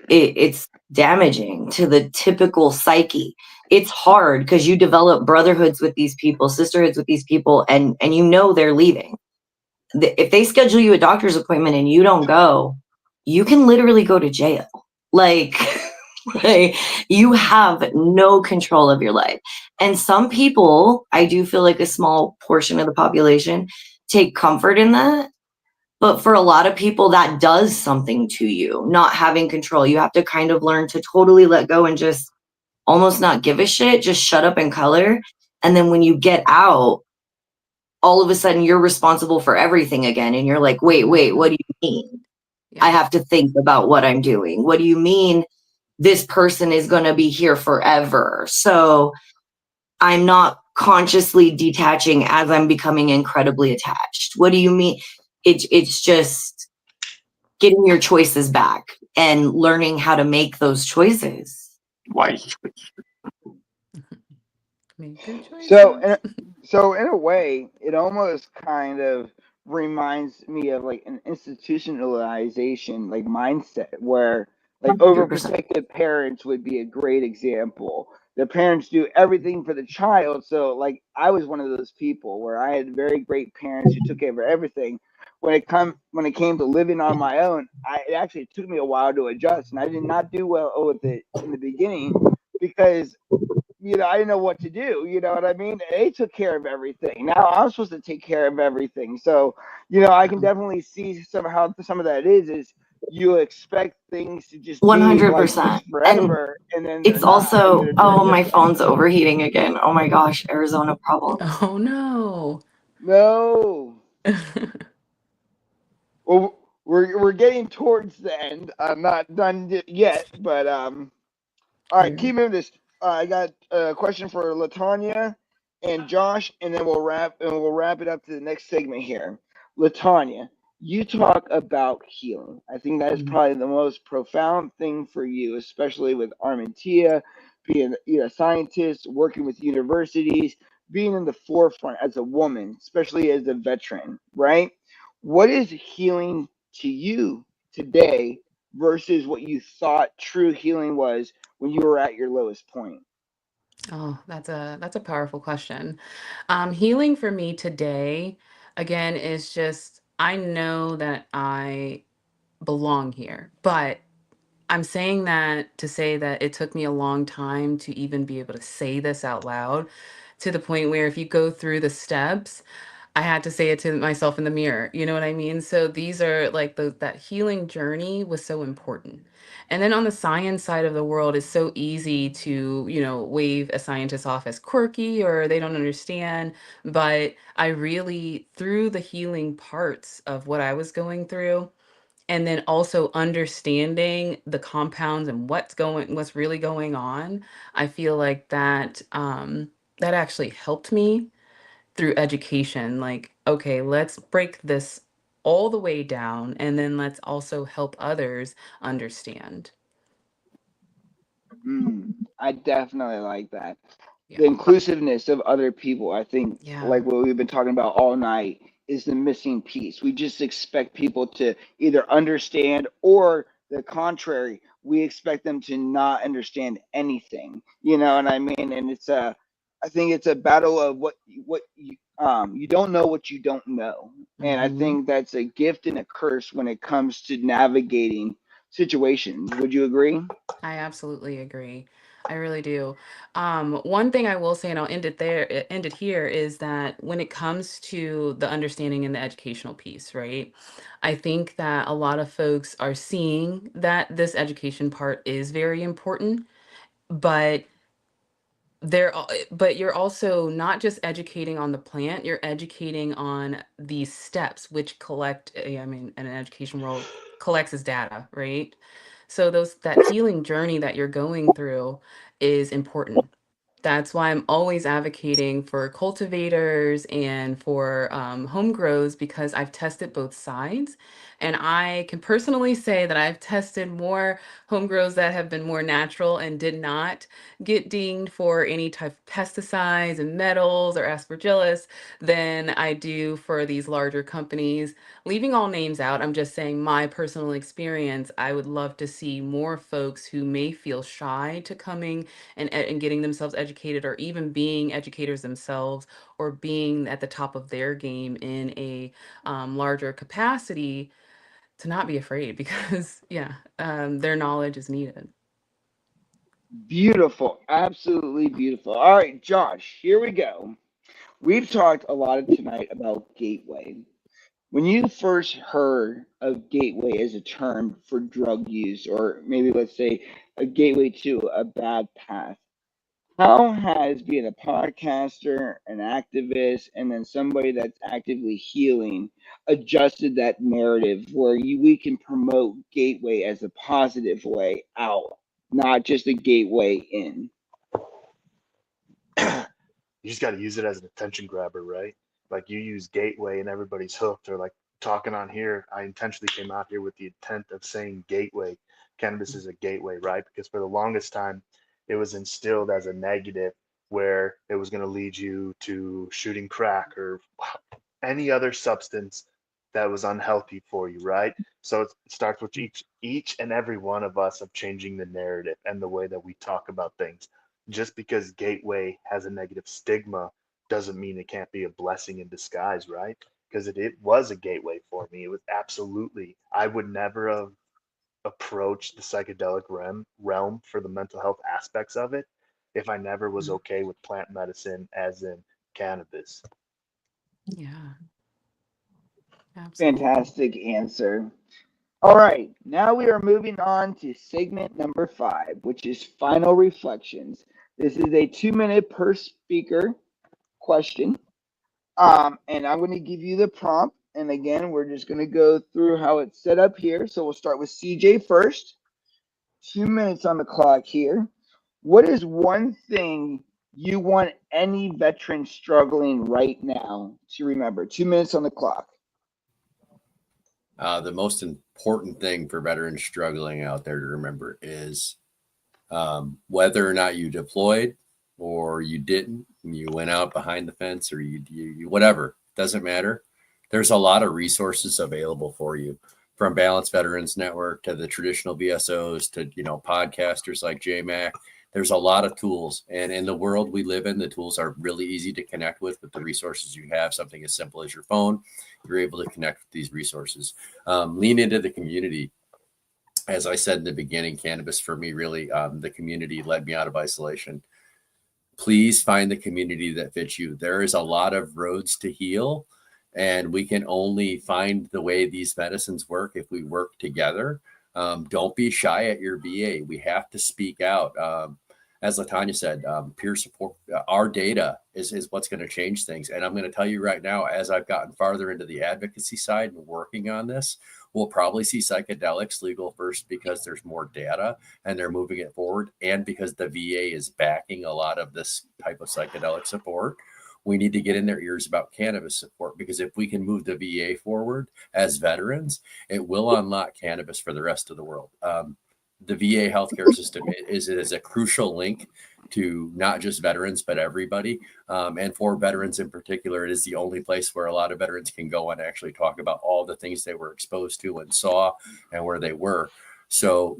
Speaker 6: it's damaging to the typical psyche. It's hard because you develop brotherhoods with these people, sisterhoods with these people, and they're leaving. If they schedule you a doctor's appointment and you don't go, you can literally go to jail. Like, like you have no control of your life. And some people, I do feel like a small portion of the population take comfort in that. But for a lot of people, that does something to you, not having control. You have to kind of learn to totally let go and just almost not give a shit, just shut up and color. And then when you get out, all of a sudden you're responsible for everything again. And you're like, wait, what do you mean? Yeah. I have to think about what I'm doing. What do you mean this person is going to be here forever? So I'm not consciously detaching as I'm becoming incredibly attached. What do you mean? It's just getting your choices back and learning how to make those choices.
Speaker 3: Wise.
Speaker 5: Make good choices.
Speaker 1: So in a way, it almost kind of reminds me of like an institutionalization like mindset where like
Speaker 6: 100%.
Speaker 1: overprotective parents would be a great example. The parents do everything for the child. So like I was one of those people where I had very great parents who took care of everything. When it came to living on my own, it actually took me a while to adjust, and I did not do well with it in the beginning because I didn't know what to do. You know what I mean? They took care of everything. Now I'm supposed to take care of everything. So, I can definitely see how some of that is you expect things to just
Speaker 6: 100%.
Speaker 1: be like forever, and then
Speaker 6: it's also, my phone's overheating again. Oh my gosh, Arizona problem.
Speaker 5: Oh no.
Speaker 1: No. Well, we're getting towards the end. I'm not done yet, but all right, keep moving this. I got a question for Latanya and Josh, and then we'll wrap it up to the next segment here. Latanya, you talk about healing. I think that is probably the most profound thing for you, especially with Armentia, being a scientist, working with universities, being in the forefront as a woman, especially as a veteran, right? What is healing to you today versus what you thought true healing was when you were at your lowest point?
Speaker 5: Oh, that's a powerful question. Healing for me today, again, is just I know that I belong here, but I'm saying that to say that it took me a long time to even be able to say this out loud, to the point where if you go through the steps, I had to say it to myself in the mirror. You know what I mean? So these are like that healing journey was so important. And then on the science side of the world, it's so easy to, wave a scientist off as quirky or they don't understand. But I really, through the healing parts of what I was going through, and then also understanding the compounds and what's really going on, I feel like that actually helped me through education. Like, okay, let's break this all the way down, and then let's also help others understand.
Speaker 1: I definitely like that.
Speaker 5: Yeah.
Speaker 1: The inclusiveness of other people, I think,
Speaker 5: Yeah.
Speaker 1: like what we've been talking about all night, is the missing piece. We just expect people to either understand or the contrary. We expect them to not understand anything. You know what I mean? And I think it's a battle of you don't know what you don't know. And I
Speaker 5: Hmm.
Speaker 1: think that's a gift and a curse when it comes to navigating situations. Would you agree?
Speaker 5: I absolutely agree. I really do. One thing I will say, and I'll end it here, is that when it comes to the understanding and the educational piece, right? I think that a lot of folks are seeing that this education part is very important, but but you're also not just educating on the plant, you're educating on these steps which I mean, in an education world, collects as data, right? So that healing journey that you're going through is important. That's why I'm always advocating for cultivators and for home grows, because I've tested both sides. And I can personally say that I've tested more home grows that have been more natural and did not get dinged for any type of pesticides and metals or aspergillus than I do for these larger companies. Leaving all names out, I'm just saying my personal experience. I would love to see more folks who may feel shy to coming and getting themselves educated, or even being educators themselves, or being at the top of their game in a larger capacity, to not be afraid because yeah, their knowledge is needed.
Speaker 1: Beautiful. Absolutely beautiful. All right, Josh, here we go. We've talked a lot tonight about gateway. When you first heard of gateway as a term for drug use, or maybe let's say a gateway to a bad path, how has being a podcaster, an activist, and then somebody that's actively healing adjusted that narrative where we can promote gateway as a positive way out, not just a gateway in?
Speaker 4: You just got to use it as an attention grabber, right? Like you use gateway and everybody's hooked, or like talking on here. I intentionally came out here with the intent of saying gateway. Cannabis is a gateway, right? Because for the longest time, it was instilled as a negative where it was going to lead you to shooting crack or any other substance that was unhealthy for you, right? So it starts with each and every one of us of changing the narrative and the way that we talk about things. Just because gateway has a negative stigma doesn't mean it can't be a blessing in disguise, right? Because it was a gateway for me. It was absolutely, I would never have approached the psychedelic realm for the mental health aspects of it if I never was
Speaker 5: Mm.
Speaker 4: okay with plant medicine, as in cannabis.
Speaker 5: Yeah, absolutely.
Speaker 1: Fantastic answer. All right, now we are moving on to segment number 5, which is final reflections. This is a 2 minute per speaker question. And I'm going to give you the prompt. And again, we're just going to go through how it's set up here. So we'll start with CJ first. 2 minutes on the clock here. What is one thing you want any veteran struggling right now to remember? 2 minutes on the clock.
Speaker 2: The most important thing for veterans struggling out there to remember is whether or not you deployed or you didn't, you went out behind the fence, or you whatever, doesn't matter. There's a lot of resources available for you, from Balanced Veterans Network to the traditional VSOs to podcasters like JMac. There's a lot of tools, and in the world we live in, the tools are really easy to connect with the resources you have. Something as simple as your phone, you're able to connect with these resources. Lean into the community. As I said in the beginning, cannabis for me, really, the community led me out of isolation. Please find the community that fits you. There is a lot of roads to heal, and we can only find the way these medicines work if we work together. Don't be shy at your VA. We have to speak out. As LaTanya said, peer support, our data is what's going to change things. And I'm going to tell you right now, as I've gotten farther into the advocacy side and working on this, we'll probably see psychedelics legal first because there's more data and they're moving it forward. And because the VA is backing a lot of this type of psychedelic support, we need to get in their ears about cannabis support, because if we can move the VA forward as veterans, it will unlock cannabis for the rest of the world. The VA healthcare system is a crucial link to not just veterans, but everybody. And for veterans in particular, it is the only place where a lot of veterans can go and actually talk about all the things they were exposed to and saw and where they were. So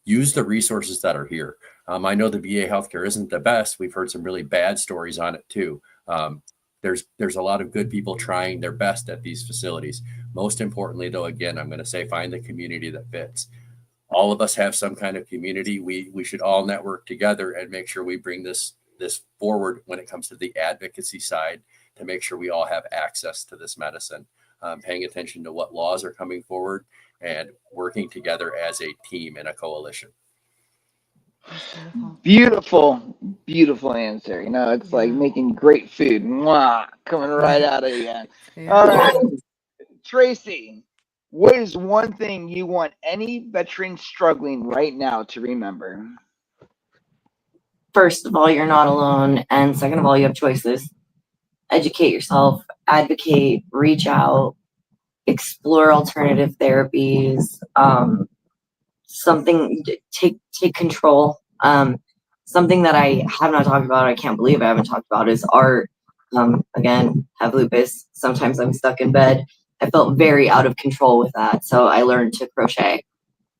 Speaker 2: use the resources that are here. I know the VA healthcare isn't the best. We've heard some really bad stories on it too. There's a lot of good people trying their best at these facilities. Most importantly, though, again, I'm going to say find the community that fits. All of us have some kind of community. We should all network together and make sure we bring this forward when it comes to the advocacy side, to make sure we all have access to this medicine, paying attention to what laws are coming forward and working together as a team in a coalition.
Speaker 1: Beautiful, beautiful answer. You know, it's like making great food. Mwah, coming right out of you. All right, Tracy, what is one thing you want any veteran struggling right now to remember?
Speaker 6: First of all, you're not alone. And second of all, you have choices. Educate yourself, advocate, reach out, explore alternative therapies. Take control. Something that I have not talked about, I can't believe I haven't talked about, is art. Again, have lupus. Sometimes I'm stuck in bed. I felt very out of control with that. So I learned to crochet.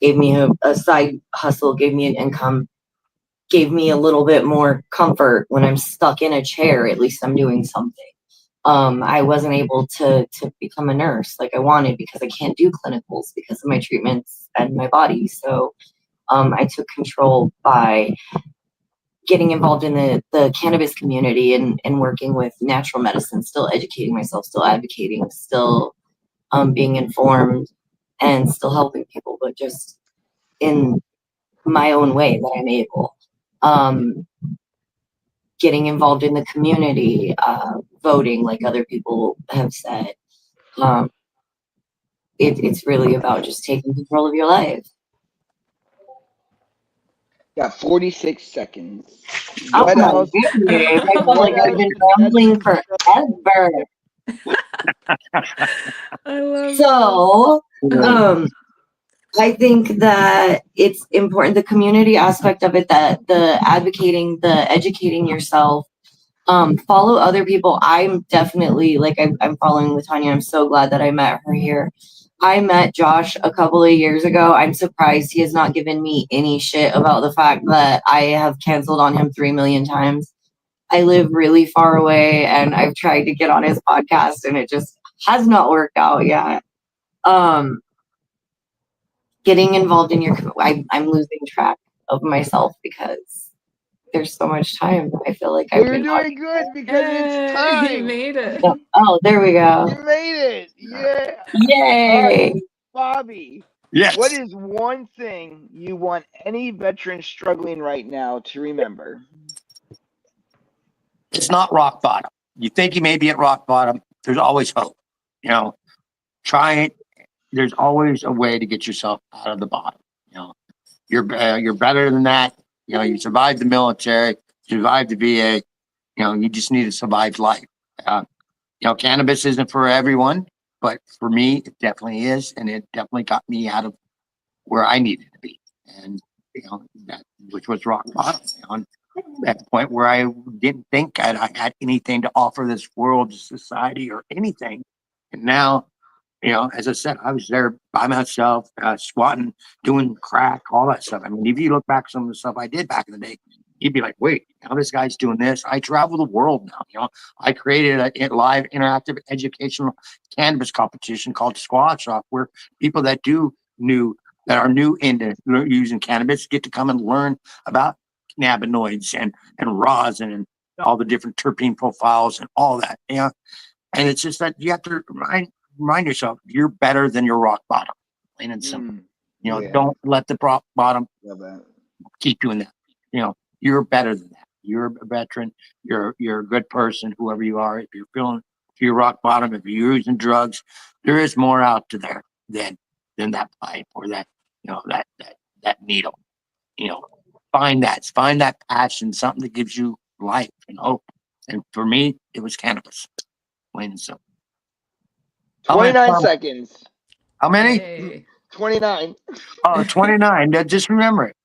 Speaker 6: Gave me a side hustle, gave me an income, gave me a little bit more comfort when I'm stuck in a chair. At least I'm doing something. I wasn't able to become a nurse like I wanted because I can't do clinicals because of my treatments and my body. So I took control by getting involved in the cannabis community and working with natural medicine, still educating myself, still advocating, still being informed, and still helping people, but just in my own way that I'm able. Getting involved in the community, voting, like other people have said. It's really about just taking control of your life.
Speaker 1: Got 46 seconds.
Speaker 6: Oh
Speaker 1: What
Speaker 6: my
Speaker 1: else?
Speaker 6: goodness. I feel like I've been rambling forever.
Speaker 5: I love
Speaker 6: So, I think that it's important, the community aspect of it, that the advocating, the educating yourself, follow other people. I'm definitely, like, I'm following LaTanya. I'm so glad that I met her here. I met Josh a couple of years ago. I'm surprised he has not given me any shit about the fact that I have canceled on him 3 million times. I live really far away and I've tried to get on his podcast and it just has not worked out yet. Getting involved in your, I'm losing track of myself because there's so much time. I feel like I've been
Speaker 1: doing good because it's time.
Speaker 5: You made it.
Speaker 6: Oh, there we go.
Speaker 1: You made it. Yeah.
Speaker 6: Yay.
Speaker 1: Bobby.
Speaker 3: Yes.
Speaker 1: What is one thing you want any veteran struggling right now to remember?
Speaker 3: It's not rock bottom. You think you may be at rock bottom. There's always hope. You know, try it. There's always a way to get yourself out of the bottom. You know, you're better than that. You know, you survived the military, survived the VA. You know, you just need to survive life. You know, cannabis isn't for everyone, but for me, it definitely is, and it definitely got me out of where I needed to be, and you know, that which was rock bottom. You know, at the point where I didn't think I had anything to offer this world, society, or anything, and now, you know, as I said, I was there by myself, squatting, doing crack, all that stuff. I mean, if you look back some of the stuff I did back in the day, You'd be like, wait, now this guy's doing this. I travel the world now. I created a live interactive educational cannabis competition called Squash Off, where people that are new into using cannabis get to come and learn about cannabinoids and rosin and all the different terpene profiles and all that. And it's just that you have to remind yourself you're better than your rock bottom, plain and simple. Don't let the rock bottom keep doing that. You're better than that. You're a veteran. You're a good person, whoever you are. If you're feeling your rock bottom, if you're using drugs, there is more out to there than that pipe or that that needle. Find that passion, something that gives you life and hope. And for me, it was cannabis. Plain and simple.
Speaker 1: 29 seconds.
Speaker 3: How many?
Speaker 5: Hey.
Speaker 1: 29.
Speaker 3: Oh, 29. Just remember it.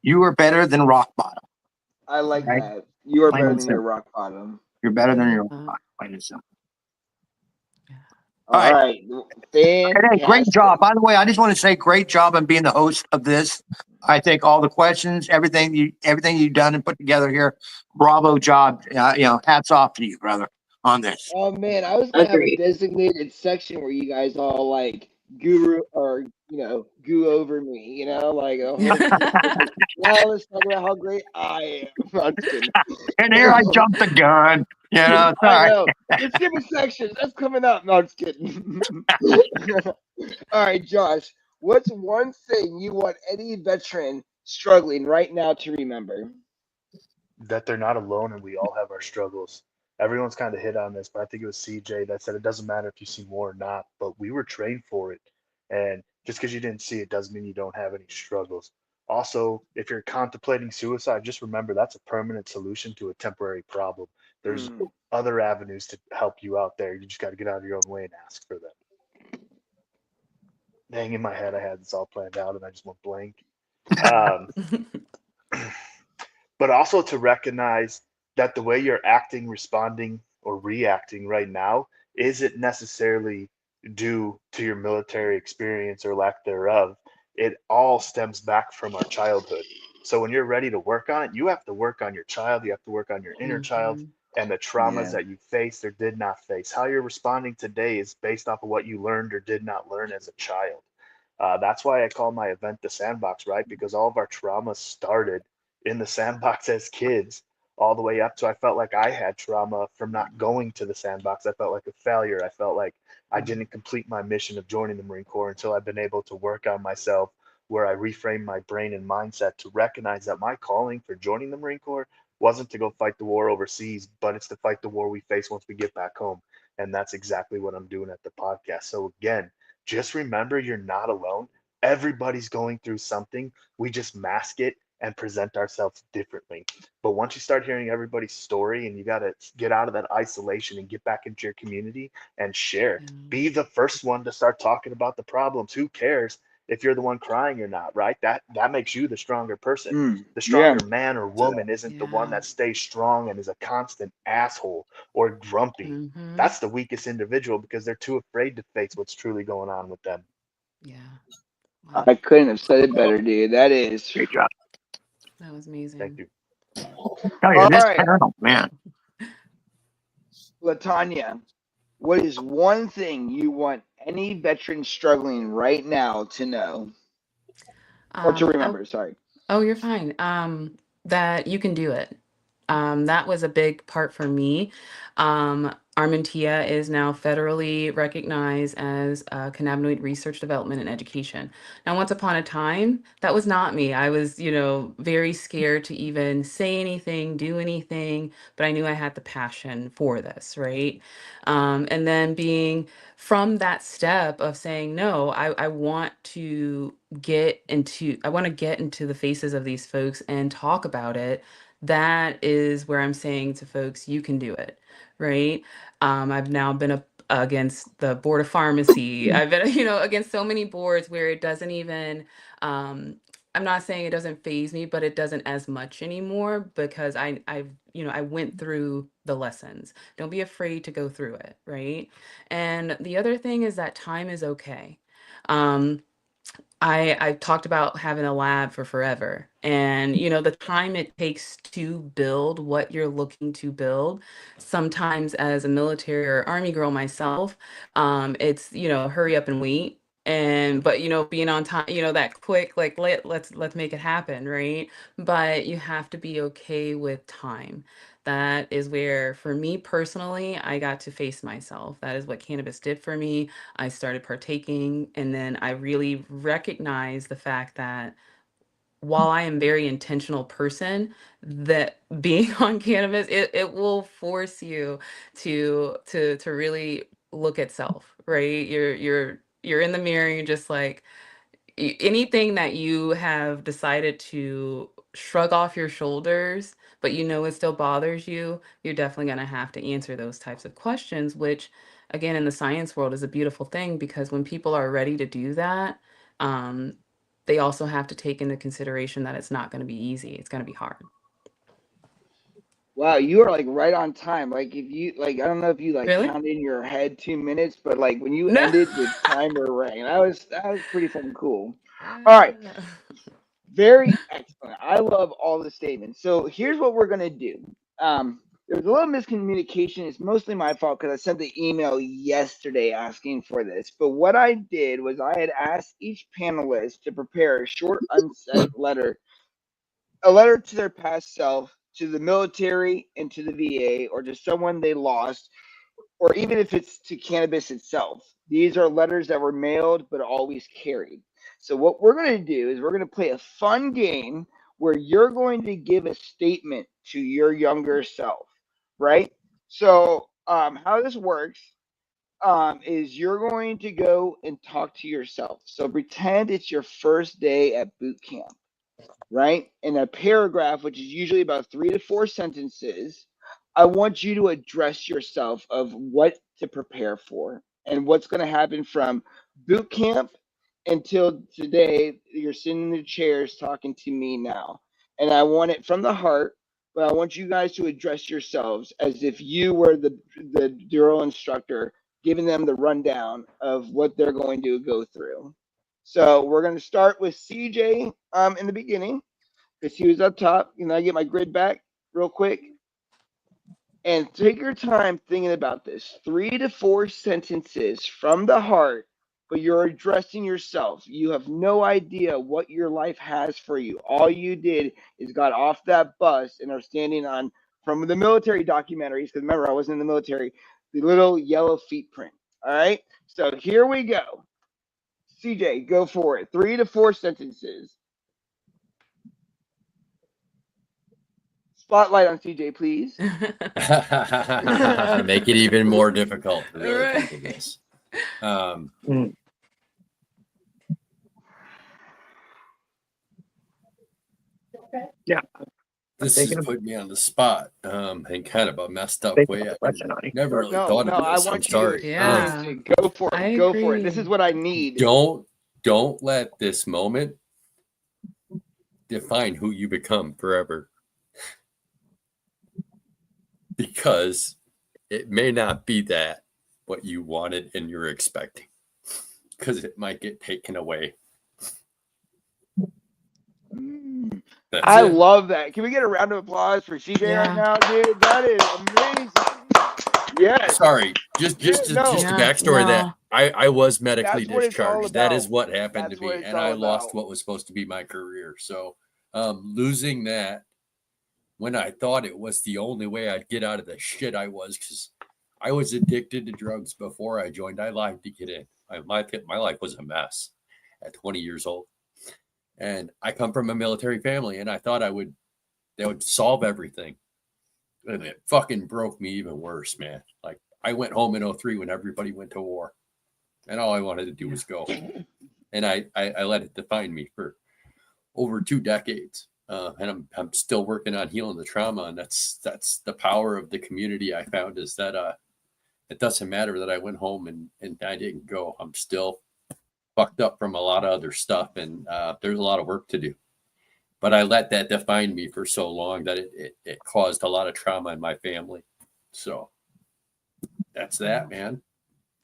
Speaker 3: You are better than rock bottom.
Speaker 1: I like that. You are better than your rock bottom.
Speaker 3: You're better than your rock bottom. Plain and simple.
Speaker 1: All right.
Speaker 3: Hey, great job. By the way, I just want to say great job on being the host of this. I think all the questions, everything you've done and put together here, bravo job. Hats off to you, brother, on this.
Speaker 1: Oh man, I was gonna have a designated section where you guys all like guru or goo over me, like a whole now let's talk about how great I am. I'm just kidding.
Speaker 3: And here I jumped the gun. Sorry.
Speaker 1: I know. It's different sections. That's coming up. No, I'm just kidding. All right, Josh. What's one thing you want any veteran struggling right now to remember?
Speaker 4: That they're not alone and we all have our struggles. Everyone's kind of hit on this, but I think it was CJ that said it doesn't matter if you see more or not, but we were trained for it. And just because you didn't see it doesn't mean you don't have any struggles. Also, if you're contemplating suicide, just remember that's a permanent solution to a temporary problem. There's other avenues to help you out there. You just got to get out of your own way and ask for them. Dang, in my head, I had this all planned out and I just went blank. But also to recognize that the way you're acting, responding, or reacting right now isn't necessarily due to your military experience or lack thereof. It all stems back from our childhood. So when you're ready to work on it, you have to work on your child, you have to work on your inner child and the traumas that you faced or did not face. How you're responding today is based off of what you learned or did not learn as a child. That's why I call my event the sandbox, right? Because all of our traumas started in the sandbox as kids all the way up. So I felt like I had trauma from not going to the sandbox. I felt like a failure. I felt like I didn't complete my mission of joining the Marine Corps until I've been able to work on myself, where I reframed my brain and mindset to recognize that my calling for joining the Marine Corps wasn't to go fight the war overseas, but it's to fight the war we face once we get back home. And that's exactly what I'm doing at the podcast. So again, just remember you're not alone. Everybody's going through something. We just mask it and present ourselves differently. But once you start hearing everybody's story and you got to get out of that isolation and get back into your community and share, be the first one to start talking about the problems. Who cares if you're the one crying or not, right? That makes you the stronger person. The stronger man or woman isn't the one that stays strong and is a constant asshole or grumpy. That's the weakest individual because they're too afraid to face what's truly going on with them.
Speaker 5: Yeah.
Speaker 1: Wow. I couldn't have said it better, dude. That is
Speaker 3: great job.
Speaker 5: That was amazing.
Speaker 4: Thank you.
Speaker 3: All right, man.
Speaker 1: LaTanya, what is one thing you want any veteran struggling right now to know or to remember? Sorry.
Speaker 5: Oh, you're fine. That you can do it. That was a big part for me. Armentia is now federally recognized as cannabinoid research, development, and education. Now, once upon a time, that was not me. I was, very scared to even say anything, do anything, but I knew I had the passion for this, right? And then being from that step of saying, no, I want to get into the faces of these folks and talk about it. That is where I'm saying to folks, you can do it, right? I've now been against the board of pharmacy. I've been, against so many boards where it doesn't even, I'm not saying it doesn't faze me, but it doesn't as much anymore because I went through the lessons. Don't be afraid to go through it, right? And the other thing is that time is okay. I've talked about having a lab for forever. And, the time it takes to build what you're looking to build, sometimes as a military or army girl myself, it's, hurry up and wait. But being on time, that quick, like let's make it happen, right? But you have to be okay with time. That is where, for me personally, I got to face myself. That is what cannabis did for me. I started partaking, and then I really recognized the fact that while I am a very intentional person, that being on cannabis, it will force you to really look at self, right? You're in the mirror, you're just like, anything that you have decided to shrug off your shoulders, but it still bothers you, you're definitely going to have to answer those types of questions, which, again, in the science world is a beautiful thing, because when people are ready to do that, um, they also have to take into consideration that it's not going to be easy. It's going to be hard.
Speaker 1: Wow, you are like right on time. Like if you like, I don't know if you like
Speaker 5: Really?
Speaker 1: counted in your head 2 minutes, but like when you
Speaker 5: No.
Speaker 1: ended, the timer rang. That was pretty fucking cool. All right, very excellent. I love all the statements. So here's what we're gonna do. There was a little miscommunication. It's mostly my fault because I sent the email yesterday asking for this. But what I did was I had asked each panelist to prepare a short, unsent letter, a letter to their past self, to the military, and to the VA, or to someone they lost, or even if it's to cannabis itself. These are letters that were mailed but always carried. So, what we're going to do is we're going to play a fun game where you're going to give a statement to your younger self, right? So, how this works is you're going to go and talk to yourself. So, pretend it's your first day at boot camp, right? In a paragraph, which is usually about 3 to 4 sentences, I want you to address yourself of what to prepare for and what's going to happen from boot camp until today. You're sitting in the chairs talking to me now. And I want it from the heart, but I want you guys to address yourselves as if you were the drill instructor giving them the rundown of what they're going to go through. So we're going to start with CJ in the beginning because he was up top. I get my grid back real quick. And take your time thinking about this. 3 to 4 sentences from the heart, but you're addressing yourself. You have no idea what your life has for you. All you did is got off that bus and are standing on, from the military documentaries, because remember, I wasn't in the military, the little yellow feet print. All right? So here we go. CJ, go for it. 3 to 4 sentences. Spotlight on CJ, please.
Speaker 2: Make it even more difficult to really
Speaker 5: Right.
Speaker 2: think of this.
Speaker 3: Yeah.
Speaker 2: This has put me on the spot in kind of a messed up way. I never really
Speaker 1: No,
Speaker 2: thought
Speaker 1: no,
Speaker 2: of
Speaker 1: I
Speaker 2: this. I'm
Speaker 1: want you to
Speaker 2: sorry.
Speaker 1: experience
Speaker 5: Yeah.
Speaker 1: it. Go for
Speaker 5: I
Speaker 1: it. Go for it. This
Speaker 5: agree.
Speaker 1: is what I need.
Speaker 2: Don't let this moment define who you become forever. Because it may not be that what you wanted and you're expecting. Because it might get taken away.
Speaker 1: I love that. Can we get a round of applause for CJ right
Speaker 5: Yeah.
Speaker 1: now, dude? That is amazing. Yes.
Speaker 2: Sorry, just a backstory that I was medically
Speaker 1: That's what it's all
Speaker 2: discharged. That is
Speaker 1: about.
Speaker 2: what happened
Speaker 1: That's
Speaker 2: to
Speaker 1: what
Speaker 2: me,
Speaker 1: it's
Speaker 2: and
Speaker 1: all
Speaker 2: I lost
Speaker 1: about.
Speaker 2: what was supposed to be my career. So losing that when I thought it was the only way I'd get out of the shit I was, because I was addicted to drugs before I joined. I lied to get in. My life was a mess at 20 years old. And I come from a military family, and I thought that would solve everything. And it fucking broke me even worse, man. Like, I went home in 2003 when everybody went to war, and all I wanted to do was go. And I let it define me for over 2 decades. And I'm still working on healing the trauma. And that's the power of the community I found, is that it doesn't matter that I went home and I didn't go. I'm still fucked up from a lot of other stuff, and there's a lot of work to do. But I let that define me for so long that it caused a lot of trauma in my family. So that's that, man.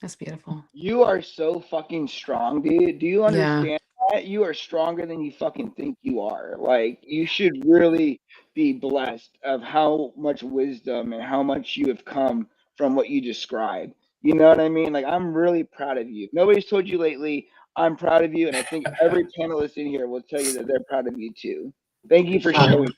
Speaker 5: That's beautiful.
Speaker 1: You are so fucking strong, dude. Do you understand that, you are stronger than you fucking think you are. Like, you should really be blessed of how much wisdom and how much you have come from what you described. You know what I mean? Like, I'm really proud of you. If nobody's told you lately, I'm proud of you, and I think every panelist in here will tell you that they're proud of you too. Thank you for showing.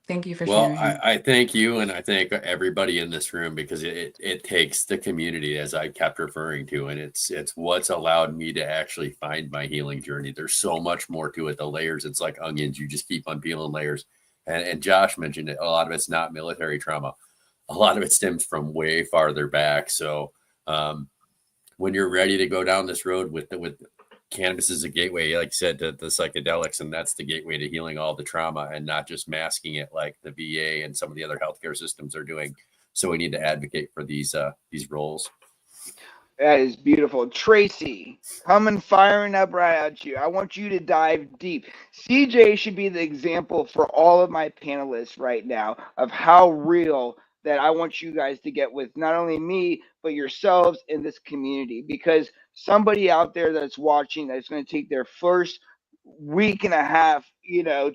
Speaker 5: Thank you for
Speaker 2: Well,
Speaker 5: sharing.
Speaker 2: I thank you, and I thank everybody in this room, because it takes the community, as I kept referring to, and it's what's allowed me to actually find my healing journey. There's so much more to it. The layers, it's like onions. You just keep on peeling layers. And Josh mentioned it. A lot of it's not military trauma. A lot of it stems from way farther back. So when you're ready to go down this road with cannabis is a gateway, like you said, to the psychedelics, and that's the gateway to healing all the trauma and not just masking it like the VA and some of the other healthcare systems are doing. So we need to advocate for these roles.
Speaker 1: That is beautiful. Tracy, coming firing up right at you. I want you to dive deep. CJ should be the example for all of my panelists right now of how real that I want you guys to get with not only me, but yourselves in this community. Because somebody out there that's watching that's going to take their first week and a half,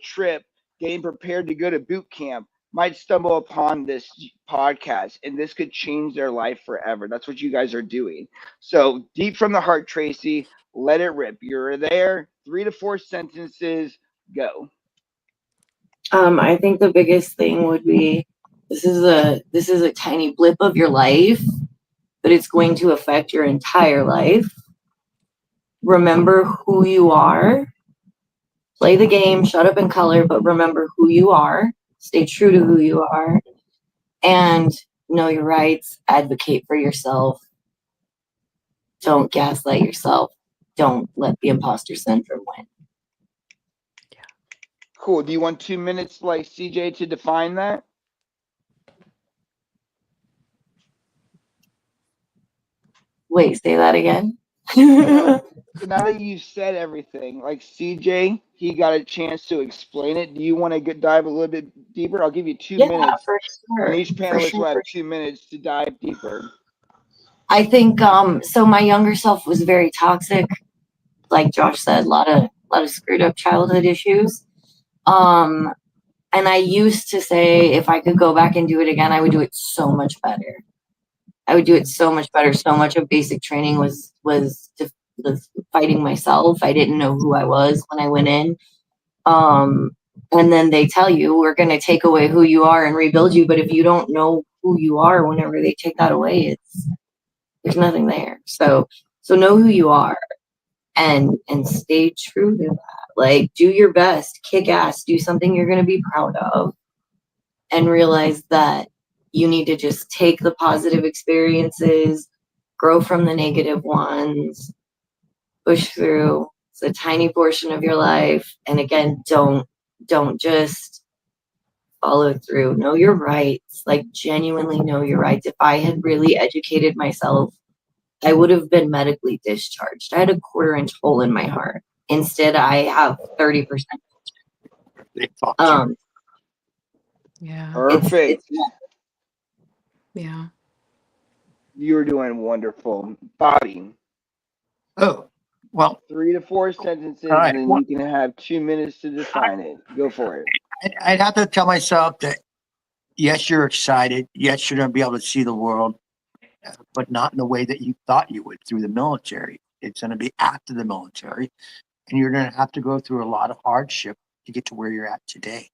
Speaker 1: trip getting prepared to go to boot camp might stumble upon this podcast, and this could change their life forever. That's what you guys are doing. So, deep from the heart, Tracy, let it rip. You're there. 3 to 4 sentences. Go.
Speaker 6: I think the biggest thing would be this is a tiny blip of your life, but it's going to affect your entire life. Remember who you are. Play the game, shut up and color, but remember who you are. Stay true to who you are, and know your rights. Advocate for yourself. Don't gaslight yourself. Don't let the imposter syndrome win.
Speaker 1: Cool. Do you want 2 minutes like CJ to define that?
Speaker 6: Wait, say that again.
Speaker 1: So now that you've said everything, like CJ, he got a chance to explain it. Do you want to dive a little bit deeper? I'll give you 2 minutes.
Speaker 6: For sure.
Speaker 1: And each panelist will have 2 minutes to dive deeper.
Speaker 6: I think so my younger self was very toxic. Like Josh said, a lot of screwed up childhood issues. And I used to say if I could go back and do it again, I would do it so much better. I would do it so much better. So much of basic training was fighting myself. I didn't know who I was when I went in. And then they tell you, we're going to take away who you are and rebuild you. But if you don't know who you are, whenever they take that away, there's nothing there. So know who you are and stay true to that. Like, do your best, kick ass, do something you're going to be proud of, and realize that you need to just take the positive experiences, grow from the negative ones, push through. It's a tiny portion of your life. And again, don't just follow through. Know your rights, like genuinely know your rights. If I had really educated myself, I would have been medically discharged. I had a 1/4-inch hole in my heart. Instead, I have 30%.
Speaker 5: Yeah.
Speaker 1: Perfect.
Speaker 5: Yeah.
Speaker 1: You're doing wonderful. Bobby.
Speaker 3: Oh, well,
Speaker 1: 3 to 4 sentences,
Speaker 3: right.
Speaker 1: and then you can have 2 minutes to define it. Go for it.
Speaker 3: I'd have to tell myself that, yes, you're excited. Yes, you're going to be able to see the world, but not in the way that you thought you would through the military. It's going to be after the military, and you're going to have to go through a lot of hardship to get to where you're at today.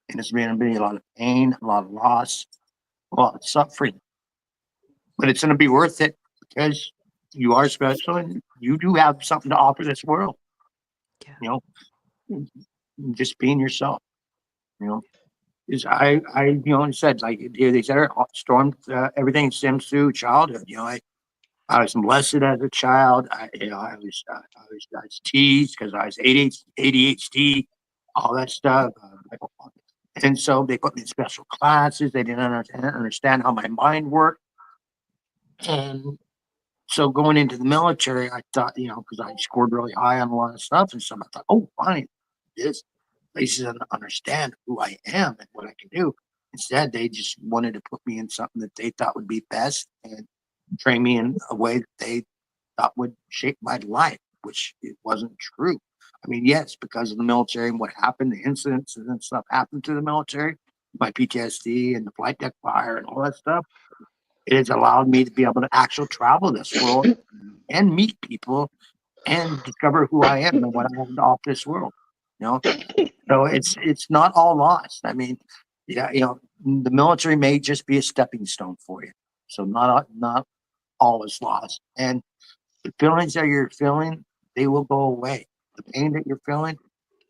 Speaker 3: And it's going to be a lot of pain, a lot of loss, a lot of suffering. But it's going to be worth it because you are special and you do have something to offer this world.
Speaker 5: Yeah.
Speaker 3: Just being yourself. Is I said, like here they said, stormed everything stems through childhood. I was molested as a child. I was teased because I was ADHD, all that stuff. And so they put me in special classes. They didn't understand how my mind worked. And so going into the military, I thought, because I scored really high on a lot of stuff and stuff, I thought, oh, fine, this place doesn't understand who I am and what I can do. Instead, they just wanted to put me in something that they thought would be best and train me in a way that they thought would shape my life, which it wasn't true. I mean, yes, because of the military and what happened, the incidents and stuff happened to the military, my PTSD and the flight deck fire and all that stuff. It has allowed me to be able to actually travel this world and meet people and discover who I am and what I have to offer this world. You know, so it's not all lost. I mean, yeah, the military may just be a stepping stone for you. So not all is lost. And the feelings that you're feeling, they will go away. The pain that you're feeling,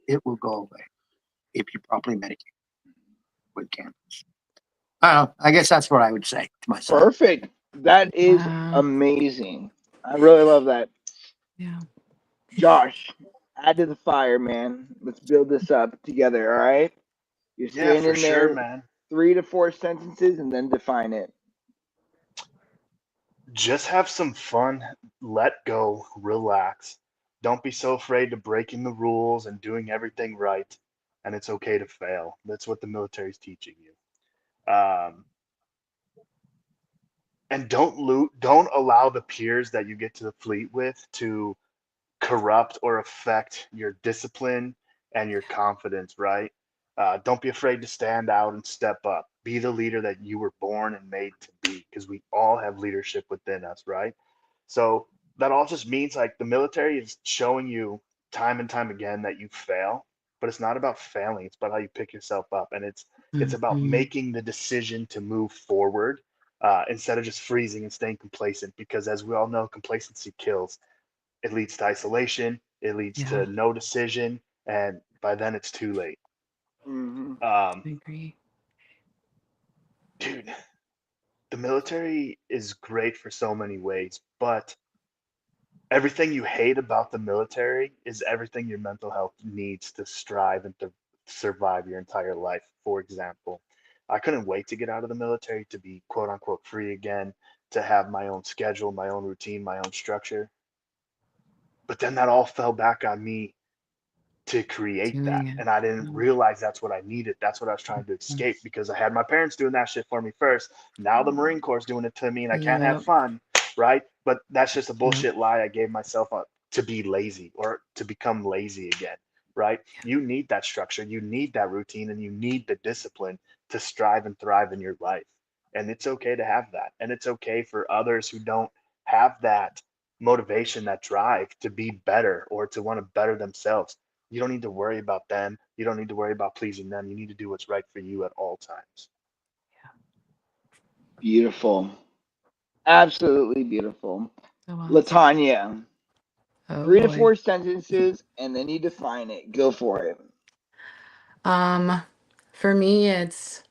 Speaker 3: it will go away if you properly medicate with cannabis. I don't know. I guess that's what I would say to myself.
Speaker 1: Perfect. That is
Speaker 5: Wow.
Speaker 1: amazing. I really love that.
Speaker 5: Yeah.
Speaker 1: Josh, add to the fire, man. Let's build this up together, all right? You're
Speaker 4: Yeah,
Speaker 1: staying
Speaker 4: for
Speaker 1: in
Speaker 4: sure,
Speaker 1: there
Speaker 4: man.
Speaker 1: 3 to 4 sentences and then define it.
Speaker 4: Just have some fun, let go, relax. Don't be so afraid to breaking the rules and doing everything right. And it's okay to fail. That's what the military's teaching you. And don't allow the peers that you get to the fleet with to corrupt or affect your discipline and your confidence, right? Don't be afraid to stand out and step up. Be the leader that you were born and made to be, because we all have leadership within us, right? So that all just means like the military is showing you time and time again that you fail, but it's not about failing. It's about how you pick yourself up, and it's about
Speaker 5: Mm-hmm.
Speaker 4: making the decision to move forward instead of just freezing and staying complacent. Because as we all know, complacency kills. It leads to isolation. It leads
Speaker 5: Yeah,
Speaker 4: to no decision, and by then it's too late.
Speaker 1: Hmm.
Speaker 4: Um,
Speaker 5: I agree.
Speaker 4: Dude, the military is great for so many ways, but everything you hate about the military is everything your mental health needs to strive and to survive your entire life. For example, I couldn't wait to get out of the military, to be quote unquote free again, to have my own schedule, my own routine, my own structure. But then that all fell back on me to create that.
Speaker 5: Doing it.
Speaker 4: And I didn't
Speaker 5: Mm,
Speaker 4: realize that's what I needed. That's what I was trying to
Speaker 5: mm.
Speaker 4: escape, because I had my parents doing that shit for me first. Now the Marine Corps is doing it to me and I can't have
Speaker 5: Yep.
Speaker 4: fun, right? But that's just a
Speaker 5: Yep.
Speaker 4: bullshit lie I gave myself up to be lazy or to become lazy again, right? You need that structure, you need that routine, and you need the discipline to strive and thrive in your life. And it's okay to have that. And it's okay for others who don't have that motivation, that drive to be better or to want to better themselves. You don't need to worry about them. You don't need to worry about pleasing them. You need to do what's right for you at all times.
Speaker 1: Beautiful. Absolutely beautiful.
Speaker 5: So awesome.
Speaker 1: Latanya,
Speaker 5: Oh
Speaker 1: three to
Speaker 5: boy.
Speaker 1: four sentences and then you define it. Go for it.
Speaker 5: Um, for me, it's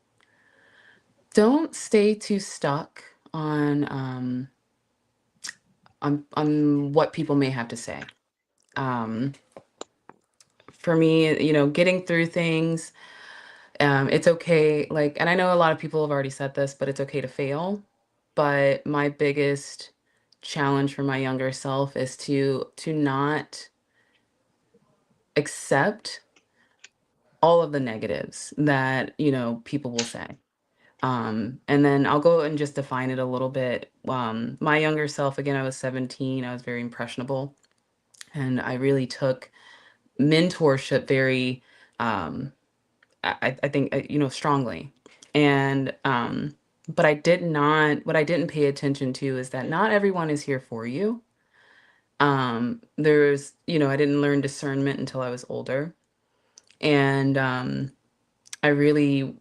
Speaker 5: don't stay too stuck on what people may have to say. Um, for me, getting through things, it's okay. Like, and I know a lot of people have already said this, but it's okay to fail. But my biggest challenge for my younger self is to not accept all of the negatives that people will say. And then I'll go and just define it a little bit. My younger self, again, I was 17. I was very impressionable, and I really took mentorship very, um, I think, strongly. And but I did not. What I didn't pay attention to is that not everyone is here for you. I didn't learn discernment until I was older, and I really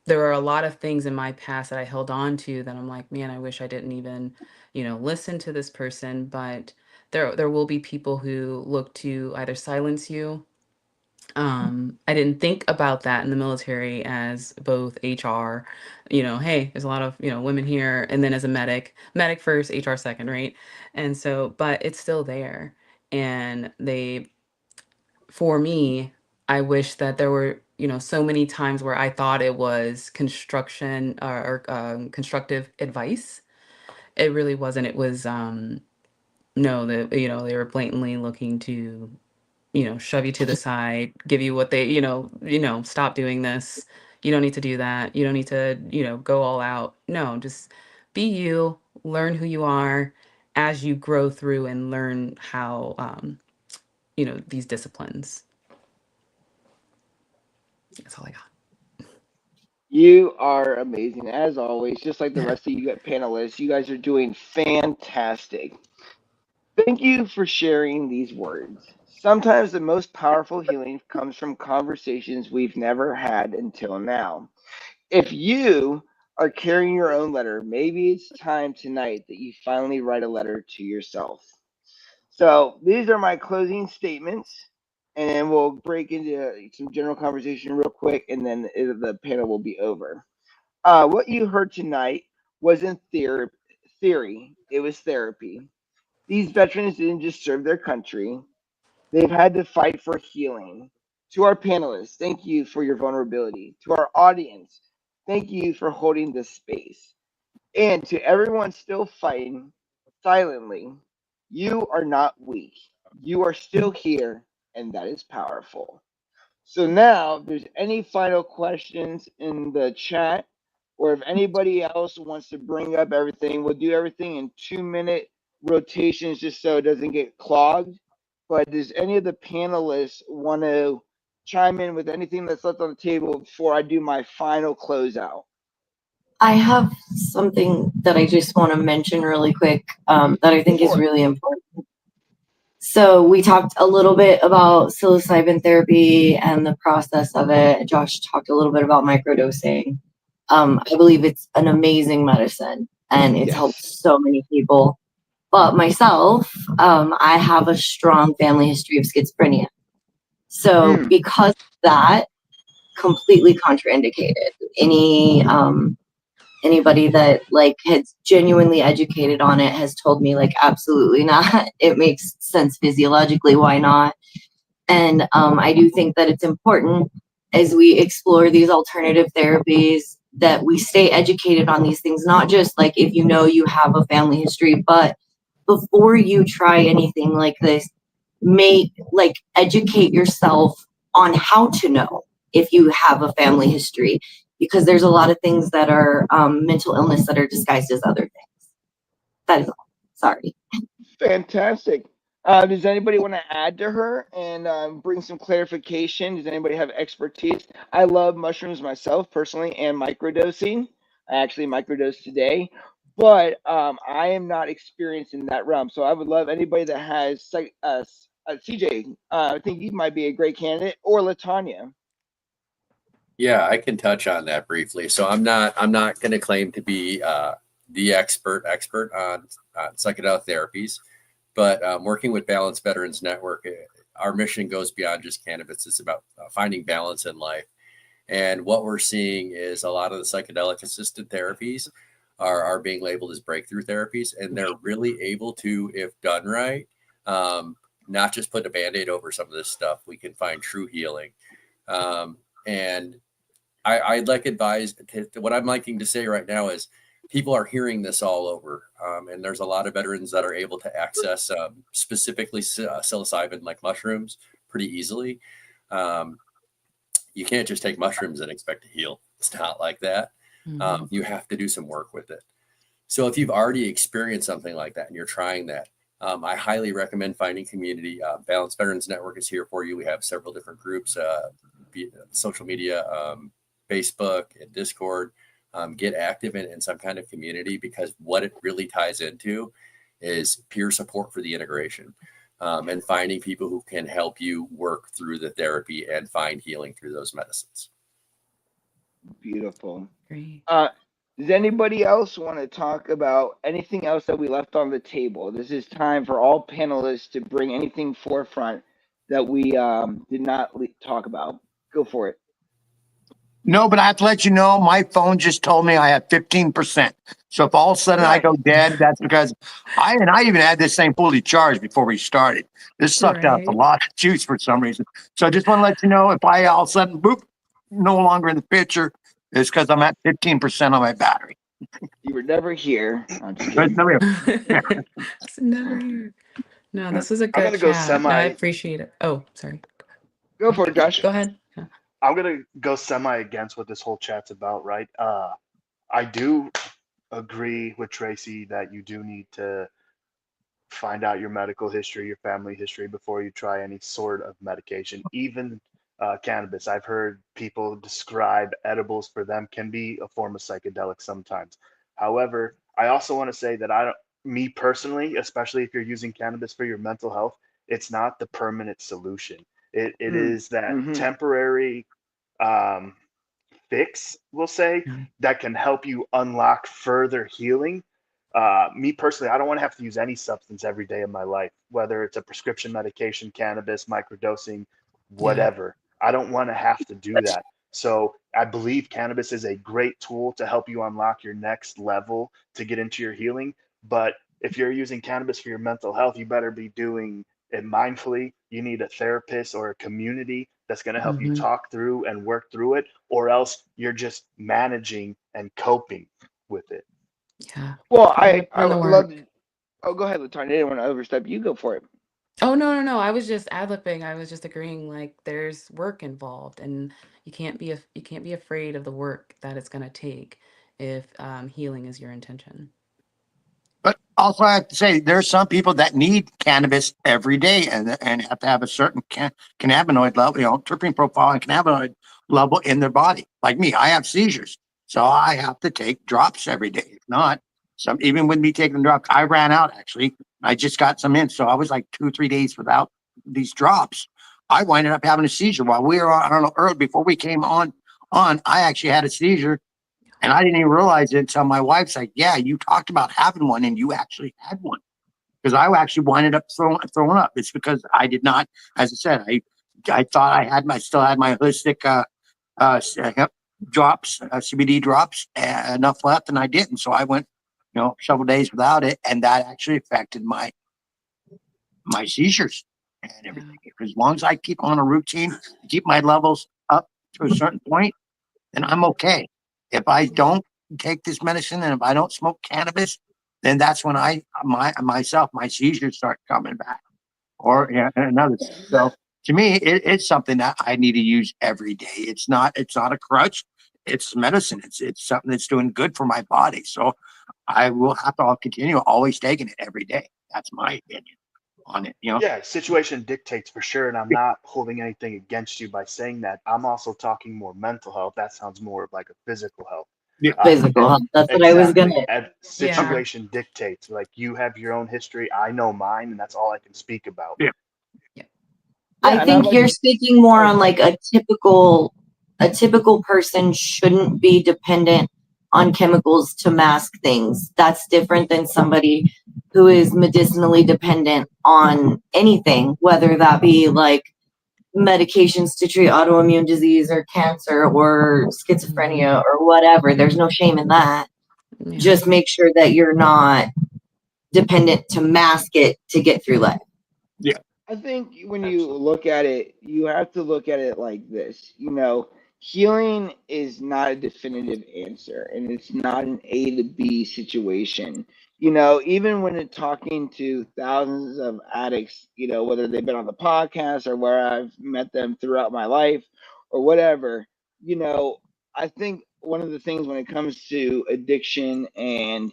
Speaker 5: there were a lot of things in my past that I held on to that I'm like, man, I wish I didn't even, listen to this person. But there will be people who look to either silence you. I didn't think about that in the military as both HR, hey, there's a lot of, women here, and then as a medic first, HR second, right? And so, but it's still there. And for me, I wish that there were, so many times where I thought it was construction or constructive advice. It really wasn't. It was, no, they were blatantly looking to, shove you to the side, give you what they, stop doing this. You don't need to do that. You don't need to, go all out. No, just be you, learn who you are as you grow through and learn how, these disciplines. That's all I got.
Speaker 1: You are amazing as always, just like the rest of you panelists. You guys are doing fantastic. Thank you for sharing these words. Sometimes the most powerful healing comes from conversations we've never had until now. If you are carrying your own letter, maybe it's time tonight that you finally write a letter to yourself. So these are my closing statements, and then we'll break into some general conversation real quick, and then the panel will be over. What you heard tonight wasn't theory, it was therapy. These veterans didn't just serve their country, they've had to fight for healing. To our panelists, thank you for your vulnerability. To our audience, thank you for holding this space. And to everyone still fighting silently, you are not weak. You are still here, and that is powerful. So now, if there's any final questions in the chat, or if anybody else wants to bring up everything, we'll do everything in 2 minute rotations just so it doesn't get clogged. But does any of the panelists want to chime in with anything that's left on the table before I do my final closeout?
Speaker 6: I have something that I just want to mention really quick that I think is really important. So we talked a little bit about psilocybin therapy and the process of it. Josh talked a little bit about microdosing. I believe it's an amazing medicine and it's helped so many people. But myself, I have a strong family history of schizophrenia. So because of that, completely contraindicated. Anybody that like has genuinely educated on it has told me like absolutely not. It makes sense physiologically, why not? And I do think that it's important as we explore these alternative therapies that we stay educated on these things, not just like if you know you have a family history, but before you try anything like this, educate yourself on how to know if you have a family history, because there's a lot of things that are mental illness that are disguised as other things. That is all. Sorry.
Speaker 1: Fantastic. Does anybody want to add to her and bring some clarification? Does anybody have expertise? I love mushrooms myself personally and microdosing. I actually microdosed today, but I am not experienced in that realm. So I would love anybody that has CJ. I think you might be a great candidate, or Latanya.
Speaker 2: Yeah, I can touch on that briefly. So I'm not going to claim to be the expert on psychedelic therapies, but working with Balanced Veterans Network, our mission goes beyond just cannabis. It's about finding balance in life. And what we're seeing is a lot of the psychedelic assisted therapies are being labeled as breakthrough therapies, and they're really able to, if done right, not just put a Band-Aid over some of this stuff. We can find true healing. And I'd like advise what I'm liking to say right now is people are hearing this all over. And there's a lot of veterans that are able to access specifically psilocybin like mushrooms pretty easily. You can't just take mushrooms and expect to heal. It's not like that. You have to do some work with it. So if you've already experienced something like that and you're trying that, I highly recommend finding community. Balanced Veterans Network is here for you. We have several different groups, social media, Facebook and Discord. Get active in some kind of community, because what it really ties into is peer support for the integration, and finding people who can help you work through the therapy and find healing through those medicines.
Speaker 1: Beautiful.
Speaker 5: Great.
Speaker 1: Does anybody else want to talk about anything else that we left on the table? This is time for all panelists to bring anything forefront that we did not talk about. Go for it.
Speaker 3: No, but I have to let you know, my phone just told me I have 15%. So if all of a sudden I go dead, that's because I even had this thing fully charged before we started. This sucked out a lot of juice for some reason. So I just want to let you know, if I all of a sudden, boop, no longer in the picture, it's because I'm at 15% on my battery.
Speaker 1: You were never here. I'm just
Speaker 3: But
Speaker 1: kidding.
Speaker 3: never
Speaker 5: It's never here. No, this is a
Speaker 4: I'm
Speaker 5: good
Speaker 4: gonna go
Speaker 5: chat. No, I appreciate it. Oh, sorry.
Speaker 1: Go for it, Josh.
Speaker 5: Go ahead. Yeah.
Speaker 4: I'm gonna go semi against what this whole chat's about, right? I do agree with Tracy that you do need to find out your medical history, your family history before you try any sort of medication, even cannabis. I've heard people describe edibles for them can be a form of psychedelic sometimes. However, I also want to say that I don't, me personally, especially if you're using cannabis for your mental health, it's not the permanent solution. It is that
Speaker 1: Mm-hmm.
Speaker 4: temporary um, fix, we'll say,
Speaker 5: Yeah.
Speaker 4: that can help you unlock further healing. Me personally, I don't want to have to use any substance every day of my life, whether it's a prescription medication, cannabis, microdosing,
Speaker 5: Yeah.
Speaker 4: whatever. I don't want to have to do that. So I believe cannabis is a great tool to help you unlock your next level to get into your healing. But if you're using cannabis for your mental health, you better be doing it mindfully. You need a therapist or a community that's going to help you
Speaker 5: Hmm.
Speaker 4: talk through and work through it, or else you're just managing and coping with it.
Speaker 5: Yeah.
Speaker 1: Well,
Speaker 5: Gotta
Speaker 1: I
Speaker 5: put in the
Speaker 1: would love
Speaker 5: work.
Speaker 1: to. Oh, go ahead, Latonya. I didn't want to overstep. You go for it.
Speaker 5: Oh, no, no, no. I was just ad-libbing. I was just agreeing, like, there's work involved, and you can't be afraid of the work that it's gonna take if healing is your intention.
Speaker 3: But also, I have to say, there's some people that need cannabis every day and have to have a certain cannabinoid level, terpene profile and cannabinoid level in their body. Like me, I have seizures, so I have to take drops every day. If not, even with me taking drops, I ran out actually. I just got some in, so I was like 2 or 3 days without these drops. I winded up having a seizure while we were on, I don't know, early before we came on. I actually had a seizure and I didn't even realize it until my wife's like, "Yeah, you talked about having one, and you actually had one." Because I actually winded up throwing up. It's because I did not, as I said, I thought still had my holistic drops, CBD drops, enough left, and I didn't. So I went, several days without it, and that actually affected my seizures and
Speaker 5: Yeah.
Speaker 3: everything. Because as long as I keep on a routine, keep my levels up to a certain point, then I'm okay. If I don't take this medicine and if I don't smoke cannabis, then that's when my seizures start coming back. Or another. So to me, it's something that I need to use every day. It's not a crutch. It's medicine. It's something that's doing good for my body. So I'll continue always taking it every day. That's my opinion on it.
Speaker 4: Yeah, situation dictates for sure, and I'm not holding anything against you by saying that. I'm also talking more mental health. That sounds more of like a physical health.
Speaker 3: Yeah.
Speaker 6: Physical health. That's what I was
Speaker 4: Exactly.
Speaker 6: gonna.
Speaker 5: Yeah.
Speaker 4: Situation dictates. Like you have your own history, I know mine, and that's all I can speak about.
Speaker 3: Yeah.
Speaker 5: Yeah.
Speaker 6: I
Speaker 1: Yeah, and I'd
Speaker 6: think
Speaker 1: like
Speaker 6: you're
Speaker 1: to.
Speaker 6: speaking more
Speaker 1: Oh,
Speaker 6: on
Speaker 1: sorry.
Speaker 6: like a typical person shouldn't be dependent on chemicals to mask things. That's different than somebody who is medicinally dependent on anything, whether that be like medications to treat autoimmune disease or cancer or
Speaker 5: Hmm.
Speaker 6: schizophrenia or whatever. There's no shame in that.
Speaker 5: Yeah.
Speaker 6: Just make sure that you're not dependent to mask it to get through life.
Speaker 3: Yeah.
Speaker 1: I think when you
Speaker 4: Absolutely.
Speaker 1: look at it, you have to look at it like this. Healing is not a definitive answer, and it's not an A to B situation. Even when it's talking to thousands of addicts, whether they've been on the podcast or where I've met them throughout my life or whatever, I think one of the things when it comes to addiction and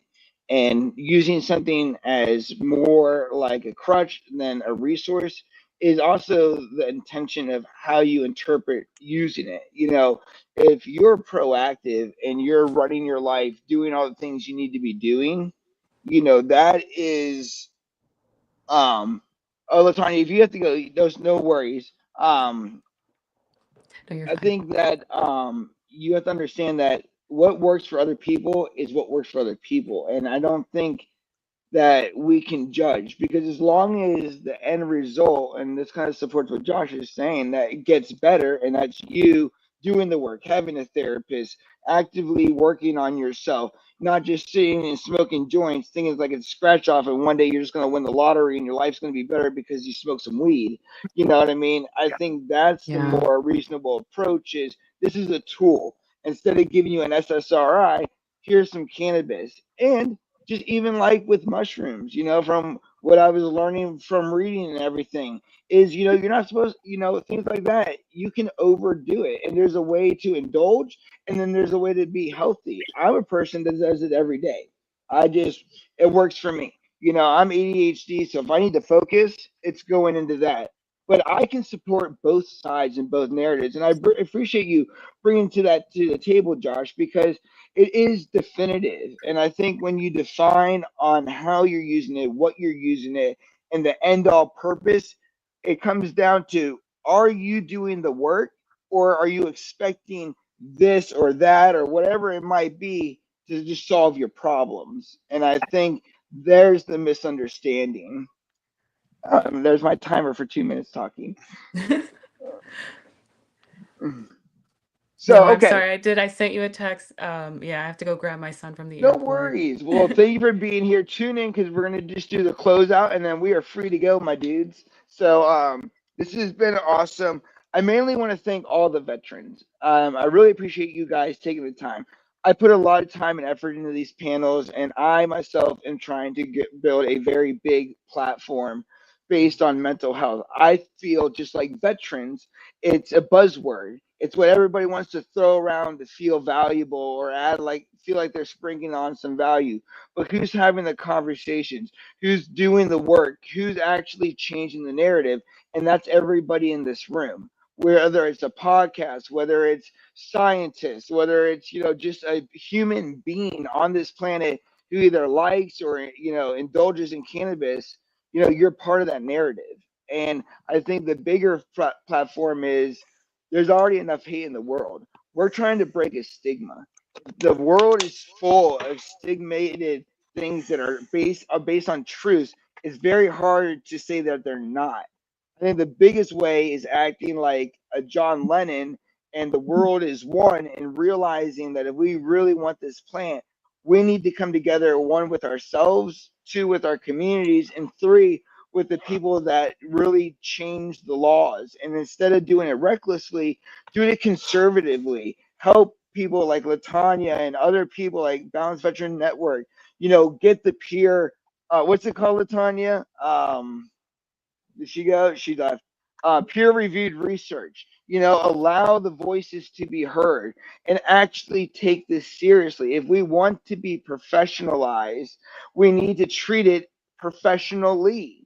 Speaker 1: using something as more like a crutch than a resource is also the intention of how you interpret using it. If you're proactive and you're running your life, doing all the things you need to be doing, that is oh, Latanya, if you have to go, there's no worries.
Speaker 5: No, you're
Speaker 1: I
Speaker 5: fine.
Speaker 1: think that you have to understand that what works for other people is what works for other people, and I don't think that we can judge, because as long as the end result, and this kind of supports what Josh is saying, that it gets better, and that's you doing the work, having a therapist, actively working on yourself, not just sitting and smoking joints, thinking it's like it's a scratch off, and one day you're just going to win the lottery and your life's going to be better because you smoke some weed. You know what I mean? I think that's the
Speaker 5: Yeah.
Speaker 1: more reasonable approach. Is this is a tool. Instead of giving you an SSRI, here's some cannabis. And just even like with mushrooms, from what I was learning from reading and everything, is you're not supposed, things like that. You can overdo it, and there's a way to indulge, and then there's a way to be healthy. I'm a person that does it every day. It works for me. You know, I'm ADHD, so if I need to focus, it's going into that. But I can support both sides and both narratives, and I appreciate you bringing that to the table, Josh, because it is definitive. And I think when you define on how you're using it, what you're using it, and the end all purpose, it comes down to, are you doing the work, or are you expecting this or that or whatever it might be to just solve your problems? And I think there's the misunderstanding. There's my timer for 2 minutes talking.
Speaker 5: No,
Speaker 1: So,
Speaker 5: I'm
Speaker 1: okay.
Speaker 5: sorry. I sent you a text. Yeah, I have to go grab my son from the
Speaker 1: No
Speaker 5: airport.
Speaker 1: worries. Well, thank you for being here. Tune in because we're going to just do the closeout and then we are free to go, my dudes. So, this has been awesome. I mainly want to thank all the veterans. I really appreciate you guys taking the time. I put a lot of time and effort into these panels, and I myself am trying to build a very big platform based on mental health. I feel just like veterans, it's a buzzword. It's what everybody wants to throw around to feel valuable or add, like, feel like they're sprinkling on some value. But who's having the conversations? Who's doing the work? Who's actually changing the narrative? And that's everybody in this room. Whether it's a podcast, whether it's scientists, whether it's, just a human being on this planet who either likes or, indulges in cannabis, you're part of that narrative. And I think the bigger platform is, there's already enough hate in the world. We're trying to break a stigma. The world is full of stigmated things that are based on truths. It's very hard to say that they're not. I think the biggest way is acting like a John Lennon and the world is one, and realizing that if we really want this plant, we need to come together, one, with ourselves, two, with our communities, and three, with the people that really change the laws. And instead of doing it recklessly, do it conservatively. Help people like Latanya and other people like Balanced Veteran Network, get the peer, what's it called, Latanya? Did she go? She left. Peer reviewed research. Allow the voices to be heard and actually take this seriously. If we want to be professionalized, we need to treat it professionally.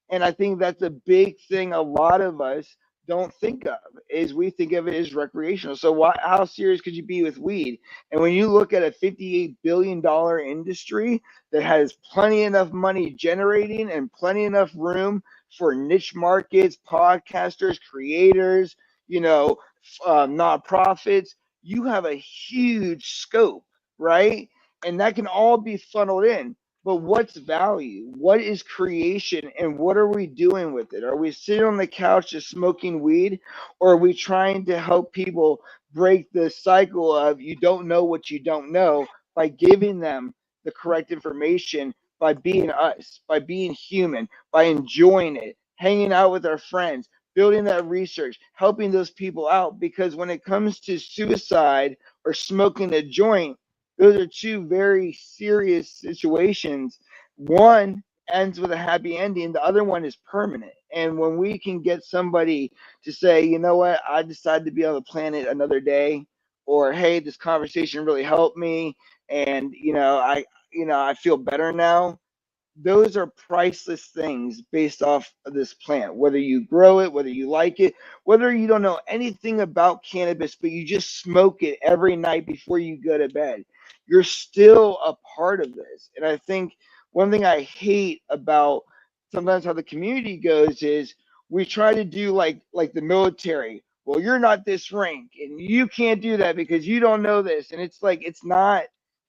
Speaker 1: And I think that's a big thing a lot of us don't think of, is we think of it as recreational. So how serious could you be with weed? And when you look at a $58 billion industry that has plenty enough money generating and plenty enough room for niche markets, podcasters, creators, nonprofits, you have a huge scope, right? And that can all be funneled in. But what's value? What is creation? And what are we doing with it? Are we sitting on the couch just smoking weed? Or are we trying to help people break the cycle of you don't know what you don't know by giving them the correct information, by being us, by being human, by enjoying it, hanging out with our friends, building that research, helping those people out? Because when it comes to suicide or smoking a joint, those are two very serious situations. One ends with a happy ending, the other one is permanent. And when we can get somebody to say, you know what, I decided to be on the planet another day, or hey, this conversation really helped me, and I feel better now. Those are priceless things based off of this plant. Whether you grow it, whether you like it, whether you don't know anything about cannabis, but you just smoke it every night before you go to bed, you're still a part of this. And I think one thing I hate about sometimes how the community goes is we try to do like the military. Well, you're not this rank and you can't do that because you don't know this. And it's like it's not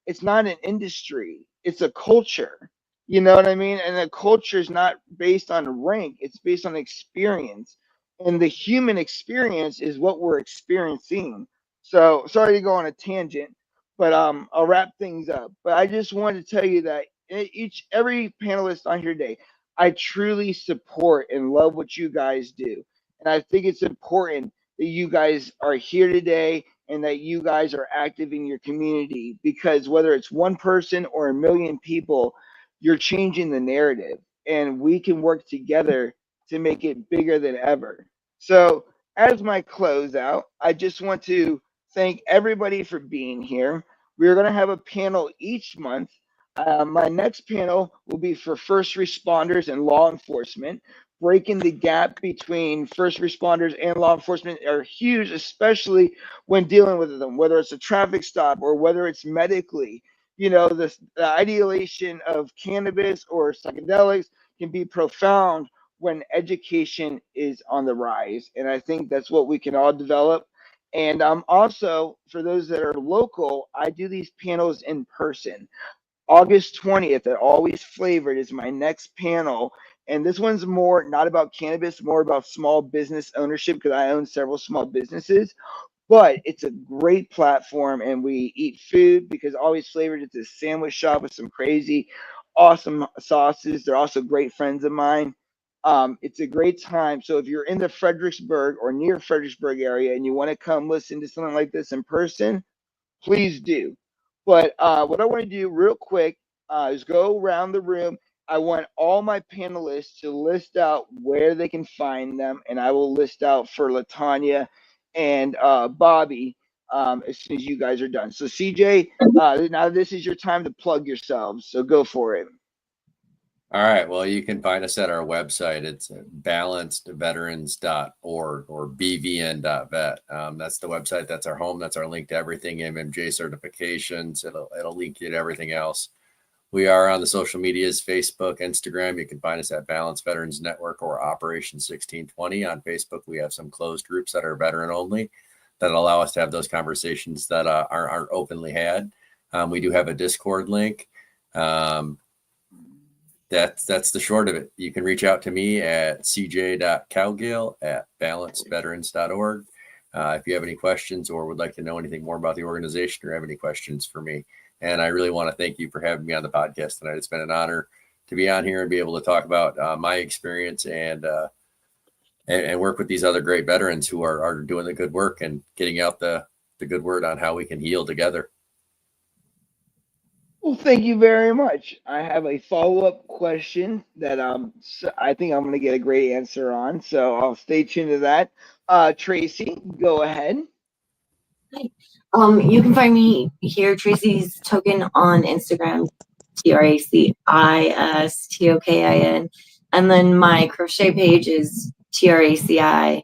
Speaker 1: an industry, it's a culture. You know what I mean? And the culture is not based on rank, it's based on experience. And the human experience is what we're experiencing. So sorry to go on a tangent, but I'll wrap things up. But I just wanted to tell you that every panelist on here today, I truly support and love what you guys do. And I think it's important that you guys are here today and that you guys are active in your community, because whether it's one person or a million people, you're changing the narrative, and we can work together to make it bigger than ever. So, as my closeout, I just want to thank everybody for being here. We're going to have a panel each month. My next panel will be for first responders and law enforcement. Breaking the gap between first responders and law enforcement are huge, especially when dealing with them, whether it's a traffic stop or whether it's medically. You know, the ideation of cannabis or psychedelics can be profound when education is on the rise. And I think that's what we can all develop. And also, for those that are local, I do these panels in person. August 20th at Always Flavored is my next panel. And this one's more not about cannabis, more about small business ownership because I own several small businesses. But it's a great platform, and we eat food because Always Flavored is a sandwich shop with some crazy, awesome sauces. They're also great friends of mine. It's a great time. So if you're in the Fredericksburg or near Fredericksburg area and you want to come listen to something like this in person, please do. But what I want to do real quick is go around the room. I want all my panelists to list out where they can find them, and I will list out for Latanya and Bobby as soon as you guys are done. So, CJ, now this is your time to plug yourselves. So go for it.
Speaker 2: All right. Well, you can find us at our website. It's balancedveterans.org or bvn.vet. That's the website. That's our home. That's our link to everything, MMJ certifications. It'll link you to everything else. We are on the social medias, Facebook, Instagram. You can find us at Balanced Veterans Network or Operation 1620. On Facebook, we have some closed groups that are veteran only that allow us to have those conversations that aren't openly had. We do have a Discord link. That's the short of it. You can reach out to me at cj.cowgill@balancedveterans.org. If you have any questions or would like to know anything more about the organization or have any questions for me. And I really want to thank you for having me on the podcast tonight. It's been an honor to be on here and be able to talk about my experience and work with these other great veterans who are doing the good work and getting out the good word on how we can heal together.
Speaker 1: Well, thank you very much. I have a follow-up question that I think I'm going to get a great answer on, so I'll stay tuned to that. Tracy, go ahead.
Speaker 6: Hi. You can find me here, Tracy's Token, on Instagram, TRACISTOKIN, and then my crochet page is TRACITKN.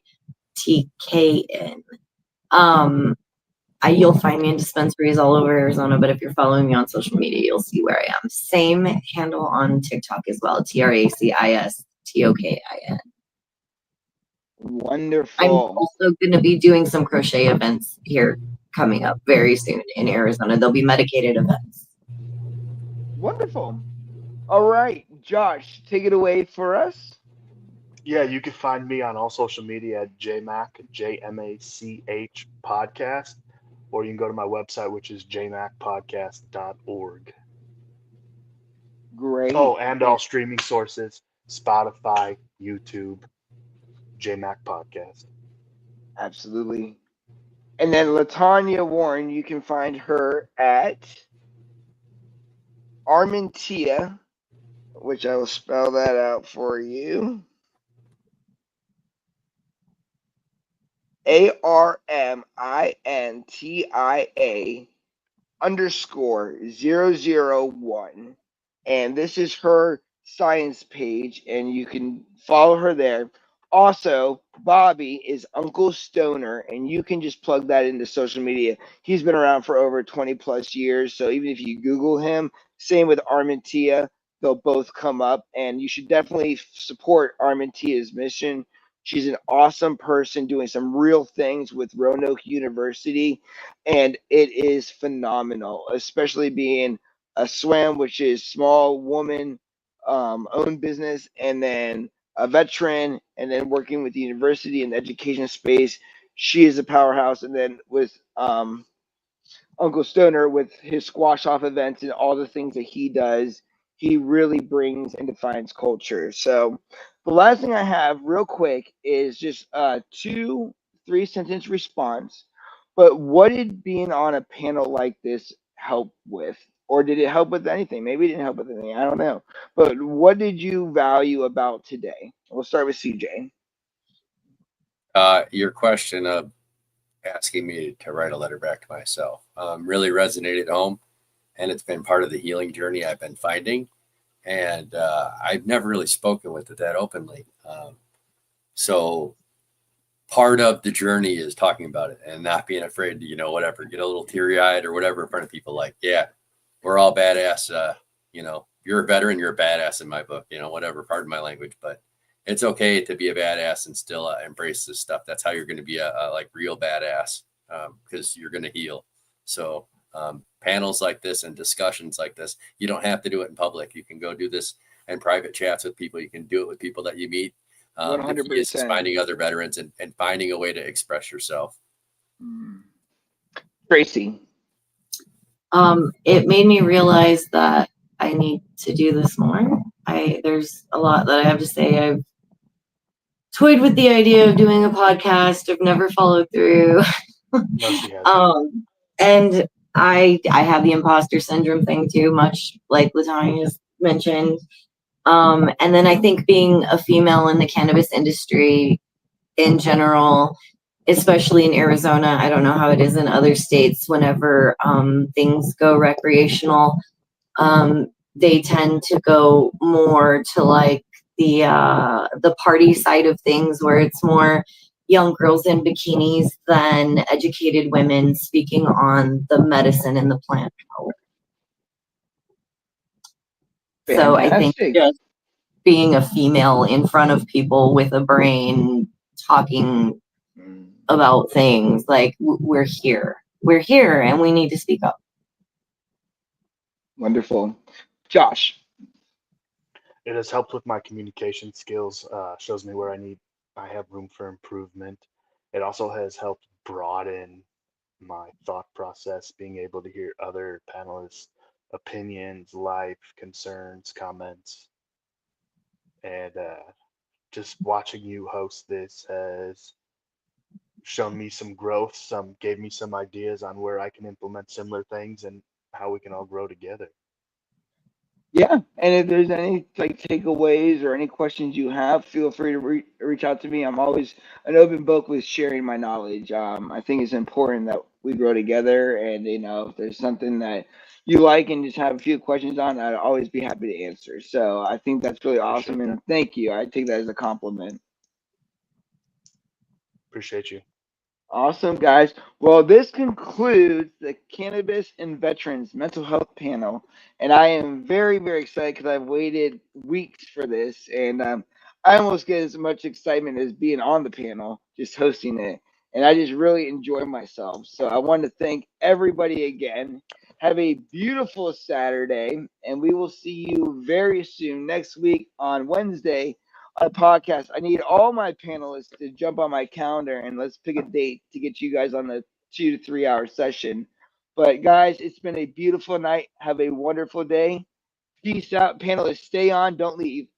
Speaker 6: You'll find me in dispensaries all over Arizona, but if you're following me on social media, you'll see where I am. Same handle on TikTok as well, TRACISTOKIN.
Speaker 1: Wonderful.
Speaker 6: I'm also going to be doing some crochet events here coming up very soon in Arizona. There'll be medicated events.
Speaker 1: Wonderful. All right, Josh, take it away for us.
Speaker 4: Yeah, you can find me on all social media at JMAC, JMACH podcast, or you can go to my website, which is jmacpodcast.org.
Speaker 1: Great.
Speaker 4: Oh, and all streaming sources, Spotify, YouTube, JMac Podcast.
Speaker 1: Absolutely. And then Latanya Warren, you can find her at Armentia, which I will spell that out for you. ARMINTIA_001. And this is her science page, and you can follow her there. Also, Bobby is Uncle Stoner, and you can just plug that into social media. He's been around for over 20 plus years, so even if you Google him, same with Armentia, they'll both come up, and you should definitely support Armentia's mission. She's an awesome person doing some real things with Roanoke University, and it is phenomenal, especially being a SWAM, which is small woman owned business, and then a veteran, and then working with the university and the education space. She is a powerhouse, and then with Uncle Stoner with his squash off events and all the things that he does, he really brings and defines culture. So the last thing I have real quick is just a 2-3 sentence response. But what did being on a panel like this help with? Or did it help with anything? Maybe it didn't help with anything. I don't know. But what did you value about today? We'll start with CJ.
Speaker 2: Your question of asking me to write a letter back to myself really resonated home. and it's been part of the healing journey I've been finding. And I've never really spoken with it that openly. So part of the journey is talking about it and not being afraid to, you know, whatever, get a little teary eyed or whatever in front of people. Like, yeah, we're all badass. You know, you're a veteran, you're a badass in my book, you know, whatever, pardon my language, but it's okay to be a badass and still embrace this stuff. That's how you're going to be a like real badass, because you're going to heal. So panels like this and discussions like this, you don't have to do it in public. You can go do this in private chats with people. You can do it with people that you meet.
Speaker 1: 100%.
Speaker 2: The key is finding other veterans and finding a way to express yourself.
Speaker 1: Tracy.
Speaker 6: It made me realize that I need to do this more. There's a lot that I have to say. I've toyed with the idea of doing a podcast. I've never followed through.
Speaker 4: No, she hasn't.
Speaker 6: And I have the imposter syndrome thing too, much like Latanya mentioned. And then I think being a female in the cannabis industry in general, especially in Arizona, I don't know how it is in other states, whenever things go recreational, they tend to go more to like the party side of things, where it's more young girls in bikinis than educated women speaking on the medicine and the plant power. So I think just being a female in front of people with a brain talking about things, like we're here and we need to speak up.
Speaker 1: Wonderful. Josh.
Speaker 4: It has helped with my communication skills, shows me where I have room for improvement. It also has helped broaden my thought process, being able to hear other panelists' opinions, life concerns, comments. And just watching you host this has shown me some growth, gave me some ideas on where I can implement similar things and how we can all grow together.
Speaker 1: Yeah, and if there's any like takeaways or any questions you have, feel free to reach out to me. I'm always an open book with sharing my knowledge. I think it's important that we grow together, and you know, if there's something that you like and just have a few questions on, I'd always be happy to answer. So I think that's really awesome, and thank you. I take that as a compliment.
Speaker 4: Appreciate you.
Speaker 1: Awesome, guys. Well, this concludes the Cannabis and Veterans Mental Health Panel. And I am very, very excited because I've waited weeks for this. And I almost get as much excitement as being on the panel, just hosting it. And I just really enjoy myself. So I want to thank everybody again. Have a beautiful Saturday. And we will see you very soon next week on Wednesday. A podcast. I need all my panelists to jump on my calendar and let's pick a date to get you guys on the 2 to 3 hour session. But guys, it's been a beautiful night. Have a wonderful day. Peace out, panelists. Stay on. Don't leave.